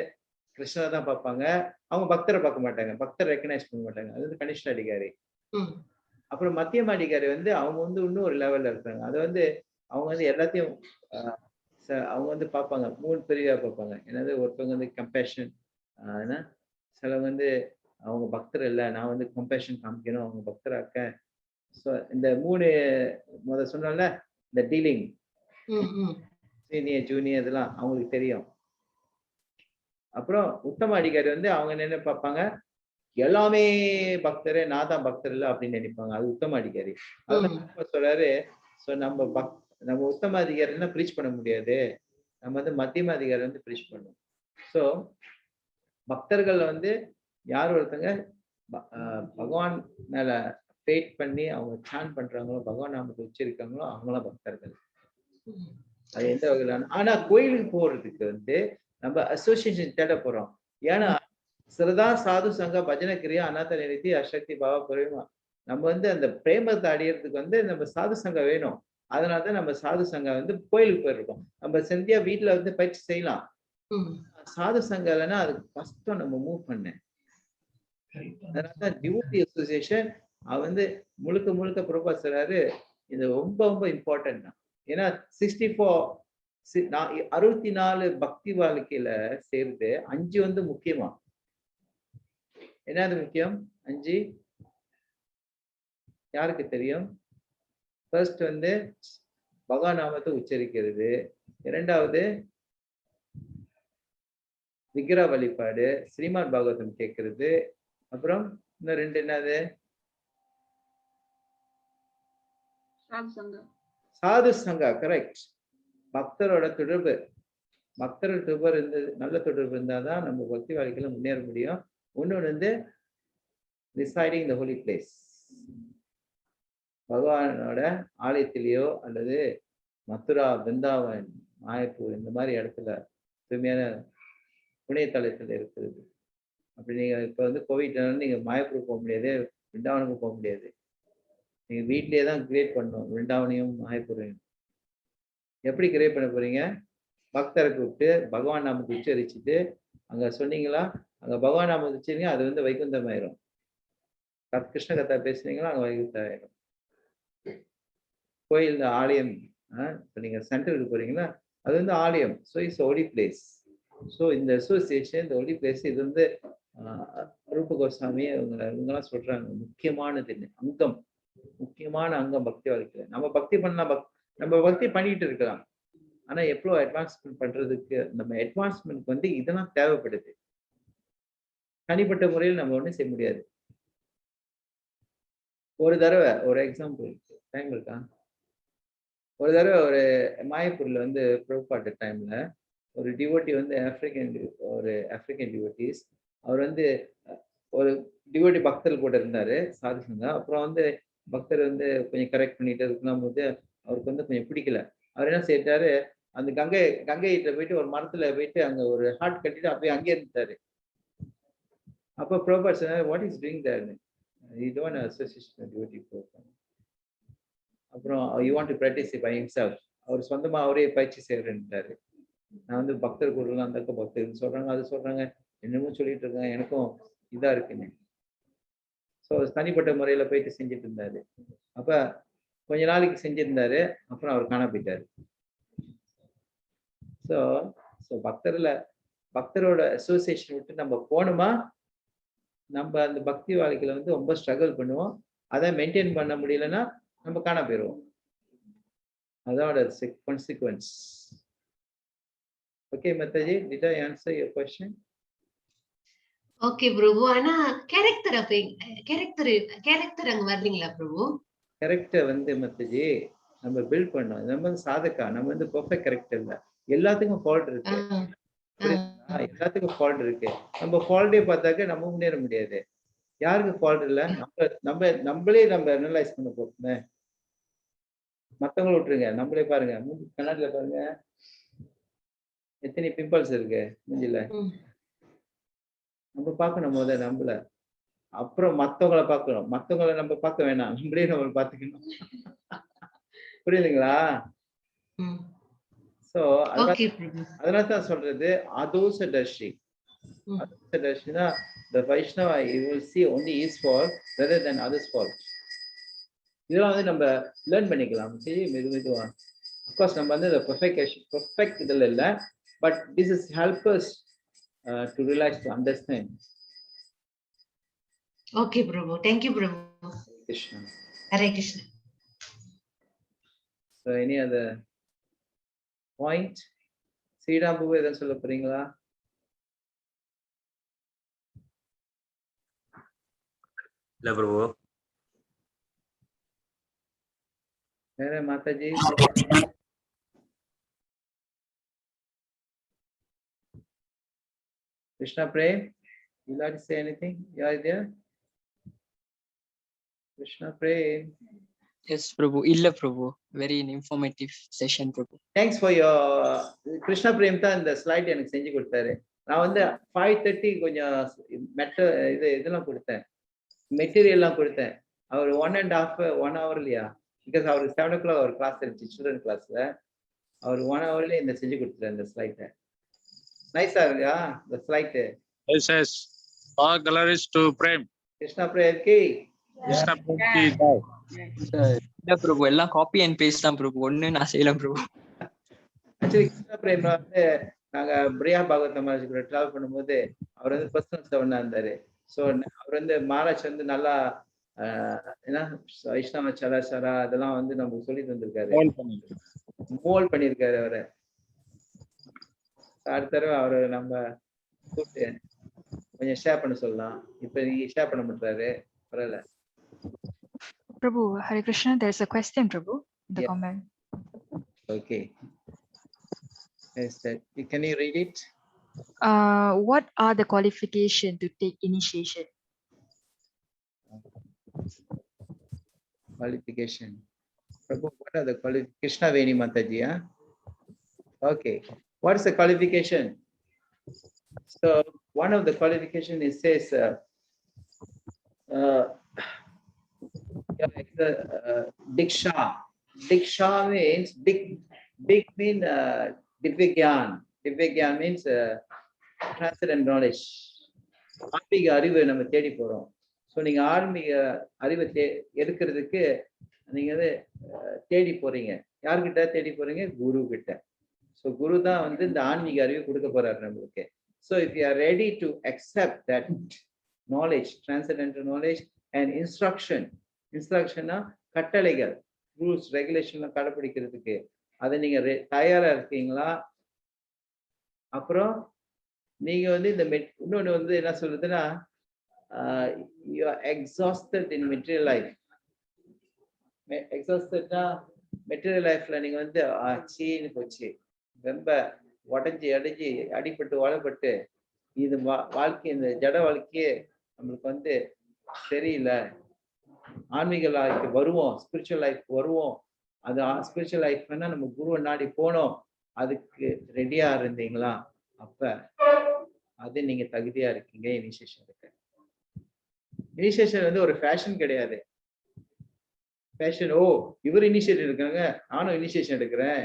கிருஷ்ணா தான் பார்ப்பாங்க, அவங்க பக்தரை பார்க்க மாட்டாங்க, பக்தரை ரெக்கக்னைஸ் பண்ண மாட்டாங்க. அது வந்து கனிஷ்ட அதிகாரி. அப்புறம் மத்தியம அதிகாரி வந்து அவங்க வந்து இன்னும் ஒரு லெவல்ல இருக்காங்க. அது வந்து அவங்க வந்து எல்லாத்தையும் அவங்க வந்து பார்ப்பாங்க, 3 பிரிவா பார்ப்பாங்க. என்னது, ஒருத்தவங்க வந்து கம்பேஷன், சிலவங்க வந்து அவங்க பக்தர் இல்லை, நான் வந்து கம்பேஷன் காமிக்கணும், அவங்க பக்தராக்க ஸோ இந்த 3 சொன்னோம்ல, இந்த டீலிங் சீனியர் ஜூனியர் இதெல்லாம் அவங்களுக்கு தெரியும். அப்புறம் உத்தம அதிகாரி வந்து அவங்க என்ன பார்ப்பாங்க, எல்லாமே பக்தரே, நான் தான் பக்தர் இல்லை அப்படின்னு நினைப்பாங்க. அது உத்தம அதிகாரி. அதுதான் சொல்றாரு. ஸோ நம்ம உத்தம அதிகாரி ப்ரீச் பண்ண முடியாது, நம்ம வந்து மத்தியம அதிகாரி வந்து ப்ரீச் பண்ணுவோம். ஸோ பக்தர்கள் வந்து யார் ஒருத்தங்க பகவான் மேல ஃபெய்த் பண்ணி அவங்க சான் பண்றாங்களோ, பகவான் நாமத்தை உச்சரிக்காங்களோ, அவங்களாம் பக்தர்கள். அது எந்த வகையிலான. ஆனா கோயிலுக்கு போறதுக்கு வந்து நம்ம அசோசியேஷன் தேட போறோம். ஏன்னா சிறதா சாது சங்க பஜனை கிரியா அநாத நிறுத்தி அசக்தி பாவா புரியுமா, நம்ம வந்து அந்த பிரேமத்தை அடையிறதுக்கு வந்து நம்ம சாது சங்கம் வேணும். அதனாலதான் நம்ம சாது சங்கம் வந்து கோயிலுக்கு போயிருக்கோம். நம்ம செந்தியா வீட்டுல வந்து பயிற்சி செய்யலாம். சாது சங்கம் இல்லைன்னா அது கஷ்டம் நம்ம மூவ் பண்ண. அதனாலதான் டிவோட்டி அசோசியேஷன் வந்து முழுக்க முழுக்க ப்ரொபோஸ் சொல்றாரு, இது ரொம்ப ரொம்ப இம்பார்ட்டன்ட் தான். ஏன்னா 64 பக்தி வாழ்க்கையில சேர்ந்து 5 வந்து முக்கியமா. என்னது முக்கியம்? 5 யாருக்கு தெரியும்? ஃபர்ஸ்ட் வந்து பகவான் நாமத்தை உச்சரிக்கிறது, இரண்டாவது விக்கிர வழிபாடு, ஸ்ரீமத் பாகவதம் கேட்கறது, அப்புறம் இன்னும் 2 என்னது? சாது சங்கா. கரெக்ட். பக்தரோட தொடர்பு, பக்தரோட தொடர்பு இருந்து நல்ல தொடர்பு இருந்தாதான் நம்ம பக்தி வாழ்க்கையில முன்னேற முடியும். இன்னொன்று வந்து residing in the holy place, பகவானோட ஆலயத்திலேயோ அல்லது மதுரா, பிருந்தாவன், மாயப்பூர் இந்த மாதிரி இடத்துல தூய்மையான புண்ணியத்தலத்துல இருக்கிறது. அப்படி நீங்க இப்ப வந்து கோவிட்னால நீங்க மாயப்பூர் போக முடியாது, பிருந்தாவனுக்கு போக முடியாது. நீங்க வீட்லயே தான் கிரியேட் பண்ணணும் பிருந்தாவனையும் மாயப்பூரையும். எப்படி கிரியேட் பண்ண போறீங்க? பக்தரை கூப்பிட்டு பகவான் நாமத்தை உச்சரிச்சுட்டு அங்க சொன்னீங்களா, அங்க பகவான் நாமத்தை உச்சரிங்க, அது வந்து வைகுந்தம் ஆயிரும். கிருஷ்ண கதா பேசுனீங்களா, அங்க வைகுந்தம் ஆயிரும். கோயில் ஆலயம், இப்போ நீங்க சென்டருக்கு போறீங்களா, அது வந்து ஆலயம். So it's Holi place. So இந்த அசோசியேஷன், இந்த ஹோலி பிளேஸ், இது வந்து ரூப கோஸ்வாமி இவங்கெல்லாம் சொல்றாங்க முக்கியமானது அங்கம், முக்கியமான அங்கம் பக்தி வாழ்க்கையில. நம்ம பக்தி பண்ணலாம், நம்ம பக்தி பண்ணிட்டு இருக்கலாம். ஆனா எவ்வளோ அட்வான்ஸ்மெண்ட் பண்றதுக்கு நம்ம அட்வான்ஸ்மெண்ட் வந்து இதெல்லாம் தேவைப்படுது. தனிப்பட்ட முறையில் நம்ம ஒன்றும் செய்ய முடியாது. ஒரு தடவை ஒரு எக்ஸாம்பிள் டைம் இருக்கா, ஒரு தடவை ஒரு மாயப்பூர்ல வந்து புறப்பாட்டு டைம்ல ஒரு டிவோட்டி வந்து ஆப்பிரிக்கன் டிவோட்டிஸ், அவர் வந்து ஒரு டிவோட்டி பக்தர் கூட இருந்தாரு சாதுசங்க. அப்புறம் வந்து பக்தர் வந்து கொஞ்சம் கரெக்ட் பண்ணிட்டு இருக்கும் போது அவருக்கு வந்து கொஞ்சம் பிடிக்கல. அவர் என்ன செய்யிட்டாரு, அந்த கங்கையிட்ட போயிட்டு ஒரு மரத்துல போயிட்டு அங்க ஒரு ஹார்ட் கட்டிட்டு அப்படியே அங்கே இருந்துட்டாரு. அப்போ ப்ரோபர் சொன்னார், what is doing there? You don't associate devotee program. அப்புறம் you want to practice by himself. அவர் சொந்தமா அவரே பயிற்சி செய்யறேன்ட்டாரு. நான் வந்து பக்தர் கூடலாம் அந்த பக்தர் சொல்றாங்க, அது சொல்றாங்க, என்னமோ சொல்லிட்டு இருக்காங்க, எனக்கும் இதா இருக்குன்னு. ஸோ தனிப்பட்ட முறையில போயிட்டு செஞ்சுட்டு இருந்தாரு. அப்ப கொஞ்ச நாளைக்கு செஞ்சிருந்தாரு, அப்புறம் அவர் காண போயிட்டாரு. ஸோ பக்தரோட அசோசியேஷன் விட்டு நம்ம போனோமா, நம்ம அந்த பக்தி வாழ்க்கையில வந்து ரொம்ப ஸ்ட்ரகிள் பண்ணுவோம். அதை மெயின்டைன் பண்ண முடியலன்னா நம்ம காண போயிடுவோம். அதோட consequence. Okay Mataji, did I answer your question? Okay Prabhu. ஆனா கேரக்டர் அங்க வரலீங்களா பிரபு? கேரக்டர் வந்து மத்தாஜி நம்ம பில்ட் பண்ணோம். நம்ம வந்து சாதகா, நம்ம வந்து பெர்ஃபெக்ட் கேரக்டர் இல்ல. எல்லாத்துக்கும் ஃபால்ட் இருக்கு. எல்லாத்துக்கும் ஃபால்ட் இருக்கு. நம்ம ஃபால்ட்டே பார்த்தாக்க நம்ம முன்னேற முடியாது. யாருக்கு ஃபால்ட் இல்லை, நம்மளே நம்ம அனலைஸ் பண்ண போறோமே. மத்தவங்களை விட்டுருங்க, நம்மளே பாருங்க. கண்ணாடியில பாருங்க எத்தனை பிம்பிள்ஸ் இருக்கு மூஞ்சில. நம்ம பார்க்கணும் முதல்ல நம்மள, அப்புறம் மத்தவங்களை பார்க்கணும். மத்தவங்களை நம்ம பார்க்க வேணாம், நம்மளே நம்மளை பார்த்துக்கணும். புரியுதுங்களா? சோ அதனால தான் சொல்றது அதோசதர்ஷி. அதோசதர்ஷினா the Vaishnava you will see only his fault rather than others fault. இதெல்லாம் வந்து நம்ம லேர்ன் பண்ணிக்கலாம். சரி, மெதுவா. அஃப்கோர்ஸ் நம்ம வந்து பெர்ஃபெக்ட் இதில் இல்லை, but this is help us to realise, to understand. Okay Prabhu, thank you Prabhu. Krishna. Hare Krishna. So any other point? Sridham Babu எதாவது சொல்ல போறீங்களா? இல்ல பிரபு. வேற Mataji? Krishna Prem, you like to say anything? You are there? Krishna Prem. Yes, Prabhu. Illa Prabhu. Very informative session, Prabhu. Thanks for your Krishna Prem தான் இந்த slide எனக்கு செஞ்சு கொடுத்தாரு. நான் வந்து 5:30 கொஞ்சம் இதெல்லாம் கொடுத்தேன், மெட்டீரியல்லாம் கொடுத்தேன். அவர் 1 hour இல்லையா, பிகாஸ் அவருக்கு 7 o'clock ஒரு கிளாஸ் இருந்துச்சு, சில்ட்ரன் கிளாஸ்ல. அவர் 1 hourல இந்த செஞ்சு கொடுத்தாரு இந்த ஸ்லைட்டை. நைஸா இருக்கா இந்த slide? Yes yes. All glories to Prem. Krishna Prem கி கிருஷ்ணா பிரேம் கி இல்ல பிரபு, எல்லாம் காப்பி அண்ட் பேஸ்ட் தான் பிரபு. ஒண்ணு நான் செய்யலாம் பிரபு. ஆக்சுவலி கிருஷ்ணா பிரேம் வந்து நாங்க பிரியா பாகவத மகாராஜ் கூட டிராவல் பண்ணும்போது அவர் வந்து பர்சனல் செவனா இருந்தாரு. ஸோ அவர் வந்து மகாராஜ் வந்து நல்லா என்ன வைஷ்ணவ சராசரா அதெல்லாம் வந்து நமக்கு சொல்லி தந்திருக்காரு, மோல் பண்ணியிருக்காரு அவரை. அடுத்த தடவை அவரை நம்ம கூப்பிட்டு கொஞ்சம் ஷேர் பண்ண சொல்லலாம். இப்ப நீங்க ஷேர் பண்ண மாட்டாரு, பரவாயில்ல. Prabhu, Hare Krishna, there's a question, Prabhu, in the comment. Okay. Yes, can you read it? What are the qualifications to take initiation? Qualification. Prabhu, what are the qualifications? Krishna Veni Mataji, huh? Okay. What is the qualification? So one of the qualification it says Diksha. Diksha means big mean Divya Gyan means transcendent knowledge. ஆன்மீக அறிவை நம்ம தேடி போறோம். So நீங்க ஆன்மீக அறிவை எடுக்கிறதுக்கு நீங்க வந்து தேடி போறீங்க. யார்கிட்ட தேடி போறீங்க? குரு கிட்ட. ஸோ குரு தான் வந்து இந்த ஆன்மீக அறிவை கொடுக்க போறாரு நம்மளுக்கு. So if you are ready to accept that knowledge, transcendental knowledge and இன்ஸ்ட்ரக்ஷன்னா கட்டளைகள், ரூல்ஸ் ரெகுலேஷன்லாம் கடைபிடிக்கிறதுக்கு அதை நீங்க தயாரா இருக்கீங்களா? அப்புறம் நீங்க வந்து இந்த இன்னொன்று வந்து என்ன சொல்றதுன்னா, you are exhausted in material life. எக்ஸாஸ்டட்னா மெட்டீரியல் லைஃப்ல நீங்க வந்து சீன்னு போச்சு, ரொம்ப உடஞ்சி அடிபட்டு வளப்பட்டு இது வாழ்க்கை, இந்த ஜட வாழ்க்கையே நம்மளுக்கு வந்து சரியில்லை, ஆன்மீக லைஃப் வருவோம், ஸ்பிரிச்சுவல் லைஃப் வருவோம். அது ஸ்பிரிச்சுவல் லைஃப் வேணா நம்ம குருவை நாடி போனோம், அதுக்கு ரெடியா இருந்தீங்களா? அப்ப அது நீங்க தகுதியா இருக்கீங்க இனிஷியேஷன் இருக்கு. இனிஷியேஷன் வந்து ஒரு ஃபேஷன் கிடையாது. ஃபேஷன், ஓ இவர் இனிஷியேஷன் எடுக்கிறாங்க நானும் இனிஷியேஷன் எடுக்கிறேன்,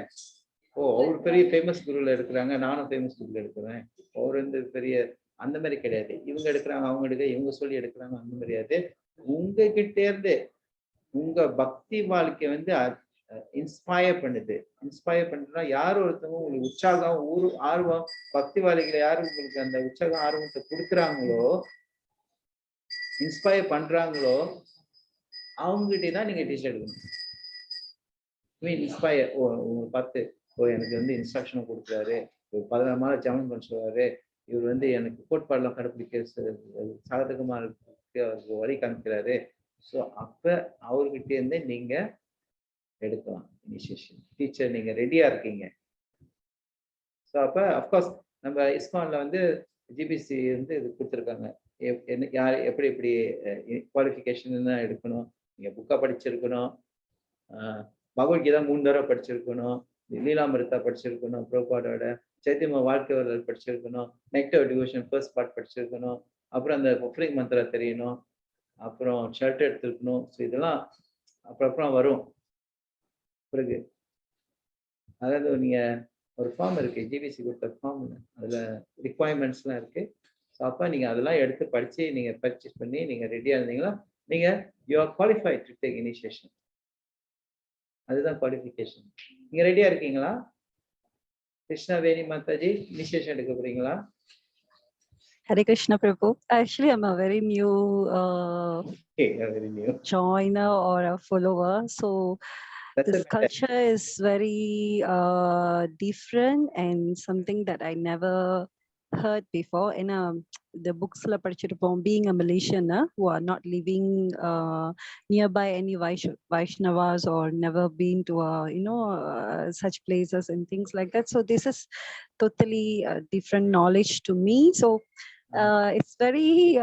ஓ அவர் பெரிய ஃபேமஸ் குருல எடுக்கிறாங்க நானும் ஃபேமஸ் குருல எடுக்கிறேன், அவர் வந்து பெரிய அந்த மாதிரி கிடையாது. இவங்க எடுக்கிறாங்க அவங்க எடுக்க, இவங்க சொல்லி எடுக்கிறாங்க அந்த மாதிரியாது. உங்ககிட்ட இருந்து உங்க பக்தி வாழ்க்கை வந்து இன்ஸ்பயர் பண்ணுது. இன்ஸ்பயர் பண்ணுறதுனா யார் ஒருத்தவங்க உங்களுக்கு உற்சாகம் ஆர்வம், பக்தி வாழ்க்கையில யாரு உங்களுக்கு அந்த உற்சாகம் ஆர்வத்தை கொடுக்குறாங்களோ, இன்ஸ்பயர் பண்றாங்களோ, அவங்ககிட்ட தான் நீங்க டீச்சர் எடுக்கணும். இன்ஸ்பயர், ஓ உங்களை பார்த்து ஓ எனக்கு வந்து இன்ஸ்ட்ரக்ஷன் கொடுக்குறாரு, ஒரு 14 மாத ஜபம் பண்ண சொல்றாரு, இவர் வந்து எனக்கு கோட்பாடெல்லாம் கடைப்பிடிக்க சாதகமா வழி காமிக்கிறாரு. ஸோ அப்ப அவர்கிட்ட இருந்து நீங்க எடுக்கலாம் இனிஷியேஷன். டீச்சர் நீங்க ரெடியா இருக்கீங்க. ஸோ அப்ப அப்கோர்ஸ் நம்ம இஸ்கான்ல வந்து ஜிபிசி வந்து இது கொடுத்துருக்காங்க, யார் எப்படி எப்படி குவாலிஃபிகேஷன் தான் எடுக்கணும். நீங்க புக்கா படிச்சிருக்கணும், பகவத்கீதா 3 தடவை படிச்சிருக்கணும், லீலாமிருதா படிச்சிருக்கணும், பிரபாடோட சைத்தன்ய வாழ்க்கை வரலாறு படிச்சிருக்கணும், நெக்டர் டிவோஷன் ஃபர்ஸ்ட் பார்ட் படிச்சிருக்கணும், அப்புறம் அந்த ஒஃபரிங் மந்திரா தெரியணும், அப்புறம் ஷர்ட் எடுத்துருக்கணும். ஸோ இதெல்லாம் அப்புறம் வரும் பிறகு. அதாவது நீங்க ஒரு ஃபார்ம் இருக்கு, ஜிபிசி கொடுத்த ஃபார்ம், அதுல ரிக்வயர்மெண்ட்ஸ்லாம் இருக்கு. ஸோ அப்போ நீங்க அதெல்லாம் எடுத்து படிச்சு நீங்க பர்ச்சேஸ் பண்ணி நீங்க ரெடியா இருந்தீங்களா, நீங்க you are qualified to take initiation. அதுதான் குவாலிஃபிகேஷன். நீங்க ரெடியா இருக்கீங்களா? கிருஷ்ணா வேணி மாதாஜி இனிஷியேஷன் எடுக்க போறீங்களா? Hare Krishna Prabhu. Actually, I'm a very new very new joiner or a follower. So this culture is very different and something that I never heard before. In the books being a Malaysian who are not living nearby any Vaishnavas or never been to such places and things like that. So this is totally different knowledge to me. So it's very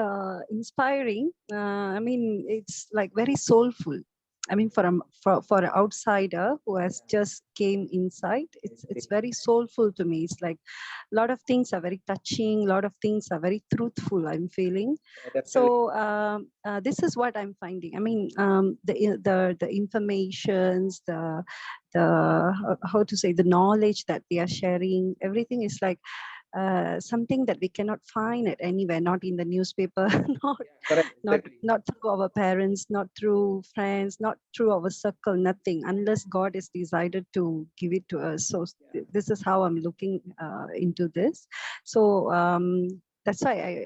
inspiring. I mean, it's like very soulful. I mean, for an outsider who has just came inside, it's very soulful to me. It's like a lot of things are very touching. A lot of things are very truthful. I'm feeling. So this is what I'm finding. I mean, the informations, the how to say, the knowledge that they are sharing, everything is like something that we cannot find it anywhere, not in the newspaper, not through our parents, not through friends, not through our circle, nothing, unless God has decided to give it to us. So this is how I'm looking into this. So that's why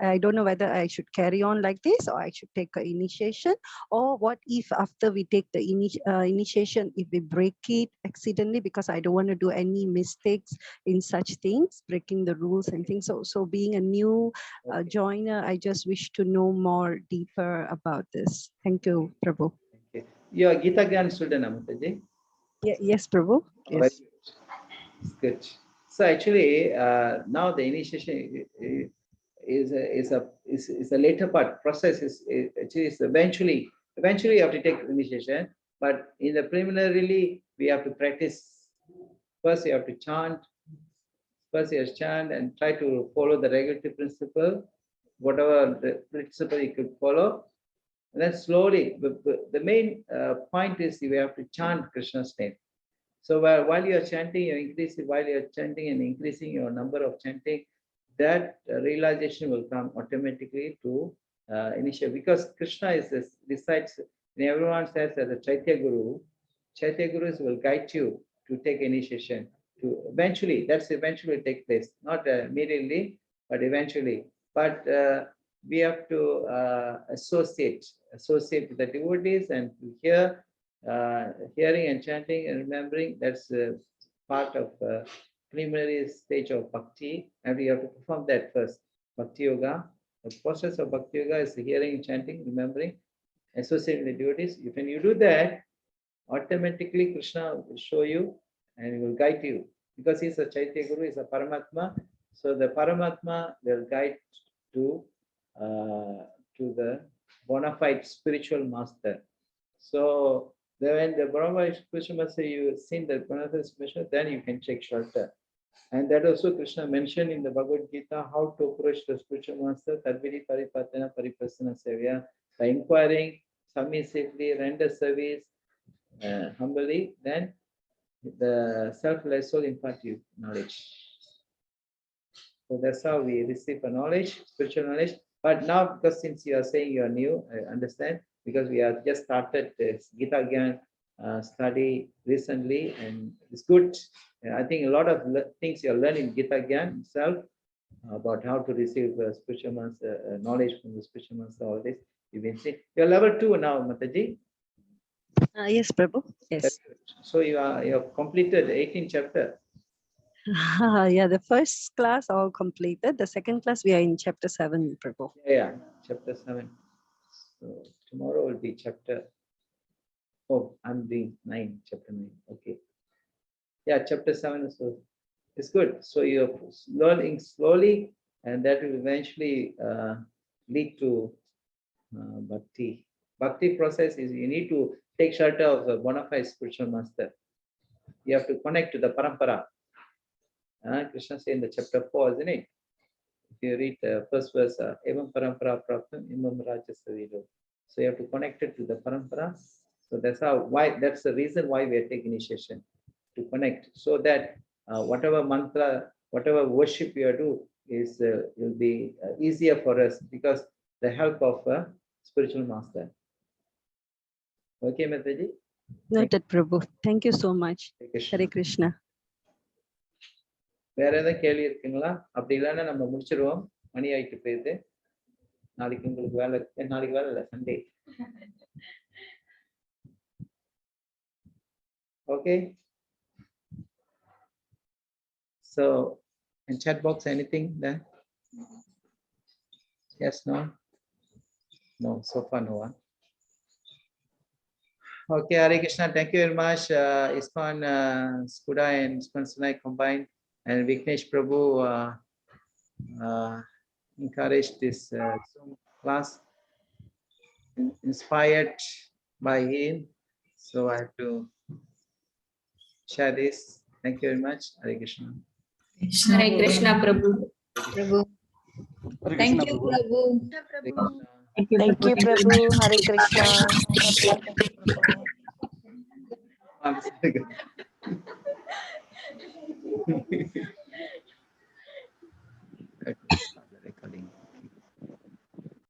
I don't know whether I should carry on like this or I should take an initiation, or what if after we take the initiation, if we break it accidentally, because I don't want to do any mistakes in such things, breaking the rules and things. So being a new joiner, I just wish to know more deeper about this. Thank you, Prabhu. Okay. You are Gita Gyan student, Amitaji? Yes, Prabhu. Yes. Good. So actually, now the initiation is a later part. Process is eventually you have to take initiation, but in the preliminarily we have to practice. First, you have to chant. First, you have to chant and try to follow the regulatory principle, whatever the principle you could follow. And then slowly, the main point is you have to chant Krishna's name. So while you are chanting, you're increasing, while you're chanting and increasing your number of chanting, that realization will come automatically to initiate. Because Krishna resides, and everyone says that the Chaitya Gurus will guide you to take initiation. To eventually take place, not immediately, but eventually. But we have to associate with the devotees and to hear. Hearing and chanting and remembering, that's part of preliminary stage of bhakti, and we have to perform that first. Bhakti yoga, the process of bhakti yoga is hearing, chanting, remembering, associating with the devotees. When you do that, automatically Krishna will show you and he will guide you, because he's a Chaitya Guru, he's a Paramatma. So the Paramatma will guide to the bona fide spiritual master. So when the Brahma spiritual master, you seen the Brahma spiritual, then you can take shelter. And that also Krishna mentioned in the Bhagavad Gita, how to approach the spiritual master, Tadvidi Paripatana Paripasana Sevya, by inquiring, submissively, render service, humbly, then the self-less soul impart you knowledge. So that's how we receive a knowledge, spiritual knowledge. But now, because since you are saying you are new, I understand, because we have just started this Gita Gyan study recently, and it's good. I think a lot of things you are learning in Gita Gyan itself about how to receive spiritual master knowledge from the spiritual master. All this you've been seeing. You're level 2 now, Mataji. Yes, Prabhu. Yes. So you have completed the 18th chapter. Yeah, the first class all completed. The second class we are in chapter 7, Prabhu. Yeah, chapter 7. So tomorrow will be chapter. Oh, I'm doing 9, chapter 9. Okay. Yeah, chapter 7 is so it's good. So you're learning slowly, and that will eventually lead to bhakti. Bhakti process is you need to take shelter of a bona fide spiritual master. You have to connect to the parampara. Krishna said in the chapter 4, isn't it? If you read the first verse, Evam parampara praptam imam rajasavido. So you have to connect it to the parampara. So that's the reason why we are taking initiation, to connect, so that whatever mantra, whatever worship you do is will be easier for us, because the help of a spiritual master. Okay, Mataji? Noted, Prabhu. Thank you so much. Hare Krishna. வேற ஏதாவது கேள்வி இருக்குங்களா? அப்படி இல்லைன்னா நம்ம முடிச்சிருவோம். மணி ஆயிட்டு போயிடுது. நாளைக்கு உங்களுக்கு வேலை, நாளைக்கு வேலை இல்லை, Sunday. Okay. So in chat box, anything there? Yes, no? No, so far no one. Okay, Hare Krishna, thank you very much. ISKCON Skuda and ISKCON Sonai combined, and Vignesh Prabhu encouraged this Zoom class, inspired by him. So I have to share this. Thank you very much. Hare Krishna. Hare Krishna, Prabhu. Prabhu. Thank you, Prabhu. Thank you, Prabhu. Hare Krishna. I'm sorry.